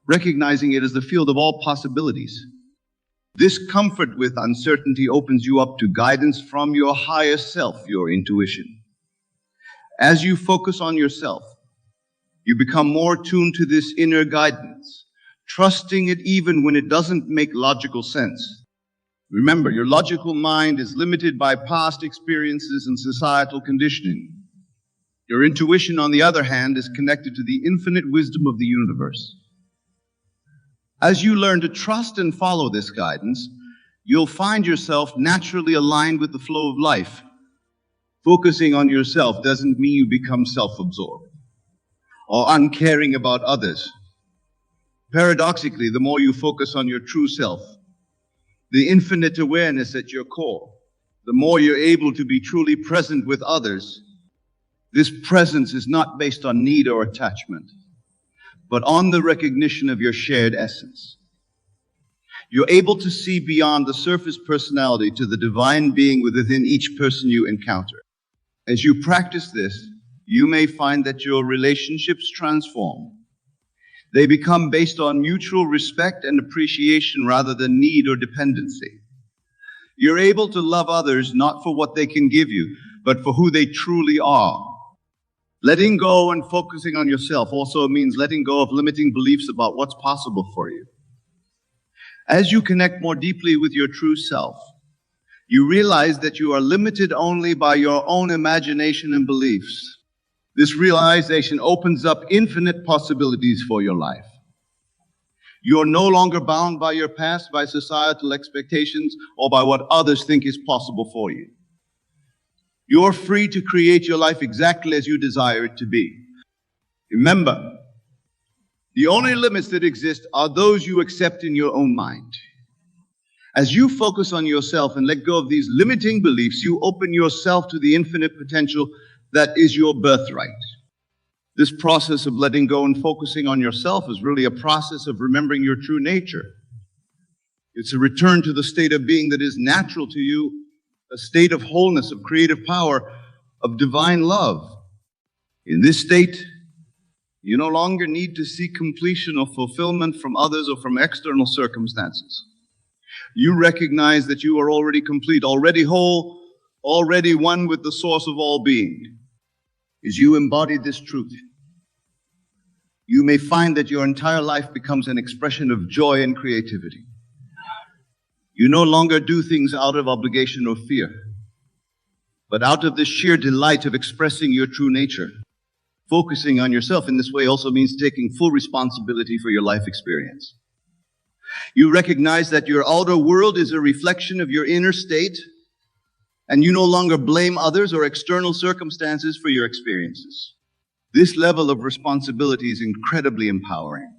recognizing it as the field of all possibilities. This comfort with uncertainty opens you up to guidance from your highest self, your intuition. As you focus on yourself, you become more tuned to this inner guidance, trusting it even when it doesn't make logical sense. Remember, your logical mind is limited by past experiences and societal conditioning. Your intuition, on the other hand, is connected to the infinite wisdom of the universe. As you learn to trust and follow this guidance, you'll find yourself naturally aligned with the flow of life. Focusing on yourself doesn't mean you become self-absorbed or uncaring about others. Paradoxically, the more you focus on your true self, the infinite awareness at your core, the more you're able to be truly present with others. This presence is not based on need or attachment, but on the recognition of your shared essence. You're able to see beyond the surface personality to the divine being within each person you encounter. As you practice this, you may find that your relationships transform. They become based on mutual respect and appreciation rather than need or dependency. You're able to love others not for what they can give you, but for who they truly are. Letting go and focusing on yourself also means letting go of limiting beliefs about what's possible for you. As you connect more deeply with your true self, you realize that you are limited only by your own imagination and beliefs. This realization opens up infinite possibilities for your life. You're no longer bound by your past, by societal expectations, or by what others think is possible for you. You're free to create your life exactly as you desire it to be. Remember, the only limits that exist are those you accept in your own mind. As you focus on yourself and let go of these limiting beliefs, you open yourself to the infinite potential that is your birthright. This process of letting go and focusing on yourself is really a process of remembering your true nature. It's a return to the state of being that is natural to you, a state of wholeness, of creative power, of divine love. In this state, you no longer need to seek completion or fulfillment from others or from external circumstances. You recognize that you are already complete, already whole, already one with the source of all being. As you embody this truth, you may find that your entire life becomes an expression of joy and creativity. You no longer do things out of obligation or fear, but out of the sheer delight of expressing your true nature. Focusing on yourself in this way also means taking full responsibility for your life experience. You recognize that your outer world is a reflection of your inner state, and you no longer blame others or external circumstances for your experiences. This level of responsibility is incredibly empowering.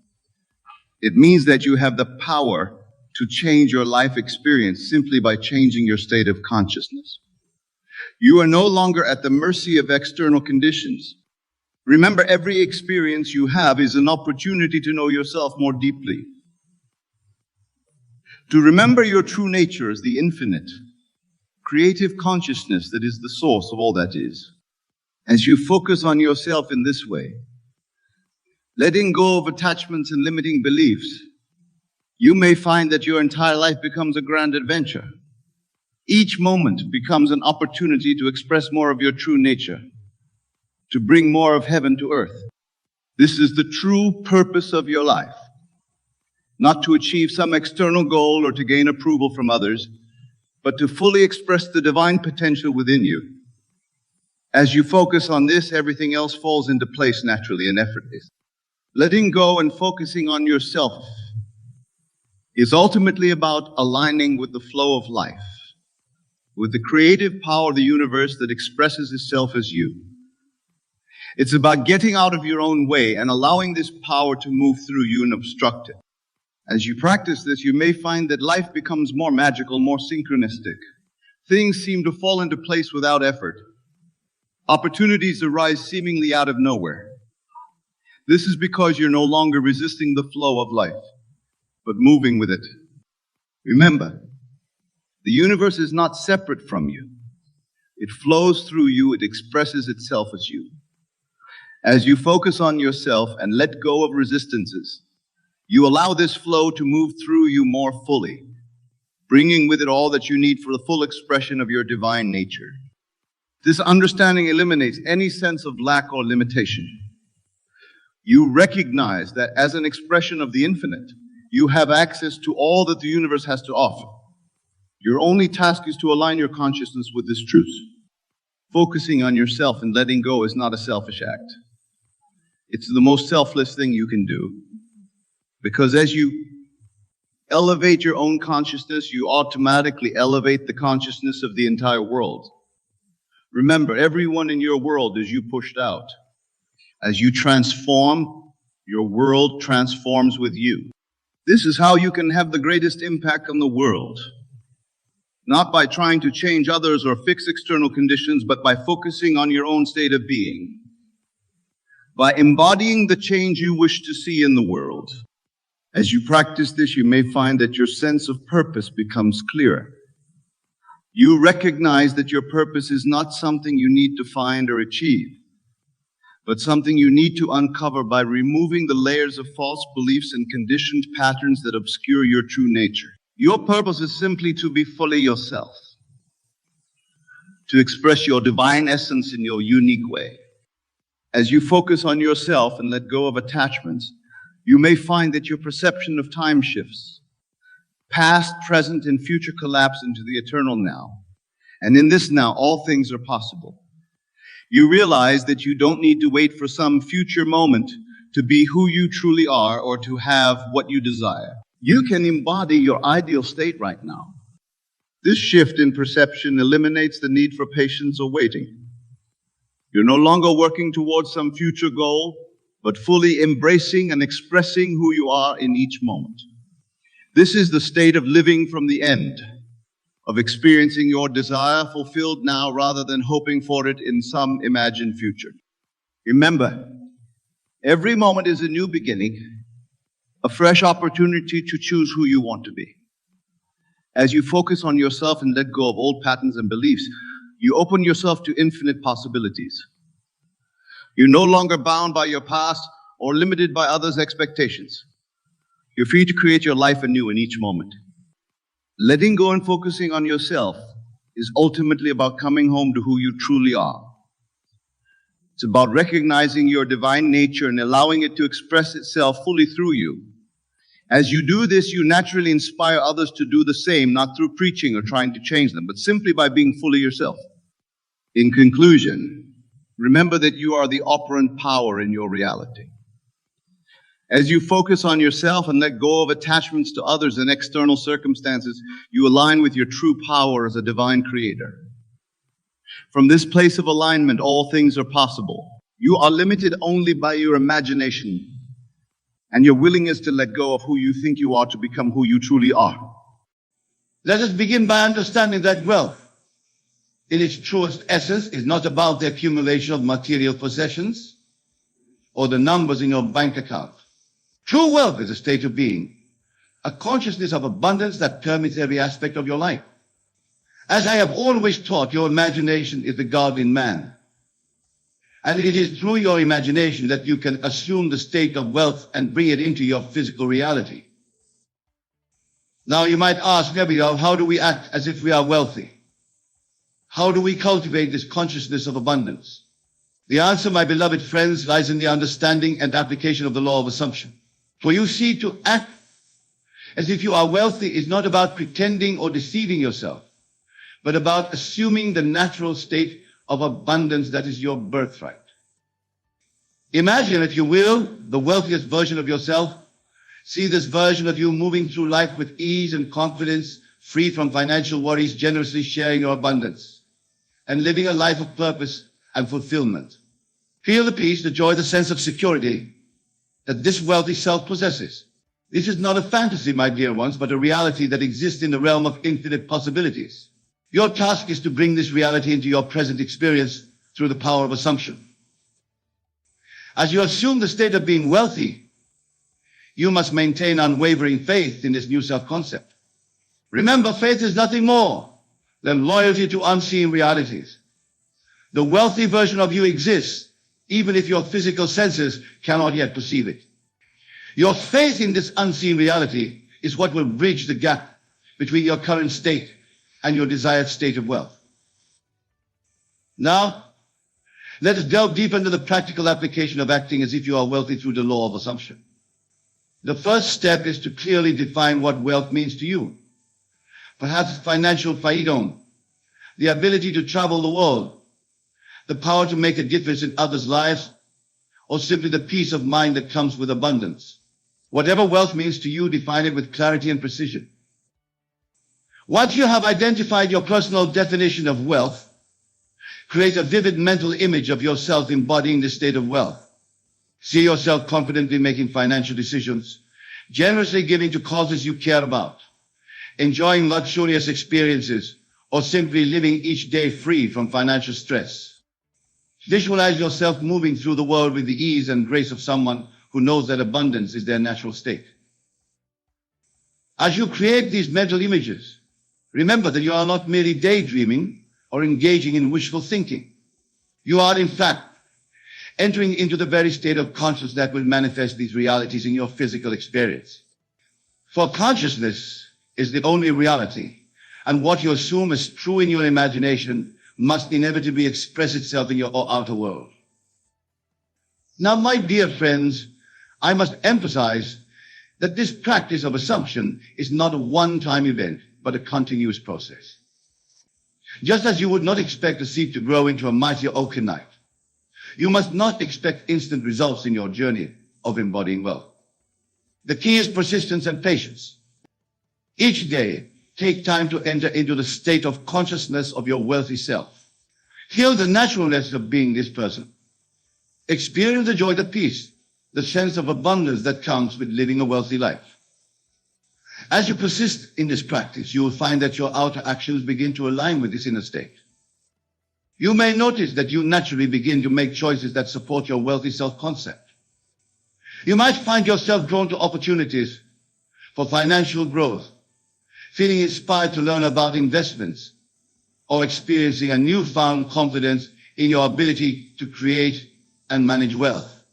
It means that you have the power to change your life experience simply by changing your state of consciousness. You are no longer at the mercy of external conditions. Remember, every experience you have is an opportunity to know yourself more deeply. To remember your true nature as the infinite, creative consciousness that is the source of all that is. As you focus on yourself in this way, letting go of attachments and limiting beliefs, you may find that your entire life becomes a grand adventure. Each moment becomes an opportunity to express more of your true nature, to bring more of heaven to earth. This is the true purpose of your life, not to achieve some external goal or to gain approval from others, but to fully express the divine potential within you. As you focus on this, everything else falls into place naturally and effortlessly. Letting go and focusing on yourself is ultimately about aligning with the flow of life, with the creative power of the universe that expresses itself as you. It's about getting out of your own way and allowing this power to move through you and obstruct it. As you practice this, you may find that life becomes more magical, more synchronistic. Things seem to fall into place without effort. Opportunities arise seemingly out of nowhere. This is because you're no longer resisting the flow of life, but moving with it. Remember, the universe is not separate from you. It flows through you, it expresses itself as you. As you focus on yourself and let go of resistances, you allow this flow to move through you more fully, bringing with it all that you need for the full expression of your divine nature. This understanding eliminates any sense of lack or limitation. You recognize that as an expression of the infinite, you have access to all that the universe has to offer. Your only task is to align your consciousness with this truth. Focusing on yourself and letting go is not a selfish act. It's the most selfless thing you can do. Because as you elevate your own consciousness, you automatically elevate the consciousness of the entire world. Remember, everyone in your world is you pushed out. As you transform, Your world transforms with you. This is how you can have the greatest impact on the world. Not by trying to change others or fix external conditions, but by focusing on your own state of being. By embodying the change you wish to see in the world. As you practice this, you may find that your sense of purpose becomes clearer. You recognize that your purpose is not something you need to find or achieve, but something you need to uncover by removing the layers of false beliefs and conditioned patterns that obscure your true nature. Your purpose is simply to be fully yourself, to express your divine essence in your unique way. As you focus on yourself and let go of attachments, you may find that your perception of time shifts. Past, present, and future collapse into the eternal now. And in this now, all things are possible. You realize that you don't need to wait for some future moment to be who you truly are or to have what you desire. You can embody your ideal state right now. This shift in perception eliminates the need for patience or waiting. You're no longer working towards some future goal, but fully embracing and expressing who you are in each moment. This is the state of living from the end, of experiencing your desire fulfilled now rather than hoping for it in some imagined future. Remember, every moment is a new beginning, a fresh opportunity to choose who you want to be. As you focus on yourself and let go of old patterns and beliefs, you open yourself to infinite possibilities. You're no longer bound by your past or limited by others' expectations. You're free to create your life anew in each moment. Letting go and focusing on yourself is ultimately about coming home to who you truly are. It's about recognizing your divine nature and allowing it to express itself fully through you. As you do this, you naturally inspire others to do the same, not through preaching or trying to change them, but simply by being fully yourself. In conclusion, remember that you are the operant power in your reality. As you focus on yourself and let go of attachments to others and external circumstances, you align with your true power as a divine creator. From this place of alignment, all things are possible. You are limited only by your imagination and your willingness to let go of who you think you are to become who you truly are. Let us begin by understanding that wealth, in its truest essence, is not about the accumulation of material possessions or the numbers in your bank account. True wealth is a state of being, a consciousness of abundance that permeates every aspect of your life. As I have always taught, your imagination is the God in man. And it is through your imagination that you can assume the state of wealth and bring it into your physical reality. Now you might ask, Neville, how do we act as if we are wealthy? How do we cultivate this consciousness of abundance? The answer, my beloved friends, lies in the understanding and application of the law of assumption. For you see, to act as if you are wealthy is not about pretending or deceiving yourself, but about assuming the natural state of abundance that is your birthright. Imagine, if you will, the wealthiest version of yourself. See this version of you moving through life with ease and confidence, free from financial worries, generously sharing your abundance, and living a life of purpose and fulfillment. Feel the peace, the joy, the sense of security that this wealthy self possesses. This is not a fantasy, my dear ones, but a reality that exists in the realm of infinite possibilities. Your task is to bring this reality into your present experience through the power of assumption. As you assume the state of being wealthy, you must maintain unwavering faith in this new self-concept. Remember, faith is nothing more than loyalty to unseen realities. The wealthy version of you exists, even if your physical senses cannot yet perceive it. Your faith in this unseen reality is what will bridge the gap between your current state and your desired state of wealth. Now, let us delve deeper into the practical application of acting as if you are wealthy through the law of assumption. The first step is to clearly define what wealth means to you. Perhaps financial freedom, the ability to travel the world, the power to make a difference in others' lives, or simply the peace of mind that comes with abundance. Whatever wealth means to you, define it with clarity and precision. Once you have identified your personal definition of wealth, create a vivid mental image of yourself embodying this state of wealth. See yourself confidently making financial decisions, generously giving to causes you care about, enjoying luxurious experiences, or simply living each day free from financial stress. Visualize yourself moving through the world with the ease and grace of someone who knows that abundance is their natural state. As you create these mental images, remember that you are not merely daydreaming or engaging in wishful thinking. You are, in fact, entering into the very state of consciousness that will manifest these realities in your physical experience. For consciousness is the only reality, and what you assume as true in your imagination must inevitably express itself in your outer world. Now, my dear friends, I must emphasize that this practice of assumption is not a one-time event, but a continuous process. Just as you would not expect a seed to grow into a mighty oak overnight, you must not expect instant results in your journey of embodying wealth. The key is persistence and patience. Each day, take time to enter into the state of consciousness of your wealthy self. Feel the naturalness of being this person. Experience the joy, the peace, the sense of abundance that comes with living a wealthy life. As you persist in this practice, you will find that your outer actions begin to align with this inner state. You may notice that you naturally begin to make choices that support your wealthy self-concept. You might find yourself drawn to opportunities for financial growth, feeling inspired to learn about investments, or experiencing a newfound confidence in your ability to create and manage wealth.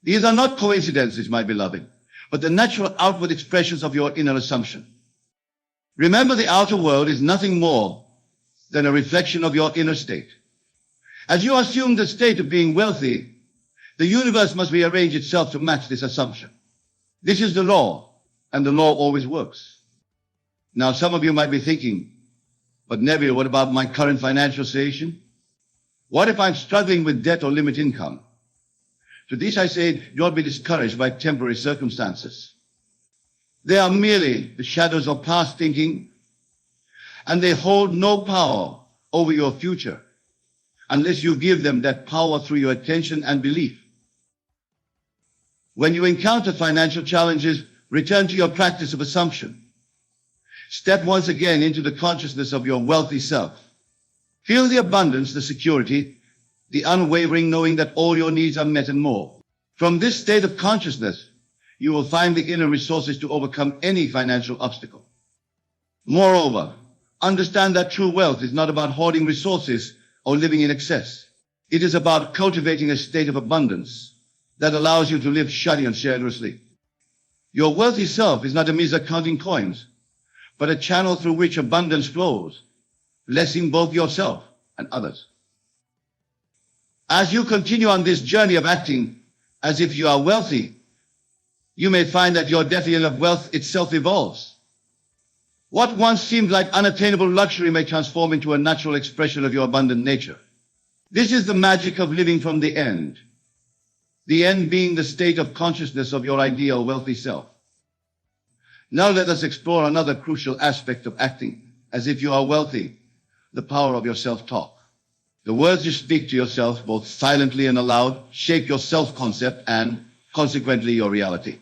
These are not coincidences, my beloved, but the natural outward expressions of your inner assumption. Remember, the outer world is nothing more than a reflection of your inner state. As you assume the state of being wealthy, the universe must rearrange itself to match this assumption. This is the law, and the law always works. Now, some of you might be thinking, but Neville, what about my current financial situation? What if I'm struggling with debt or limited income? To this I say, do not be discouraged by temporary circumstances. They are merely the shadows of past thinking, and they hold no power over your future unless you give them that power through your attention and belief. When you encounter financial challenges, return to your practice of assumption. Step once again into the consciousness of your wealthy self. Feel the abundance, the security, the unwavering knowing that all your needs are met and more. From this state of consciousness, you will find the inner resources to overcome any financial obstacle. Moreover, understand that true wealth is not about hoarding resources or living in excess. It is about cultivating a state of abundance that allows you to live shyly and generously. Your wealthy self is not a miser counting coins, but a channel through which abundance flows, blessing both yourself and others. As you continue on this journey of acting as if you are wealthy, you may find that your definition of wealth itself evolves. What once seemed like unattainable luxury may transform into a natural expression of your abundant nature. This is the magic of living from the end being the state of consciousness of your ideal wealthy self. Now let us explore another crucial aspect of acting as if you are wealthy, the power of your self-talk. The words you speak to yourself, both silently and aloud, shape your self-concept and, consequently, your reality.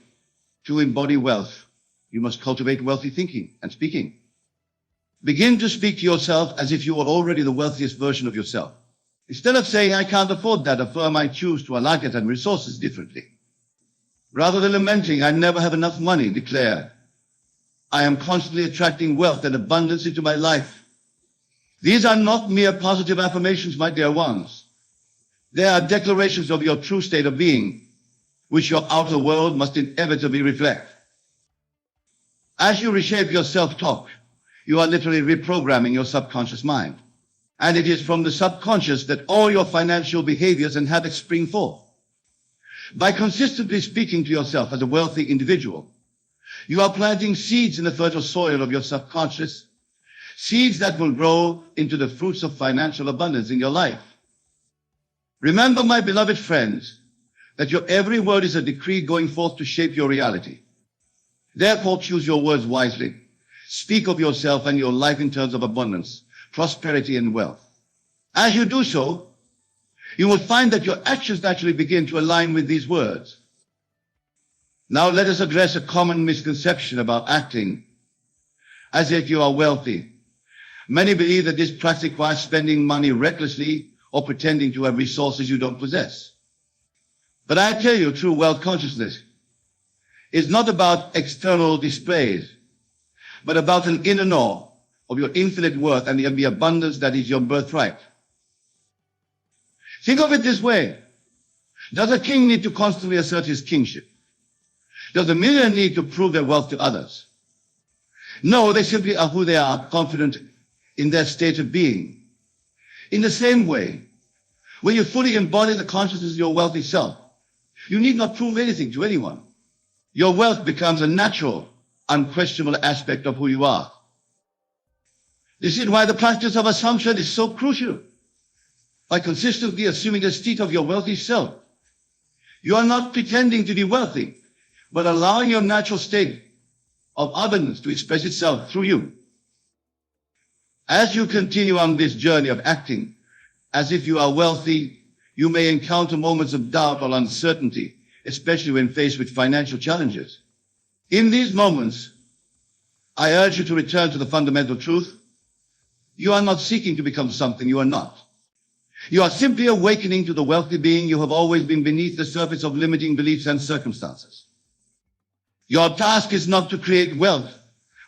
To embody wealth, you must cultivate wealthy thinking and speaking. Begin to speak to yourself as if you were already the wealthiest version of yourself. Instead of saying, I can't afford that, affirm, I choose to allocate it and resources differently. Rather than lamenting, I never have enough money, declare, I am constantly attracting wealth and abundance into my life. These are not mere positive affirmations, my dear ones. They are declarations of your true state of being, which your outer world must inevitably reflect. As you reshape your self-talk, you are literally reprogramming your subconscious mind. And it is from the subconscious that all your financial behaviors and habits spring forth. By consistently speaking to yourself as a wealthy individual, you are planting seeds in the fertile soil of your subconscious, seeds that will grow into the fruits of financial abundance in your life. Remember, my beloved friends, that your every word is a decree going forth to shape your reality. Therefore, choose your words wisely. Speak of yourself and your life in terms of abundance, prosperity, and wealth. As you do so, you will find that your actions naturally begin to align with these words. Now let us address a common misconception about acting as if you are wealthy. Many believe that this practice requires spending money recklessly or pretending to have resources you don't possess. But I tell you, true wealth consciousness is not about external displays, but about an inner know of your infinite worth and the abundance that is your birthright. Think of it this way. Does a king need to constantly assert his kingship? Does a millionaire need to prove their wealth to others? No, they simply are who they are, confident in their state of being. In the same way, when you fully embody the consciousness of your wealthy self, you need not prove anything to anyone. Your wealth becomes a natural, unquestionable aspect of who you are. This is why the practice of assumption is so crucial. By consistently assuming the state of your wealthy self, you are not pretending to be wealthy, but allowing your natural state of abundance to express itself through you. As you continue on this journey of acting as if you are wealthy, you may encounter moments of doubt or uncertainty, especially when faced with financial challenges. In these moments, I urge you to return to the fundamental truth. You are not seeking to become something you are not. You are simply awakening to the wealthy being you have always been beneath the surface of limiting beliefs and circumstances. Your task is not to create wealth,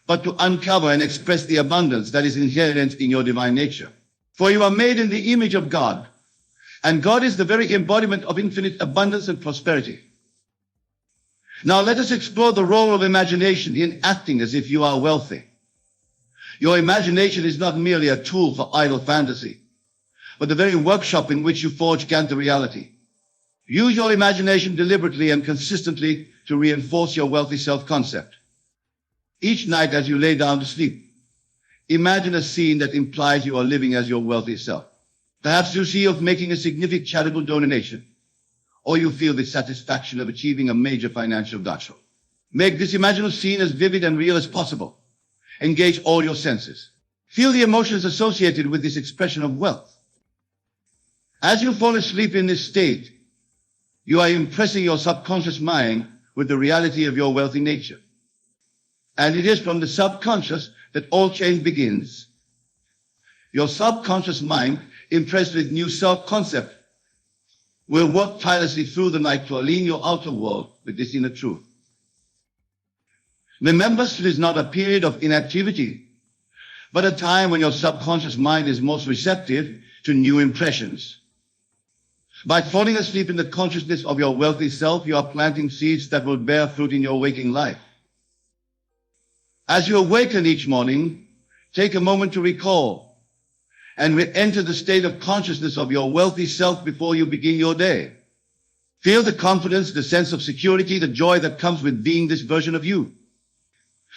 but to uncover and express the abundance that is inherent in your divine nature. For you are made in the image of God, and God is the very embodiment of infinite abundance and prosperity. Now let us explore the role of imagination in acting as if you are wealthy. Your imagination is not merely a tool for idle fantasy, but the very workshop in which you forge Ganta reality. Use your imagination deliberately and consistently to reinforce your wealthy self-concept. Each night as you lay down to sleep, imagine a scene that implies you are living as your wealthy self. Perhaps you see of making a significant charitable donation, or you feel the satisfaction of achieving a major financial goal. Make this imaginative scene as vivid and real as possible. Engage all your senses. Feel the emotions associated with this expression of wealth. As you fall asleep in this state, you are impressing your subconscious mind with the reality of your wealthy nature. And it is from the subconscious that all change begins. Your subconscious mind, impressed with new self-concept, will work tirelessly through the night to align your outer world with this inner truth. Remember, it is not a period of inactivity, but a time when your subconscious mind is most receptive to new impressions. By falling asleep in the consciousness of your wealthy self, you are planting seeds that will bear fruit in your waking life. As you awaken each morning, take a moment to recall and re-enter the state of consciousness of your wealthy self before you begin your day. Feel the confidence, the sense of security, the joy that comes with being this version of you.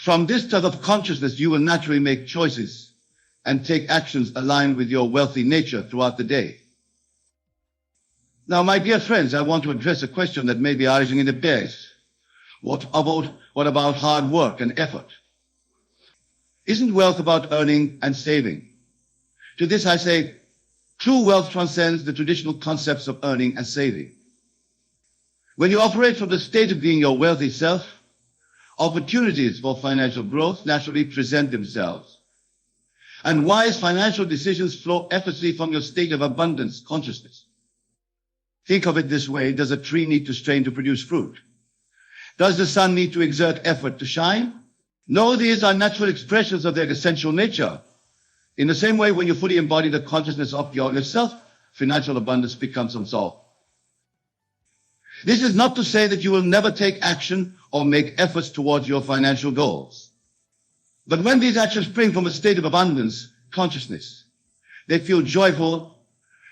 From this state of consciousness, you will naturally make choices and take actions aligned with your wealthy nature throughout the day. Now, my dear friends, I want to address a question that may be arising in the base. What about hard work and effort? Isn't wealth about earning and saving? To this I say, true wealth transcends the traditional concepts of earning and saving. When you operate from the state of being your wealthy self, opportunities for financial growth naturally present themselves. And wise financial decisions flow effortlessly from your state of abundance consciousness. Think of it this way. Does a tree need to strain to produce fruit? Does the sun need to exert effort to shine? No, these are natural expressions of their essential nature. In the same way, when you fully embody the consciousness of yourself, financial abundance becomes unsolved. This is not to say that you will never take action or make efforts towards your financial goals. But when these actions spring from a state of abundance consciousness, they feel joyful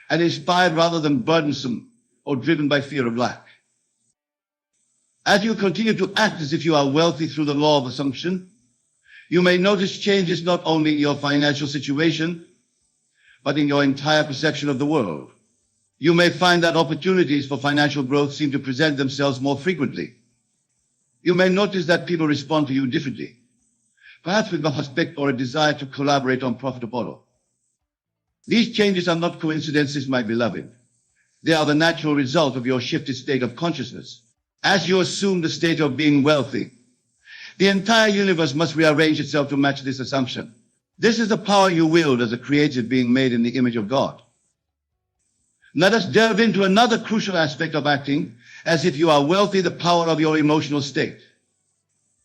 and inspired rather than burdensome or driven by fear of lack. As you continue to act as if you are wealthy through the law of assumption, you may notice changes not only in your financial situation, but in your entire perception of the world. You may find that opportunities for financial growth seem to present themselves more frequently. You may notice that people respond to you differently, perhaps with respect or a desire to collaborate on profitable. These changes are not coincidences, my beloved. They are the natural result of your shifted state of consciousness. As you assume the state of being wealthy, the entire universe must rearrange itself to match this assumption. This is the power you wield as a creative being made in the image of God. Let us delve into another crucial aspect of acting. As if you are wealthy, the power of your emotional state.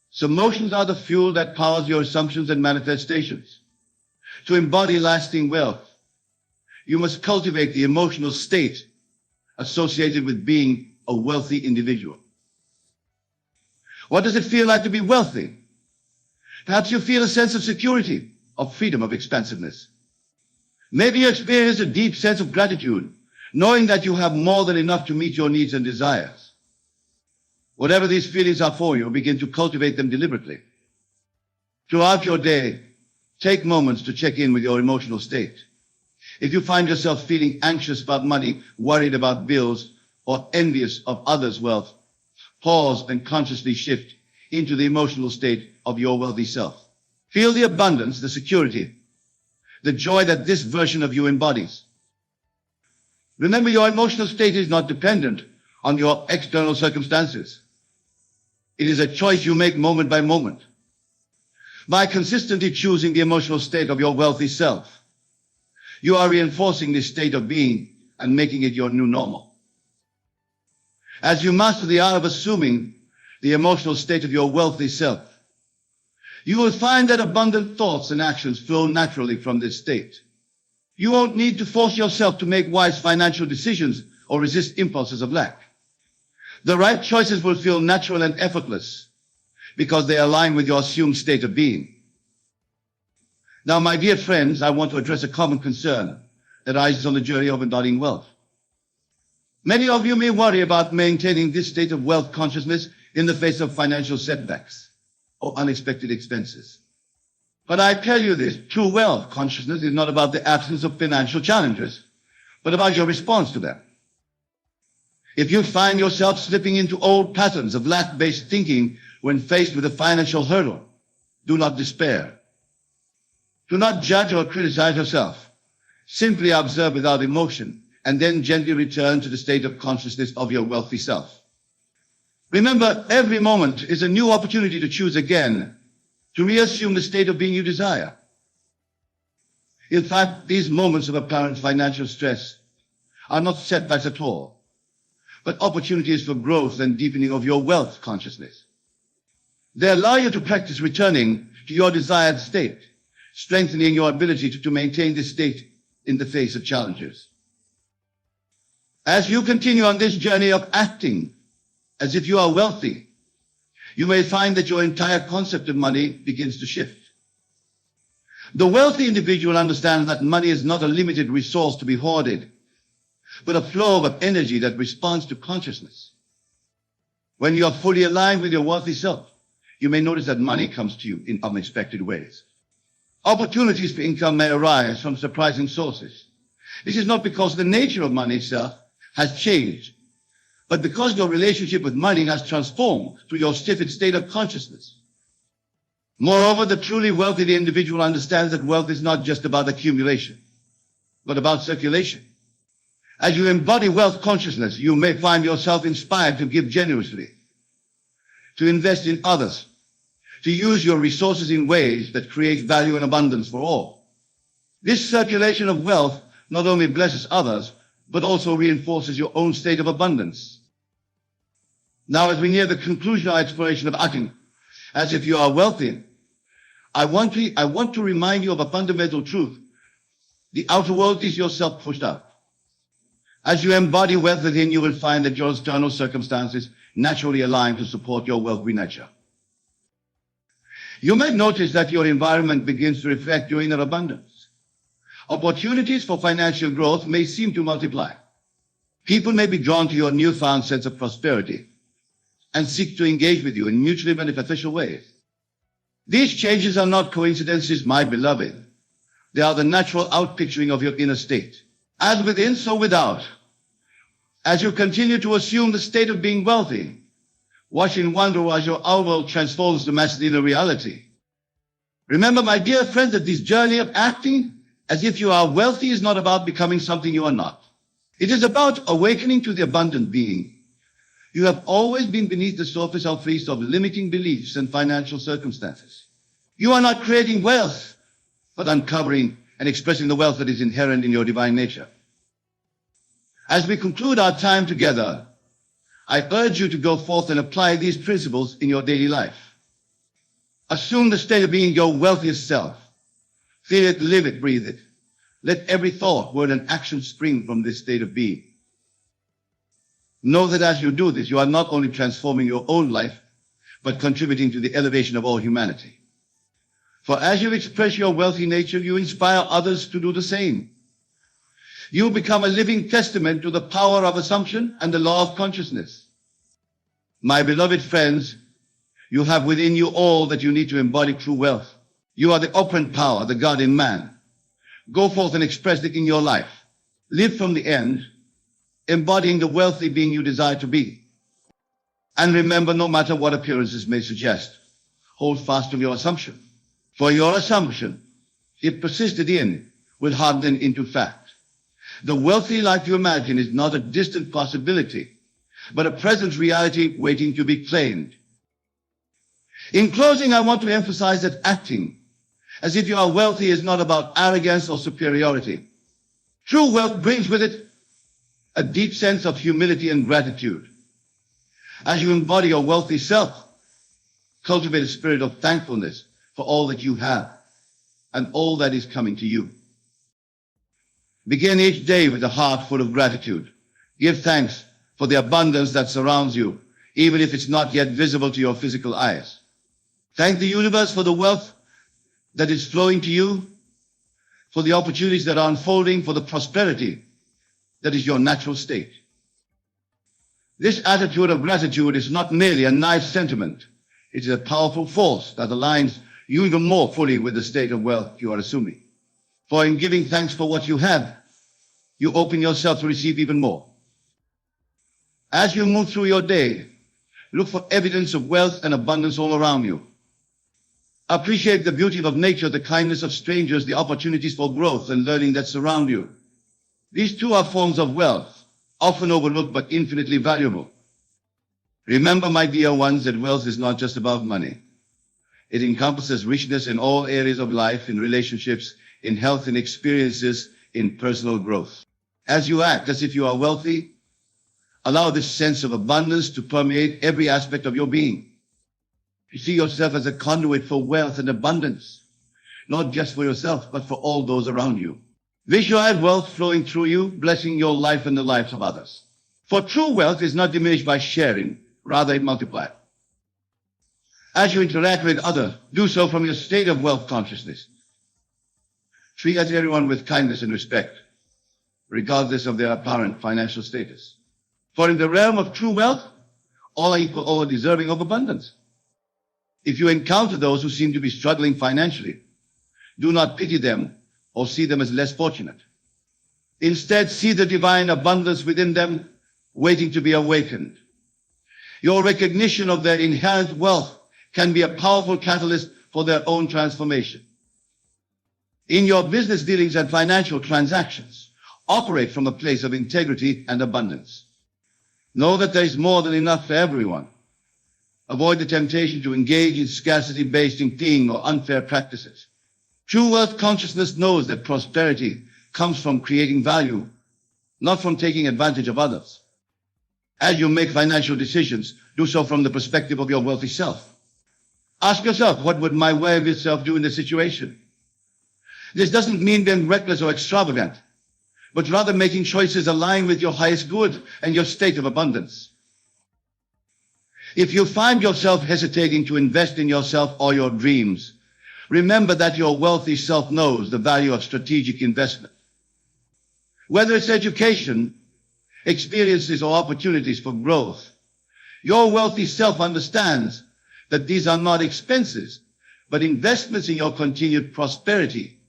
So emotions are the fuel that powers your assumptions and manifestations. To embody lasting wealth, you must cultivate the emotional state associated with being a wealthy individual. What does it feel like to be wealthy? Perhaps you feel a sense of security, of freedom, of expansiveness. Maybe you experience a deep sense of gratitude, knowing that you have more than enough to meet your needs and desires. Whatever these feelings are for you, begin to cultivate them deliberately. Throughout your day, take moments to check in with your emotional state. If you find yourself feeling anxious about money, worried about bills, or envious of others' wealth, pause and consciously shift into the emotional state of your wealthy self. Feel the abundance, the security, the joy that this version of you embodies. Remember, your emotional state is not dependent on your external circumstances. It is a choice you make moment by moment. By consistently choosing the emotional state of your wealthy self, you are reinforcing this state of being and making it your new normal. As you master the art of assuming the emotional state of your wealthy self, you will find that abundant thoughts and actions flow naturally from this state. You won't need to force yourself to make wise financial decisions or resist impulses of lack. The right choices will feel natural and effortless because they align with your assumed state of being. Now, my dear friends, I want to address a common concern that arises on the journey of embodying wealth. Many of you may worry about maintaining this state of wealth consciousness in the face of financial setbacks or unexpected expenses. But I tell you this, true wealth consciousness is not about the absence of financial challenges, but about your response to them. If you find yourself slipping into old patterns of lack-based thinking when faced with a financial hurdle, do not despair. Do not judge or criticize yourself. Simply observe without emotion, and then gently return to the state of consciousness of your wealthy self. Remember, every moment is a new opportunity to choose again, to reassume the state of being you desire. In fact, these moments of apparent financial stress are not setbacks at all, but opportunities for growth and deepening of your wealth consciousness. They allow you to practice returning to your desired state, strengthening your ability to maintain this state in the face of challenges. As you continue on this journey of acting as if you are wealthy, you may find that your entire concept of money begins to shift. The wealthy individual understands that money is not a limited resource to be hoarded, but a flow of energy that responds to consciousness. When you are fully aligned with your wealthy self, you may notice that money comes to you in unexpected ways. Opportunities for income may arise from surprising sources. This is not because the nature of money itself has changed, but because your relationship with money has transformed through your shifted state of consciousness. Moreover, the truly wealthy individual understands that wealth is not just about accumulation, but about circulation. As you embody wealth consciousness, you may find yourself inspired to give generously, to invest in others, to use your resources in ways that create value and abundance for all. This circulation of wealth not only blesses others, but also reinforces your own state of abundance. Now, as we near the conclusion of our exploration of acting as if you are wealthy, I want to remind you of a fundamental truth. The outer world is yourself pushed out. As you embody wealth within, you will find that your external circumstances naturally align to support your wealthy nature. You may notice that your environment begins to reflect your inner abundance. Opportunities for financial growth may seem to multiply. People may be drawn to your newfound sense of prosperity and seek to engage with you in mutually beneficial ways. These changes are not coincidences, my beloved. They are the natural outpicturing of your inner state. As within, so without. As you continue to assume the state of being wealthy, watch in wonder as your outer world transforms to match the inner reality. Remember, my dear friends, that this journey of acting as if you are wealthy is not about becoming something you are not. It is about awakening to the abundant being. You have always been beneath the surface of fleece of limiting beliefs and financial circumstances. You are not creating wealth, but uncovering and expressing the wealth that is inherent in your divine nature. As we conclude our time together, I urge you to go forth and apply these principles in your daily life. Assume the state of being your wealthiest self. Feel it, live it, breathe it. Let every thought, word, and action spring from this state of being. Know that as you do this, you are not only transforming your own life, but contributing to the elevation of all humanity. For as you express your wealthy nature, you inspire others to do the same. You become a living testament to the power of assumption and the law of consciousness. My beloved friends, you have within you all that you need to embody true wealth. You are the operant power, the God in man. Go forth and express it in your life. Live from the end, embodying the wealthy being you desire to be. And remember, no matter what appearances may suggest, hold fast to your assumption. For your assumption, if persisted in, will harden into fact. The wealthy life you imagine is not a distant possibility, but a present reality waiting to be claimed. In closing, I want to emphasize that acting as if you are wealthy is not about arrogance or superiority. True wealth brings with it a deep sense of humility and gratitude. As you embody your wealthy self, cultivate a spirit of thankfulness for all that you have and all that is coming to you. Begin each day with a heart full of gratitude. Give thanks for the abundance that surrounds you, even if it's not yet visible to your physical eyes. Thank the universe for the wealth that is flowing to you, for the opportunities that are unfolding, for the prosperity that is your natural state. This attitude of gratitude is not merely a nice sentiment. It is a powerful force that aligns you even more fully with the state of wealth you are assuming. For in giving thanks for what you have, you open yourself to receive even more. As you move through your day, look for evidence of wealth and abundance all around you. Appreciate the beauty of nature, the kindness of strangers, the opportunities for growth and learning that surround you. These too are forms of wealth, often overlooked but infinitely valuable. Remember, my dear ones, that wealth is not just about money. It encompasses richness in all areas of life, in relationships, in health, in experiences, in personal growth. As you act as if you are wealthy, allow this sense of abundance to permeate every aspect of your being. You see yourself as a conduit for wealth and abundance, not just for yourself, but for all those around you. Visualize wealth flowing through you, blessing your life and the lives of others. For true wealth is not diminished by sharing, rather it multiplies. As you interact with others, do so from your state of wealth consciousness. Treat everyone with kindness and respect, regardless of their apparent financial status. For in the realm of true wealth, all are equal, all are deserving of abundance. If you encounter those who seem to be struggling financially, do not pity them or see them as less fortunate. Instead, see the divine abundance within them waiting to be awakened. Your recognition of their inherent wealth can be a powerful catalyst for their own transformation. In your business dealings and financial transactions, operate from a place of integrity and abundance. Know that there is more than enough for everyone. Avoid the temptation to engage in scarcity-based thinking or unfair practices. True wealth consciousness knows that prosperity comes from creating value, not from taking advantage of others. As you make financial decisions, do so from the perspective of your wealthy self. Ask yourself, what would my wealthy self do in this situation? This doesn't mean being reckless or extravagant, but rather making choices aligned with your highest good and your state of abundance. If you find yourself hesitating to invest in yourself or your dreams, remember that your wealthy self knows the value of strategic investment. Whether it's education, experiences, or opportunities for growth, your wealthy self understands that these are not expenses, but investments in your continued prosperity.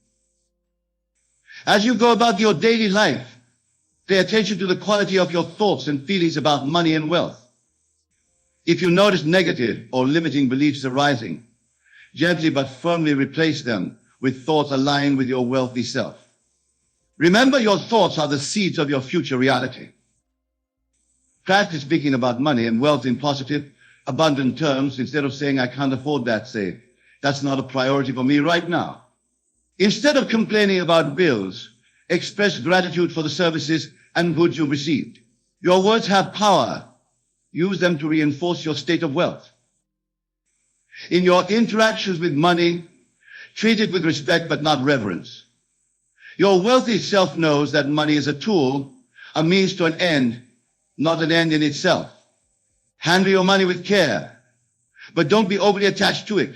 As you go about your daily life, pay attention to the quality of your thoughts and feelings about money and wealth. If you notice negative or limiting beliefs arising, gently but firmly replace them with thoughts aligned with your wealthy self. Remember, your thoughts are the seeds of your future reality. Practice speaking about money and wealth in positive, abundant terms. Instead of saying, I can't afford that, say, that's not a priority for me right now. Instead of complaining about bills, express gratitude for the services and goods you received. Your words have power. Use them to reinforce your state of wealth. In your interactions with money, treat it with respect but not reverence. Your wealthy self knows that money is a tool, a means to an end, not an end in itself. Handle your money with care, but don't be overly attached to it.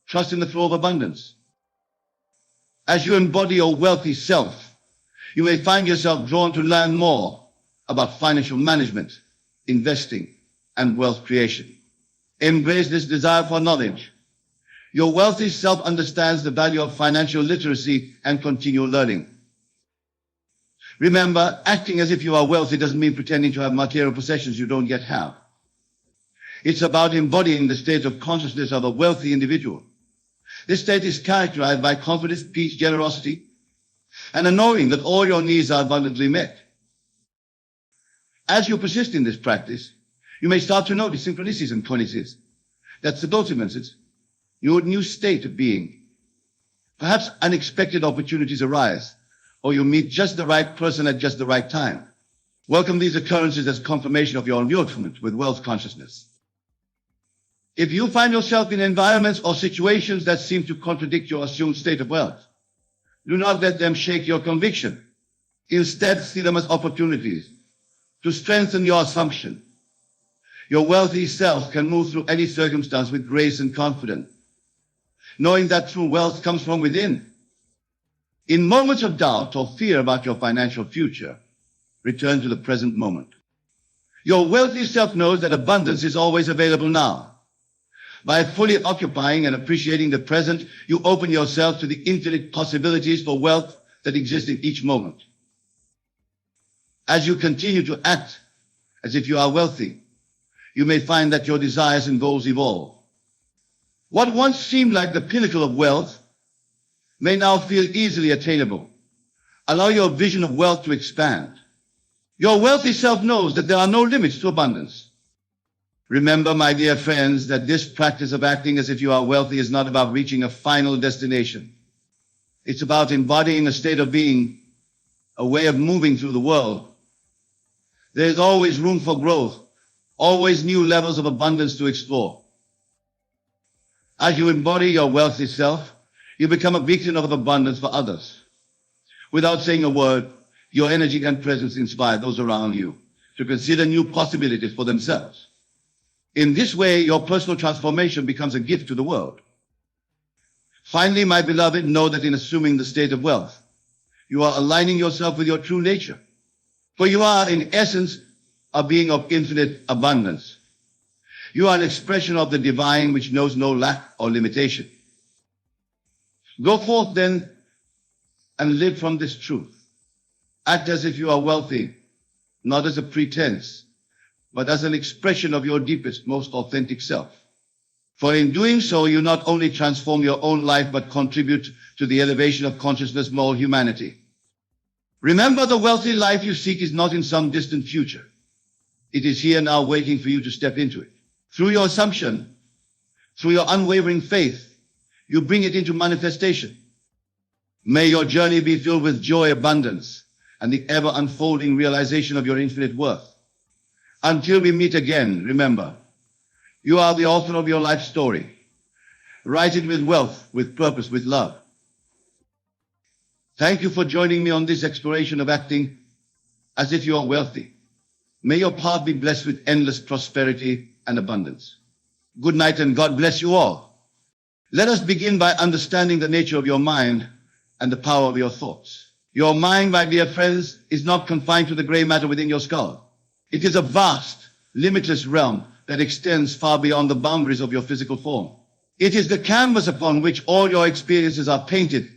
Trust in the flow of abundance. As you embody your wealthy self, you may find yourself drawn to learn more about financial management, investing, and wealth creation. Embrace this desire for knowledge. Your wealthy self understands the value of financial literacy and continual learning. Remember, acting as if you are wealthy doesn't mean pretending to have material possessions you don't yet have. It's about embodying the state of consciousness of a wealthy individual. This state is characterized by confidence, peace, generosity, and a knowing that all your needs are abundantly met. As you persist in this practice, you may start to notice synchronicities and coincidences. That's the ultimates. Your new state of being. Perhaps unexpected opportunities arise, or you meet just the right person at just the right time. Welcome these occurrences as confirmation of your engagement with wealth consciousness. If you find yourself in environments or situations that seem to contradict your assumed state of wealth, do not let them shake your conviction. Instead, see them as opportunities to strengthen your assumption. Your wealthy self can move through any circumstance with grace and confidence, knowing that true wealth comes from within. In moments of doubt or fear about your financial future, return to the present moment. Your wealthy self knows that abundance is always available now. By fully occupying and appreciating the present, you open yourself to the infinite possibilities for wealth that exist in each moment. As you continue to act as if you are wealthy, you may find that your desires and goals evolve. What once seemed like the pinnacle of wealth may now feel easily attainable. Allow your vision of wealth to expand. Your wealthy self knows that there are no limits to abundance. Remember, my dear friends, that this practice of acting as if you are wealthy is not about reaching a final destination. It's about embodying a state of being, a way of moving through the world. There's always room for growth, always new levels of abundance to explore. As you embody your wealthy self, you become a beacon of abundance for others. Without saying a word, your energy and presence inspire those around you to consider new possibilities for themselves. In this way, your personal transformation becomes a gift to the world. Finally, my beloved, know that in assuming the state of wealth, you are aligning yourself with your true nature. For you are, in essence, a being of infinite abundance. You are an expression of the divine which knows no lack or limitation. Go forth then and live from this truth. Act as if you are wealthy, not as a pretense, but as an expression of your deepest, most authentic self. For in doing so, you not only transform your own life, but contribute to the elevation of consciousness of all humanity. Remember, the wealthy life you seek is not in some distant future. It is here now waiting for you to step into it. Through your assumption, through your unwavering faith, you bring it into manifestation. May your journey be filled with joy, abundance, and the ever unfolding realization of your infinite worth. Until we meet again, remember, you are the author of your life story. Write it with wealth, with purpose, with love. Thank you for joining me on this exploration of acting as if you are wealthy. May your path be blessed with endless prosperity and abundance. Good night and God bless you all. Let us begin by understanding the nature of your mind and the power of your thoughts. Your mind, my dear friends, is not confined to the gray matter within your skull. It is a vast, limitless realm that extends far beyond the boundaries of your physical form. It is the canvas upon which all your experiences are painted,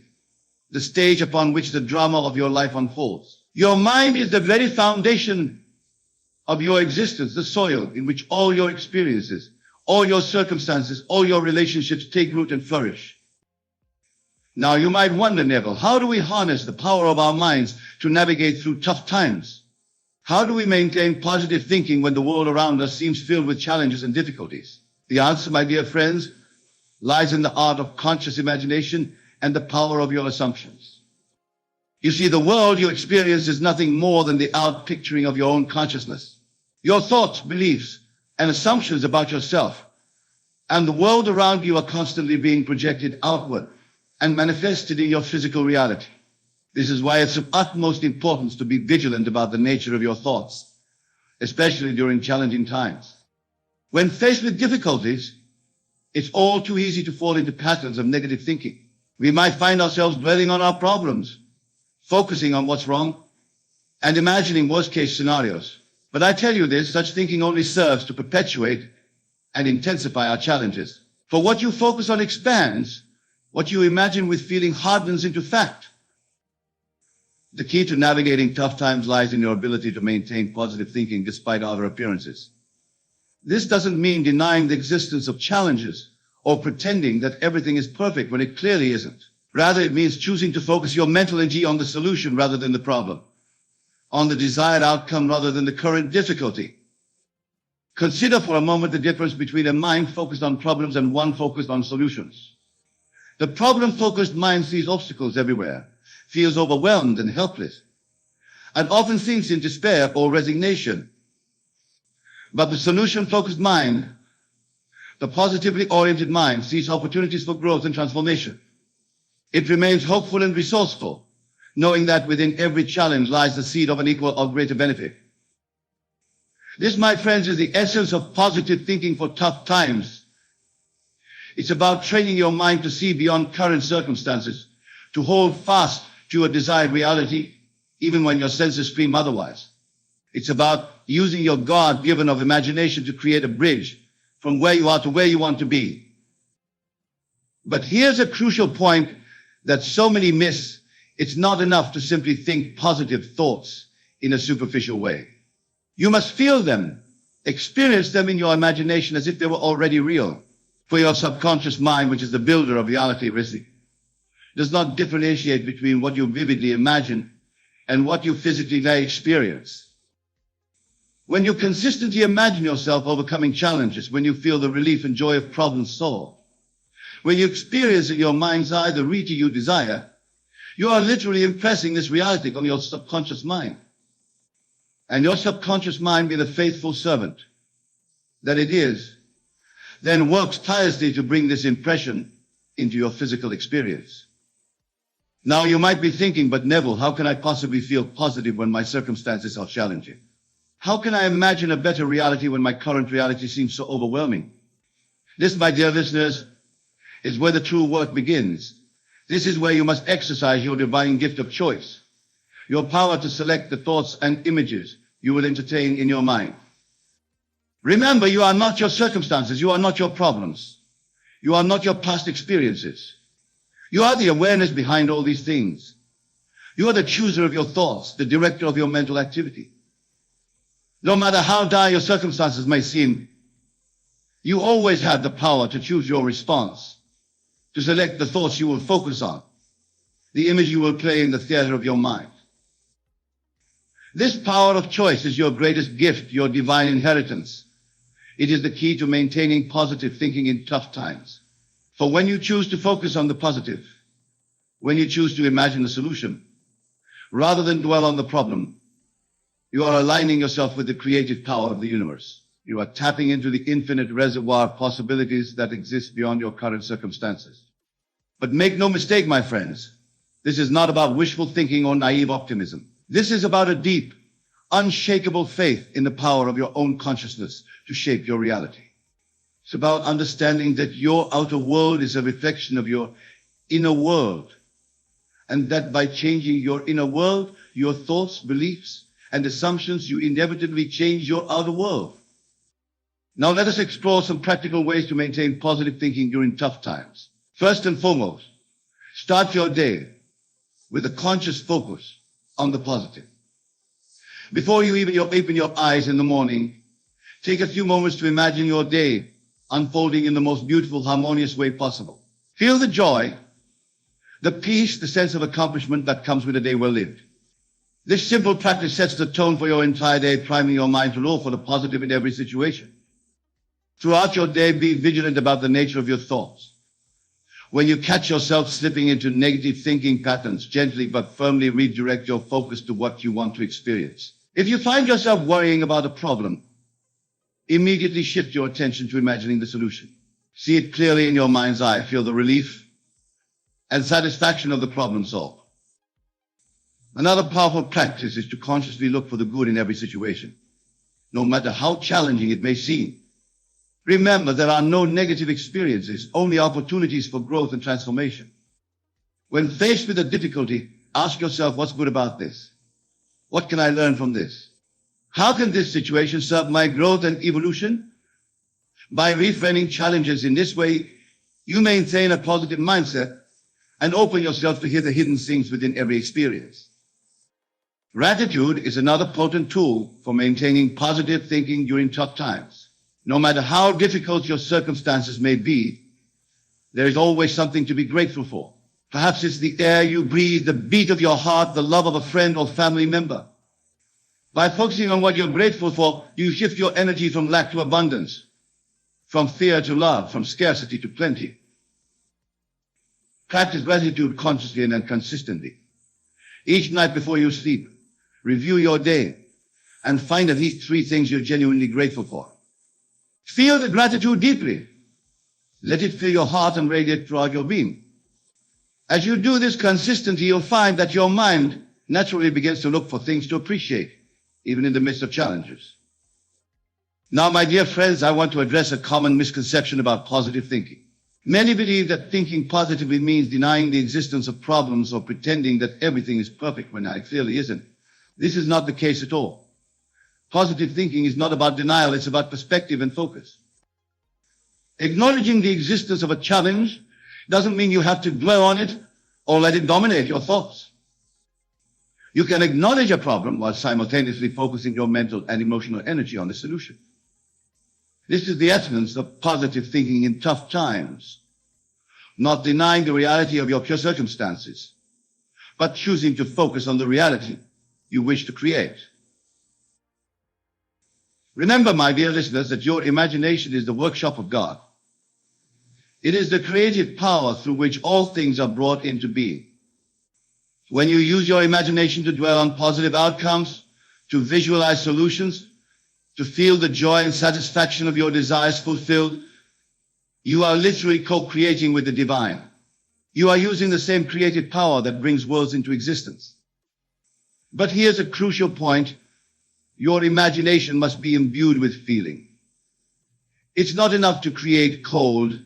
the stage upon which the drama of your life unfolds. Your mind is the very foundation of your existence, the soil in which all your experiences, all your circumstances, all your relationships take root and flourish. Now you might wonder, Neville, how do we harness the power of our minds to navigate through tough times? How do we maintain positive thinking when the world around us seems filled with challenges and difficulties? The answer, my dear friends, lies in the art of conscious imagination and the power of your assumptions. You see, the world you experience is nothing more than the outpicturing of your own consciousness. Your thoughts, beliefs, and assumptions about yourself and the world around you are constantly being projected outward and manifested in your physical reality. This is why it's of utmost importance to be vigilant about the nature of your thoughts, especially during challenging times. When faced with difficulties, it's all too easy to fall into patterns of negative thinking. We might find ourselves dwelling on our problems, focusing on what's wrong, and imagining worst-case scenarios. But I tell you this, such thinking only serves to perpetuate and intensify our challenges. For what you focus on expands, what you imagine with feeling hardens into fact. The key to navigating tough times lies in your ability to maintain positive thinking despite outer appearances. This doesn't mean denying the existence of challenges or pretending that everything is perfect when it clearly isn't. Rather, it means choosing to focus your mental energy on the solution rather than the problem, on the desired outcome rather than the current difficulty. Consider for a moment the difference between a mind focused on problems and one focused on solutions. The problem-focused mind sees obstacles everywhere, feels overwhelmed and helpless, and often thinks in despair or resignation. But the solution-focused mind, the positively oriented mind, sees opportunities for growth and transformation. It remains hopeful and resourceful, knowing that within every challenge lies the seed of an equal or greater benefit. This, my friends, is the essence of positive thinking for tough times. It's about training your mind to see beyond current circumstances, to hold fast to a desired reality, even when your senses scream otherwise. It's about using your God-given of imagination to create a bridge from where you are to where you want to be. But here's a crucial point that so many miss. It's not enough to simply think positive thoughts in a superficial way. You must feel them, experience them in your imagination as if they were already real. For your subconscious mind, which is the builder of reality, does not differentiate between what you vividly imagine and what you physically may experience. When you consistently imagine yourself overcoming challenges, when you feel the relief and joy of problems solved, when you experience in your mind's eye the reality you desire, you are literally impressing this reality on your subconscious mind. And your subconscious mind, being the faithful servant that it is, then works tirelessly to bring this impression into your physical experience. Now you might be thinking, but Neville, how can I possibly feel positive when my circumstances are challenging? How can I imagine a better reality when my current reality seems so overwhelming? This, my dear listeners, is where the true work begins. This is where you must exercise your divine gift of choice, your power to select the thoughts and images you will entertain in your mind. Remember, you are not your circumstances. You are not your problems. You are not your past experiences. You are the awareness behind all these things. You are the chooser of your thoughts, the director of your mental activity. No matter how dire your circumstances may seem, you always have the power to choose your response, to select the thoughts you will focus on, the image you will play in the theater of your mind. This power of choice is your greatest gift, your divine inheritance. It is the key to maintaining positive thinking in tough times. For when you choose to focus on the positive, when you choose to imagine the solution, rather than dwell on the problem, you are aligning yourself with the creative power of the universe. You are tapping into the infinite reservoir of possibilities that exist beyond your current circumstances. But make no mistake, my friends, this is not about wishful thinking or naive optimism. This is about a deep, unshakable faith in the power of your own consciousness to shape your reality. It's about understanding that your outer world is a reflection of your inner world, and that by changing your inner world, your thoughts, beliefs, and assumptions, you inevitably change your outer world. Now let us explore some practical ways to maintain positive thinking during tough times. First and foremost, start your day with a conscious focus on the positive. Before you even open your eyes in the morning, take a few moments to imagine your day unfolding in the most beautiful, harmonious way possible. Feel the joy, the peace, the sense of accomplishment that comes with a day well lived. This simple practice sets the tone for your entire day, priming your mind to look for the positive in every situation. Throughout your day, be vigilant about the nature of your thoughts. When you catch yourself slipping into negative thinking patterns, gently but firmly redirect your focus to what you want to experience. If you find yourself worrying about a problem, immediately shift your attention to imagining the solution. See it clearly in your mind's eye. Feel the relief and satisfaction of the problem solved. Another powerful practice is to consciously look for the good in every situation, no matter how challenging it may seem. Remember, there are no negative experiences, only opportunities for growth and transformation. When faced with a difficulty, ask yourself, what's good about this? What can I learn from this? How can this situation serve my growth and evolution? By reframing challenges in this way, you maintain a positive mindset and open yourself to hear the hidden things within every experience. Gratitude is another potent tool for maintaining positive thinking during tough times. No matter how difficult your circumstances may be, there is always something to be grateful for. Perhaps it's the air you breathe, the beat of your heart, the love of a friend or family member. By focusing on what you're grateful for, you shift your energy from lack to abundance, from fear to love, from scarcity to plenty. Practice gratitude consciously and consistently. Each night before you sleep, review your day and find at least 3 things you're genuinely grateful for. Feel the gratitude deeply. Let it fill your heart and radiate throughout your being. As you do this consistently, you'll find that your mind naturally begins to look for things to appreciate, even in the midst of challenges. Now, my dear friends, I want to address a common misconception about positive thinking. Many believe that thinking positively means denying the existence of problems or pretending that everything is perfect when it clearly isn't. This is not the case at all. Positive thinking is not about denial, it's about perspective and focus. Acknowledging the existence of a challenge doesn't mean you have to dwell on it or let it dominate your thoughts. You can acknowledge a problem while simultaneously focusing your mental and emotional energy on the solution. This is the essence of positive thinking in tough times. Not denying the reality of your pure circumstances, but choosing to focus on the reality you wish to create. Remember, my dear listeners, that your imagination is the workshop of God. It is the creative power through which all things are brought into being. When you use your imagination to dwell on positive outcomes, to visualize solutions, to feel the joy and satisfaction of your desires fulfilled, you are literally co-creating with the divine. You are using the same creative power that brings worlds into existence. But here's a crucial point. Your imagination must be imbued with feeling. It's not enough to create cold,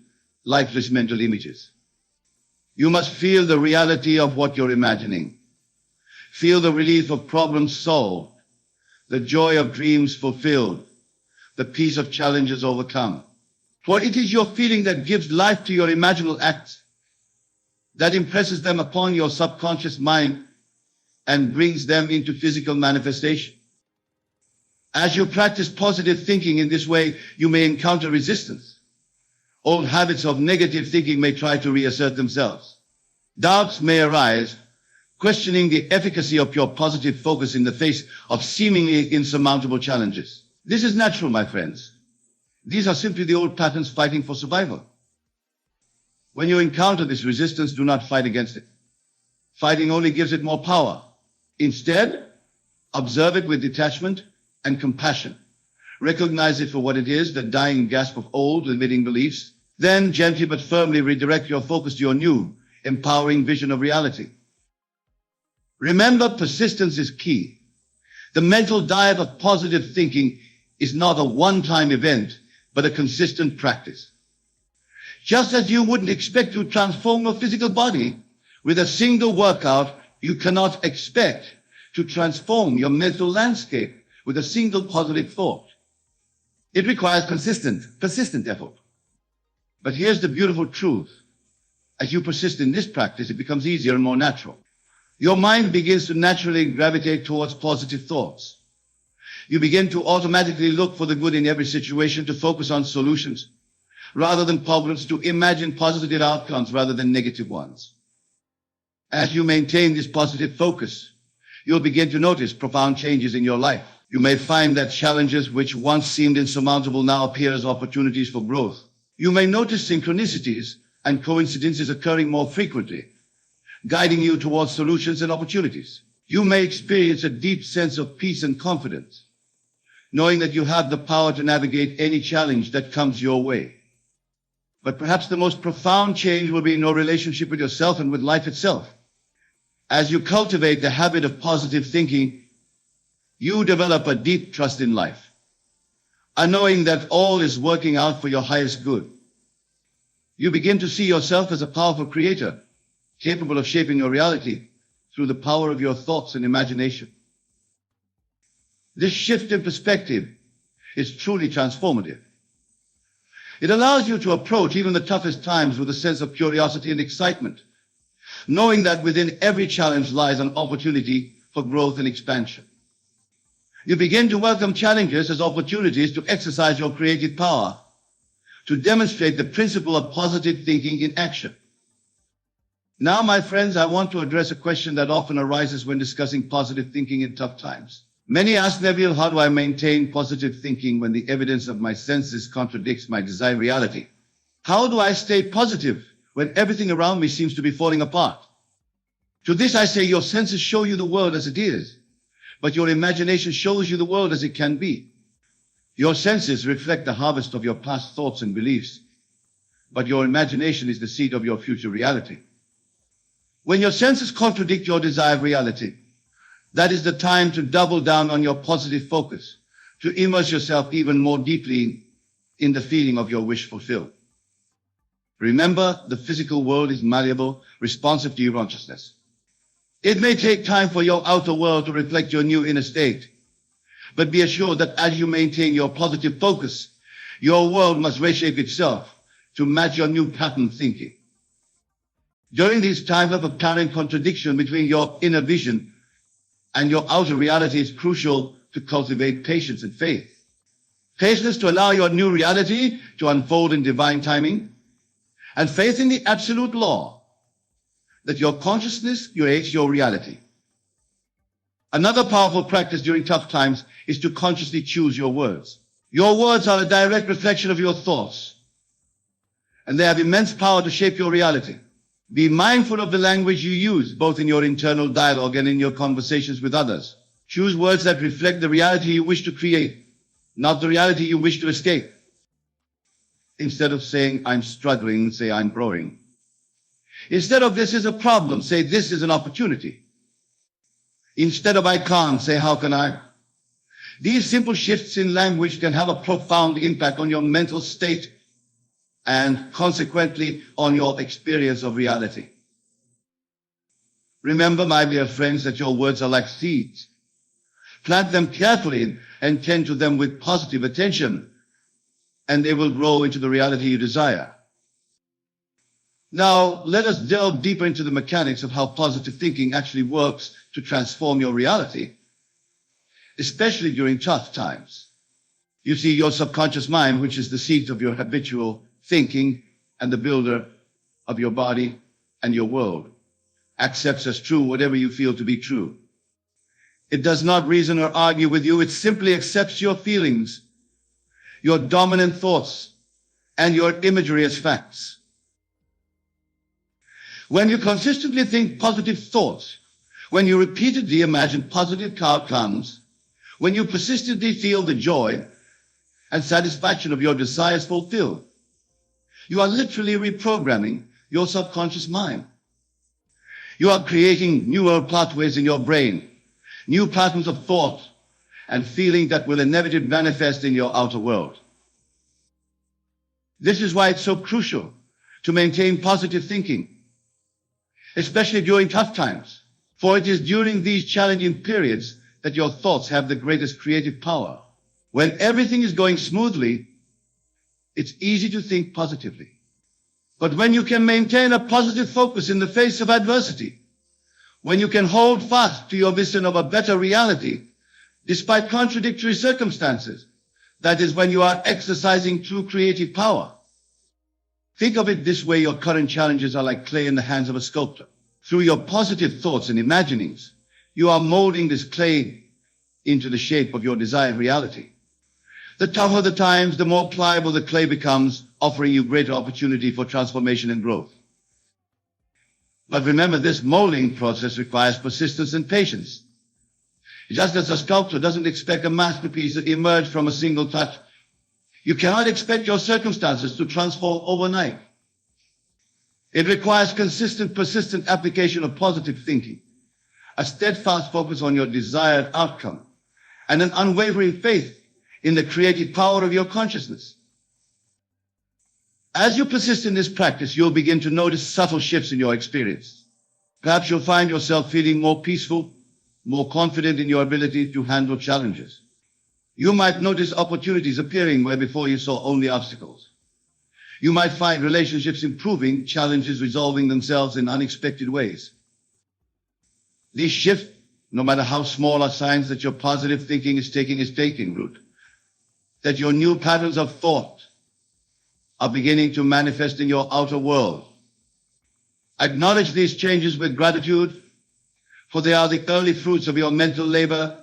lifeless mental images. You must feel the reality of what you're imagining. Feel the relief of problems solved, the joy of dreams fulfilled, the peace of challenges overcome. For it is your feeling that gives life to your imaginal acts, that impresses them upon your subconscious mind and brings them into physical manifestation. As you practice positive thinking in this way, you may encounter resistance. Old habits of negative thinking may try to reassert themselves. Doubts may arise, questioning the efficacy of your positive focus in the face of seemingly insurmountable challenges. This is natural, my friends. These are simply the old patterns fighting for survival. When you encounter this resistance, do not fight against it. Fighting only gives it more power. Instead, observe it with detachment and compassion. Recognize it for what it is, the dying gasp of old, limiting beliefs. Then gently but firmly redirect your focus to your new, empowering vision of reality. Remember, persistence is key. The mental diet of positive thinking is not a one-time event, but a consistent practice. Just as you wouldn't expect to transform your physical body with a single workout, you cannot expect to transform your mental landscape with a single positive thought. It requires persistent effort. But here's the beautiful truth. As you persist in this practice, it becomes easier and more natural. Your mind begins to naturally gravitate towards positive thoughts. You begin to automatically look for the good in every situation, to focus on solutions rather than problems, to imagine positive outcomes rather than negative ones. As you maintain this positive focus, you'll begin to notice profound changes in your life. You may find that challenges which once seemed insurmountable now appear as opportunities for growth. You may notice synchronicities and coincidences occurring more frequently, guiding you towards solutions and opportunities. You may experience a deep sense of peace and confidence, knowing that you have the power to navigate any challenge that comes your way. But perhaps the most profound change will be in your relationship with yourself and with life itself. As you cultivate the habit of positive thinking, you develop a deep trust in life, a knowing that all is working out for your highest good. You begin to see yourself as a powerful creator, capable of shaping your reality through the power of your thoughts and imagination. This shift in perspective is truly transformative. It allows you to approach even the toughest times with a sense of curiosity and excitement, knowing that within every challenge lies an opportunity for growth and expansion. You begin to welcome challenges as opportunities to exercise your creative power, to demonstrate the principle of positive thinking in action. Now, my friends, I want to address a question that often arises when discussing positive thinking in tough times. Many ask Neville, how do I maintain positive thinking when the evidence of my senses contradicts my desired reality? How do I stay positive when everything around me seems to be falling apart? To this I say, your senses show you the world as it is, but your imagination shows you the world as it can be. Your senses reflect the harvest of your past thoughts and beliefs, but your imagination is the seed of your future reality. When your senses contradict your desired reality, that is the time to double down on your positive focus, to immerse yourself even more deeply in the feeling of your wish fulfilled. Remember, the physical world is malleable, responsive to your consciousness. It may take time for your outer world to reflect your new inner state, but be assured that as you maintain your positive focus, your world must reshape itself to match your new pattern thinking. During these times of apparent contradiction between your inner vision and your outer reality, is crucial to cultivate patience and faith. Patience to allow your new reality to unfold in divine timing, and faith in the absolute law that your consciousness creates your reality. Another powerful practice during tough times is to consciously choose your words. Your words are a direct reflection of your thoughts, and they have immense power to shape your reality. Be mindful of the language you use, both in your internal dialogue and in your conversations with others. Choose words that reflect the reality you wish to create, not the reality you wish to escape. Instead of saying, I'm struggling, say, I'm growing. Instead of this is a problem, say, this is an opportunity. Instead of I can't, say, how can I? These simple shifts in language can have a profound impact on your mental state and consequently on your experience of reality. Remember, my dear friends, that your words are like seeds. Plant them carefully and tend to them with positive attention, and they will grow into the reality you desire. Now, let us delve deeper into the mechanics of how positive thinking actually works to transform your reality, especially during tough times. You see, your subconscious mind, which is the seat of your habitual thinking and the builder of your body and your world, accepts as true whatever you feel to be true. It does not reason or argue with you. It simply accepts your feelings, your dominant thoughts, and your imagery as facts. When you consistently think positive thoughts, when you repeatedly imagine positive outcomes, when you persistently feel the joy and satisfaction of your desires fulfilled, you are literally reprogramming your subconscious mind. You are creating neural pathways in your brain, new patterns of thought and feeling that will inevitably manifest in your outer world. This is why it's so crucial to maintain positive thinking, especially during tough times, for it is during these challenging periods that your thoughts have the greatest creative power. When everything is going smoothly, it's easy to think positively. But when you can maintain a positive focus in the face of adversity, when you can hold fast to your vision of a better reality, despite contradictory circumstances, that is when you are exercising true creative power. Think of it this way: your current challenges are like clay in the hands of a sculptor. Through your positive thoughts and imaginings, you are molding this clay into the shape of your desired reality. The tougher the times, the more pliable the clay becomes, offering you greater opportunity for transformation and growth. But remember, this molding process requires persistence and patience. Just as a sculptor doesn't expect a masterpiece to emerge from a single touch, you cannot expect your circumstances to transform overnight. It requires consistent, persistent application of positive thinking, a steadfast focus on your desired outcome, and an unwavering faith in the creative power of your consciousness. As you persist in this practice, you'll begin to notice subtle shifts in your experience. Perhaps you'll find yourself feeling more peaceful, more confident in your ability to handle challenges. You might notice opportunities appearing where before you saw only obstacles. You might find relationships improving, challenges resolving themselves in unexpected ways. These shifts, no matter how small, are signs that your positive thinking is taking root, that your new patterns of thought are beginning to manifest in your outer world. Acknowledge these changes with gratitude, for they are the early fruits of your mental labor,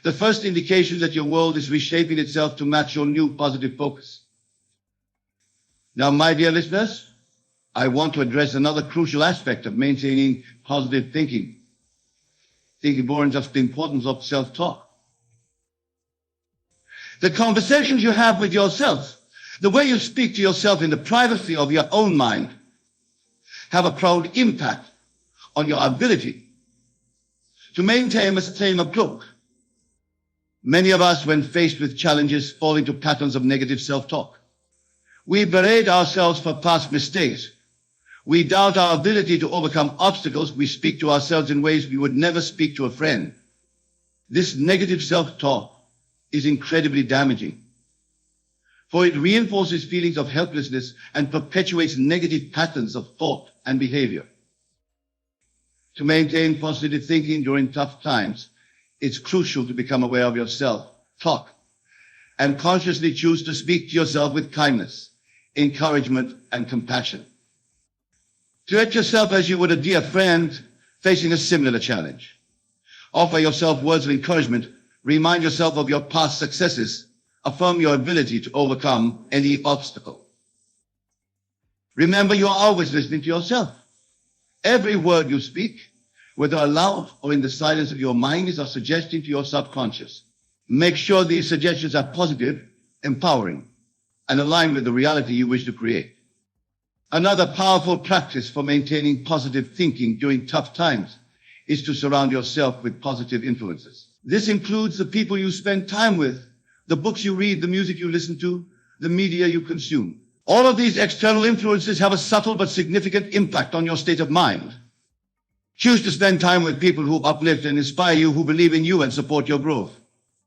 the first indication that your world is reshaping itself to match your new positive focus. Now, my dear listeners, I want to address another crucial aspect of maintaining positive thinking. Thinking more than just the importance of self-talk. The conversations you have with yourself, the way you speak to yourself in the privacy of your own mind, have a profound impact on your ability to maintain a state of growth. Many of us, when faced with challenges, fall into patterns of negative self-talk. We berate ourselves for past mistakes. We doubt our ability to overcome obstacles. We speak to ourselves in ways we would never speak to a friend. This negative self-talk is incredibly damaging, for it reinforces feelings of helplessness and perpetuates negative patterns of thought and behavior. To maintain positive thinking during tough times, it's crucial to become aware of your self-talk and consciously choose to speak to yourself with kindness, encouragement, and compassion. Treat yourself as you would a dear friend facing a similar challenge. Offer yourself words of encouragement. Remind yourself of your past successes. Affirm your ability to overcome any obstacle. Remember, you are always listening to yourself. Every word you speak, whether aloud or in the silence of your mind, is a suggestion to your subconscious. Make sure these suggestions are positive, empowering, and aligned with the reality you wish to create. Another powerful practice for maintaining positive thinking during tough times is to surround yourself with positive influences. This includes the people you spend time with, the books you read, the music you listen to, the media you consume. All of these external influences have a subtle but significant impact on your state of mind. Choose to spend time with people who uplift and inspire you, who believe in you and support your growth.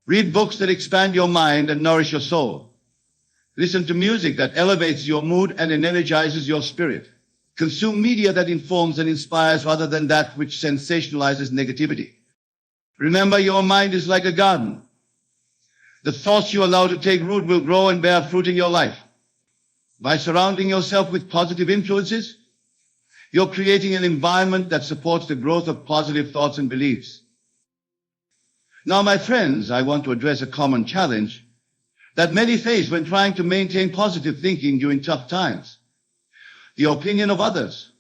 Read books that expand your mind and nourish your soul. Listen to music that elevates your mood and energizes your spirit. Consume media that informs and inspires rather than that which sensationalizes negativity. Remember, your mind is like a garden. The thoughts you allow to take root will grow and bear fruit in your life. By surrounding yourself with positive influences, you're creating an environment that supports the growth of positive thoughts and beliefs. Now, my friends, I want to address a common challenge that many face when trying to maintain positive thinking during tough times: the opinion of others.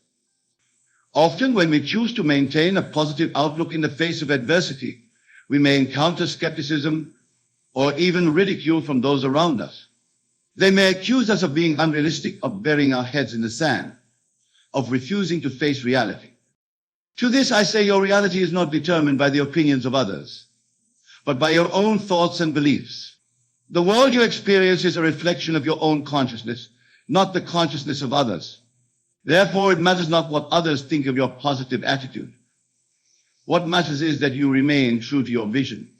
Often, when we choose to maintain a positive outlook in the face of adversity, we may encounter skepticism or even ridicule from those around us. They may accuse us of being unrealistic, of burying our heads in the sand, of refusing to face reality. To this I say, your reality is not determined by the opinions of others, but by your own thoughts and beliefs. The world you experience is a reflection of your own consciousness, not the consciousness of others. Therefore, it matters not what others think of your positive attitude. What matters is that you remain true to your vision,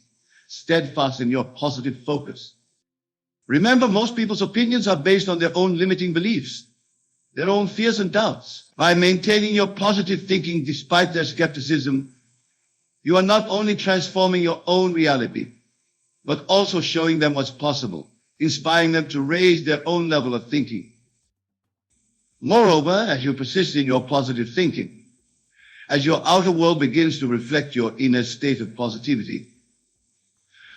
steadfast in your positive focus. Remember, most people's opinions are based on their own limiting beliefs, their own fears and doubts. By maintaining your positive thinking despite their skepticism, you are not only transforming your own reality, but also showing them what's possible, inspiring them to raise their own level of thinking. Moreover, as you persist in your positive thinking, as your outer world begins to reflect your inner state of positivity,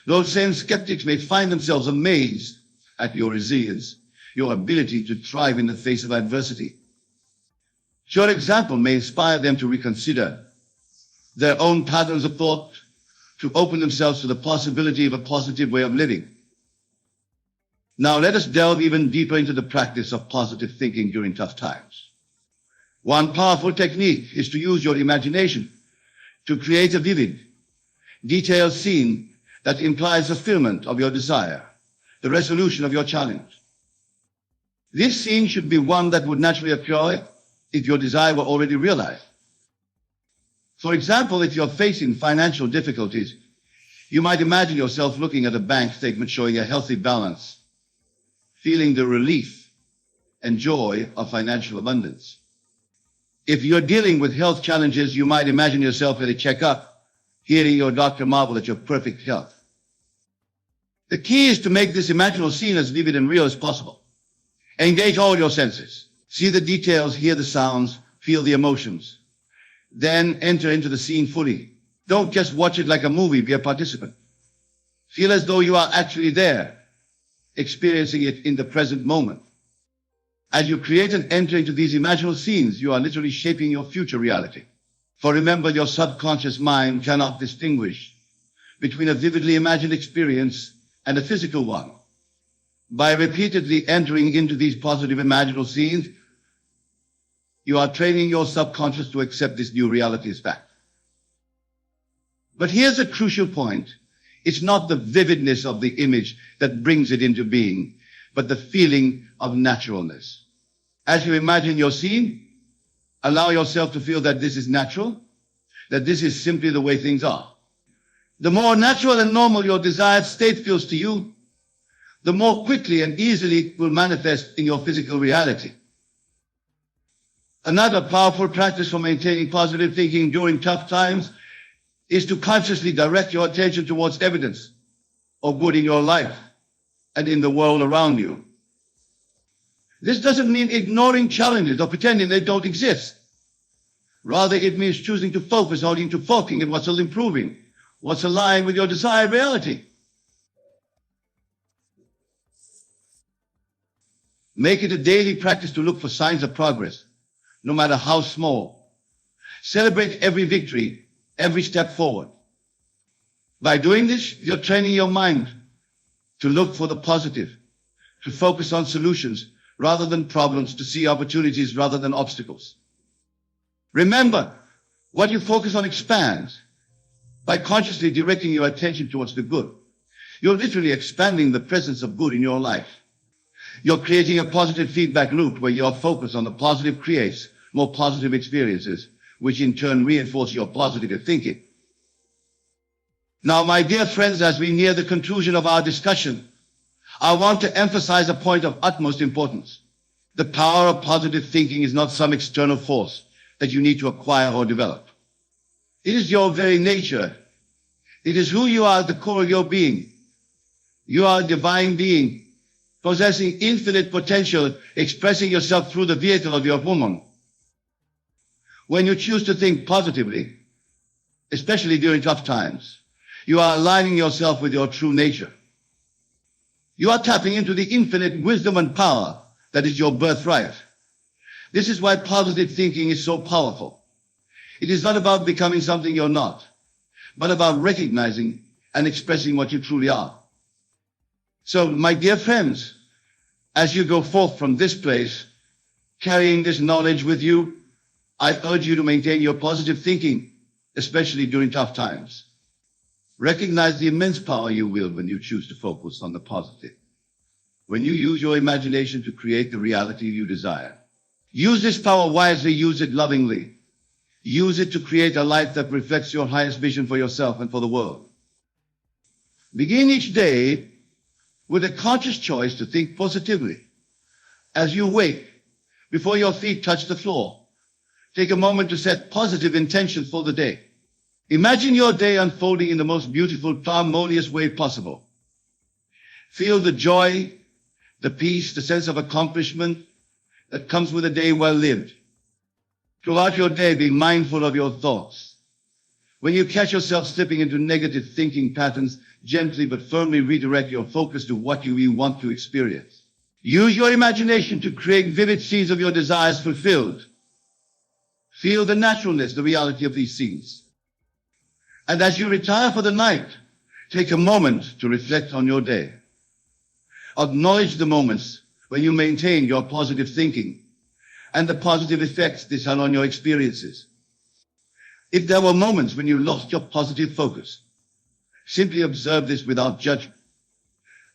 those same skeptics may find themselves amazed at your resilience, your ability to thrive in the face of adversity. Your example may inspire them to reconsider their own patterns of thought, to open themselves to the possibility of a positive way of living. Now let us delve even deeper into the practice of positive thinking during tough times. One powerful technique is to use your imagination to create a vivid, detailed scene that implies fulfillment of your desire, the resolution of your challenge. This scene should be one that would naturally occur if your desire were already realized. For example, if you're facing financial difficulties, you might imagine yourself looking at a bank statement showing a healthy balance, feeling the relief and joy of financial abundance. If you're dealing with health challenges, you might imagine yourself at a checkup, hearing your doctor marvel at your perfect health. The key is to make this imaginal scene as vivid and real as possible. Engage all your senses. See the details, hear the sounds, feel the emotions. Then enter into the scene fully. Don't just watch it like a movie, be a participant. Feel as though you are actually there, experiencing it in the present moment. As you create and enter into these imaginal scenes, you are literally shaping your future reality. For remember, your subconscious mind cannot distinguish between a vividly imagined experience and a physical one. By repeatedly entering into these positive imaginal scenes, you are training your subconscious to accept this new reality as fact. But here's a crucial point. It's not the vividness of the image that brings it into being, but the feeling of naturalness. As you imagine your scene, allow yourself to feel that this is natural, that this is simply the way things are. The more natural and normal your desired state feels to you, the more quickly and easily it will manifest in your physical reality. Another powerful practice for maintaining positive thinking during tough times is to consciously direct your attention towards evidence of good in your life and in the world around you. This doesn't mean ignoring challenges or pretending they don't exist. Rather, it means choosing to focus on what's still improving, what's aligned with your desired reality. Make it a daily practice to look for signs of progress, no matter how small. Celebrate every victory, every step forward. By doing this, you're training your mind to look for the positive, to focus on solutions rather than problems, to see opportunities rather than obstacles. Remember, what you focus on expands. By consciously directing your attention towards the good, you're literally expanding the presence of good in your life. You're creating a positive feedback loop where your focus on the positive creates more positive experiences, which in turn reinforce your positive thinking. Now, my dear friends, as we near the conclusion of our discussion, I want to emphasize a point of utmost importance. The power of positive thinking is not some external force that you need to acquire or develop. It is your very nature. It is who you are at the core of your being. You are a divine being, possessing infinite potential, expressing yourself through the vehicle of your woman. When you choose to think positively, especially during tough times, you are aligning yourself with your true nature. You are tapping into the infinite wisdom and power that is your birthright. This is why positive thinking is so powerful. It is not about becoming something you're not, but about recognizing and expressing what you truly are. So, my dear friends, as you go forth from this place, carrying this knowledge with you, I urge you to maintain your positive thinking, especially during tough times. Recognize the immense power you wield when you choose to focus on the positive. When you use your imagination to create the reality you desire. Use this power wisely, use it lovingly. Use it to create a life that reflects your highest vision for yourself and for the world. Begin each day with a conscious choice to think positively. As you wake, before your feet touch the floor, take a moment to set positive intentions for the day. Imagine your day unfolding in the most beautiful, harmonious way possible. Feel the joy, the peace, the sense of accomplishment that comes with a day well lived. Throughout your day, be mindful of your thoughts. When you catch yourself slipping into negative thinking patterns, gently but firmly redirect your focus to what you really want to experience. Use your imagination to create vivid scenes of your desires fulfilled. Feel the naturalness, the reality of these scenes. And as you retire for the night, take a moment to reflect on your day. Acknowledge the moments when you maintain your positive thinking and the positive effects this had on your experiences. If there were moments when you lost your positive focus, simply observe this without judgment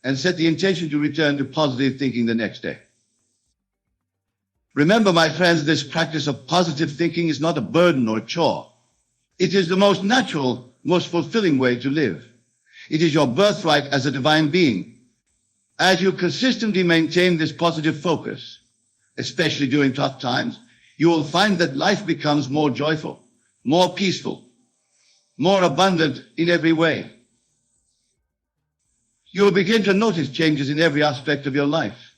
and set the intention to return to positive thinking the next day. Remember, my friends, this practice of positive thinking is not a burden or a chore. It is the most natural, most fulfilling way to live. It is your birthright as a divine being. As you consistently maintain this positive focus, especially during tough times, you will find that life becomes more joyful, more peaceful, more abundant in every way. You will begin to notice changes in every aspect of your life.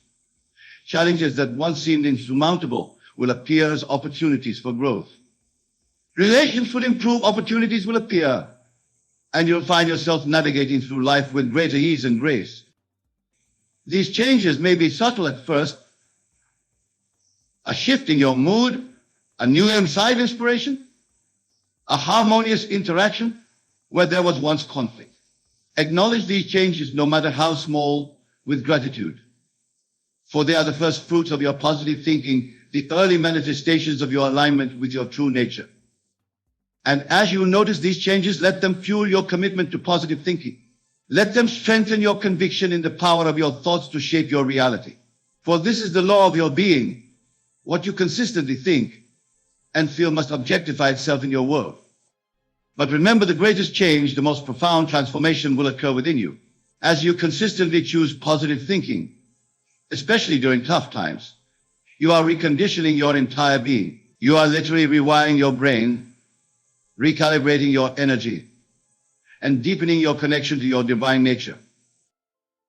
Challenges that once seemed insurmountable will appear as opportunities for growth. Relations will improve, opportunities will appear, and you'll find yourself navigating through life with greater ease and grace. These changes may be subtle at first, a shift in your mood, a new inside inspiration, a harmonious interaction where there was once conflict. Acknowledge these changes, no matter how small, with gratitude, for they are the first fruits of your positive thinking, the early manifestations of your alignment with your true nature. And as you notice these changes, let them fuel your commitment to positive thinking. Let them strengthen your conviction in the power of your thoughts to shape your reality. For this is the law of your being. What you consistently think and feel must objectify itself in your world. But remember, the greatest change, the most profound transformation will occur within you. As you consistently choose positive thinking, especially during tough times, you are reconditioning your entire being. You are literally rewiring your brain, recalibrating your energy, and deepening your connection to your divine nature.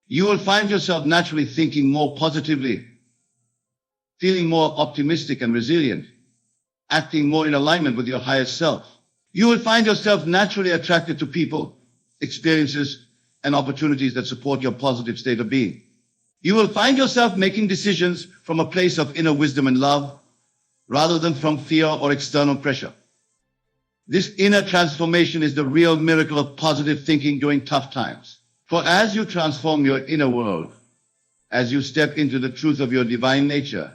You will find yourself naturally thinking more positively, feeling more optimistic and resilient, acting more in alignment with your highest self. You will find yourself naturally attracted to people, experiences, and opportunities that support your positive state of being. You will find yourself making decisions from a place of inner wisdom and love, rather than from fear or external pressure. This inner transformation is the real miracle of positive thinking during tough times. For as you transform your inner world, as you step into the truth of your divine nature,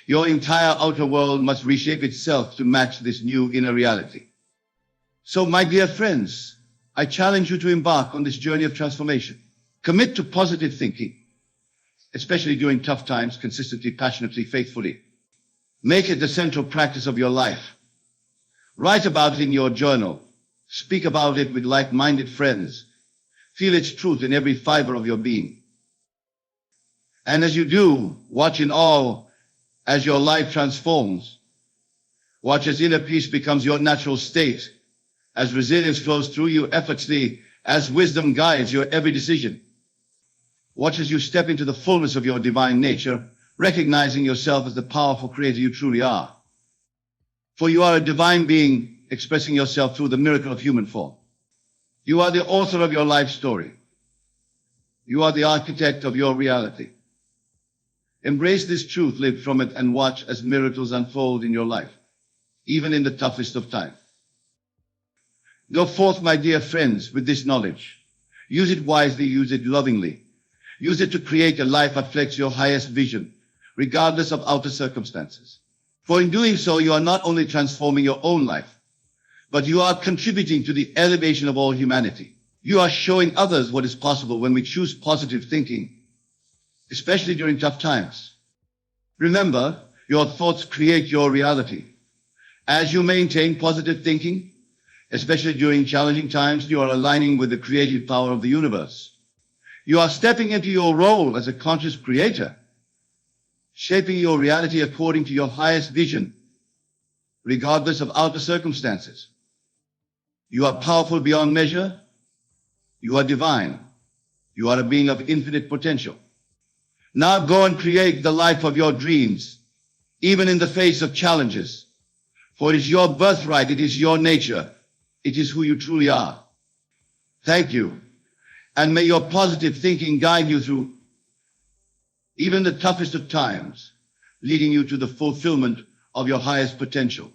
your entire outer world must reshape itself to match this new inner reality. So, my dear friends, I challenge you to embark on this journey of transformation. Commit to positive thinking, especially during tough times, consistently, passionately, faithfully. Make it the central practice of your life. Write about it in your journal. Speak about it with like-minded friends. Feel its truth in every fiber of your being. And as you do, watch in awe as your life transforms. Watch as inner peace becomes your natural state, as resilience flows through you effortlessly, as wisdom guides your every decision. Watch as you step into the fullness of your divine nature, recognizing yourself as the powerful creator you truly are. For you are a divine being expressing yourself through the miracle of human form. You are the author of your life story. You are the architect of your reality. Embrace this truth, live from it, and watch as miracles unfold in your life, even in the toughest of times. Go forth, my dear friends, with this knowledge. Use it wisely, use it lovingly. Use it to create a life that reflects your highest vision, regardless of outer circumstances. For in doing so, you are not only transforming your own life, but you are contributing to the elevation of all humanity. You are showing others what is possible when we choose positive thinking, especially during tough times. Remember, your thoughts create your reality. As you maintain positive thinking, especially during challenging times, you are aligning with the creative power of the universe. You are stepping into your role as a conscious creator, shaping your reality according to your highest vision, regardless of outer circumstances. You are powerful beyond measure. You are divine. You are a being of infinite potential. Now go and create the life of your dreams, even in the face of challenges. For it is your birthright, it is your nature, it is who you truly are. Thank you. And may your positive thinking guide you through even the toughest of times, leading you to the fulfillment of your highest potential.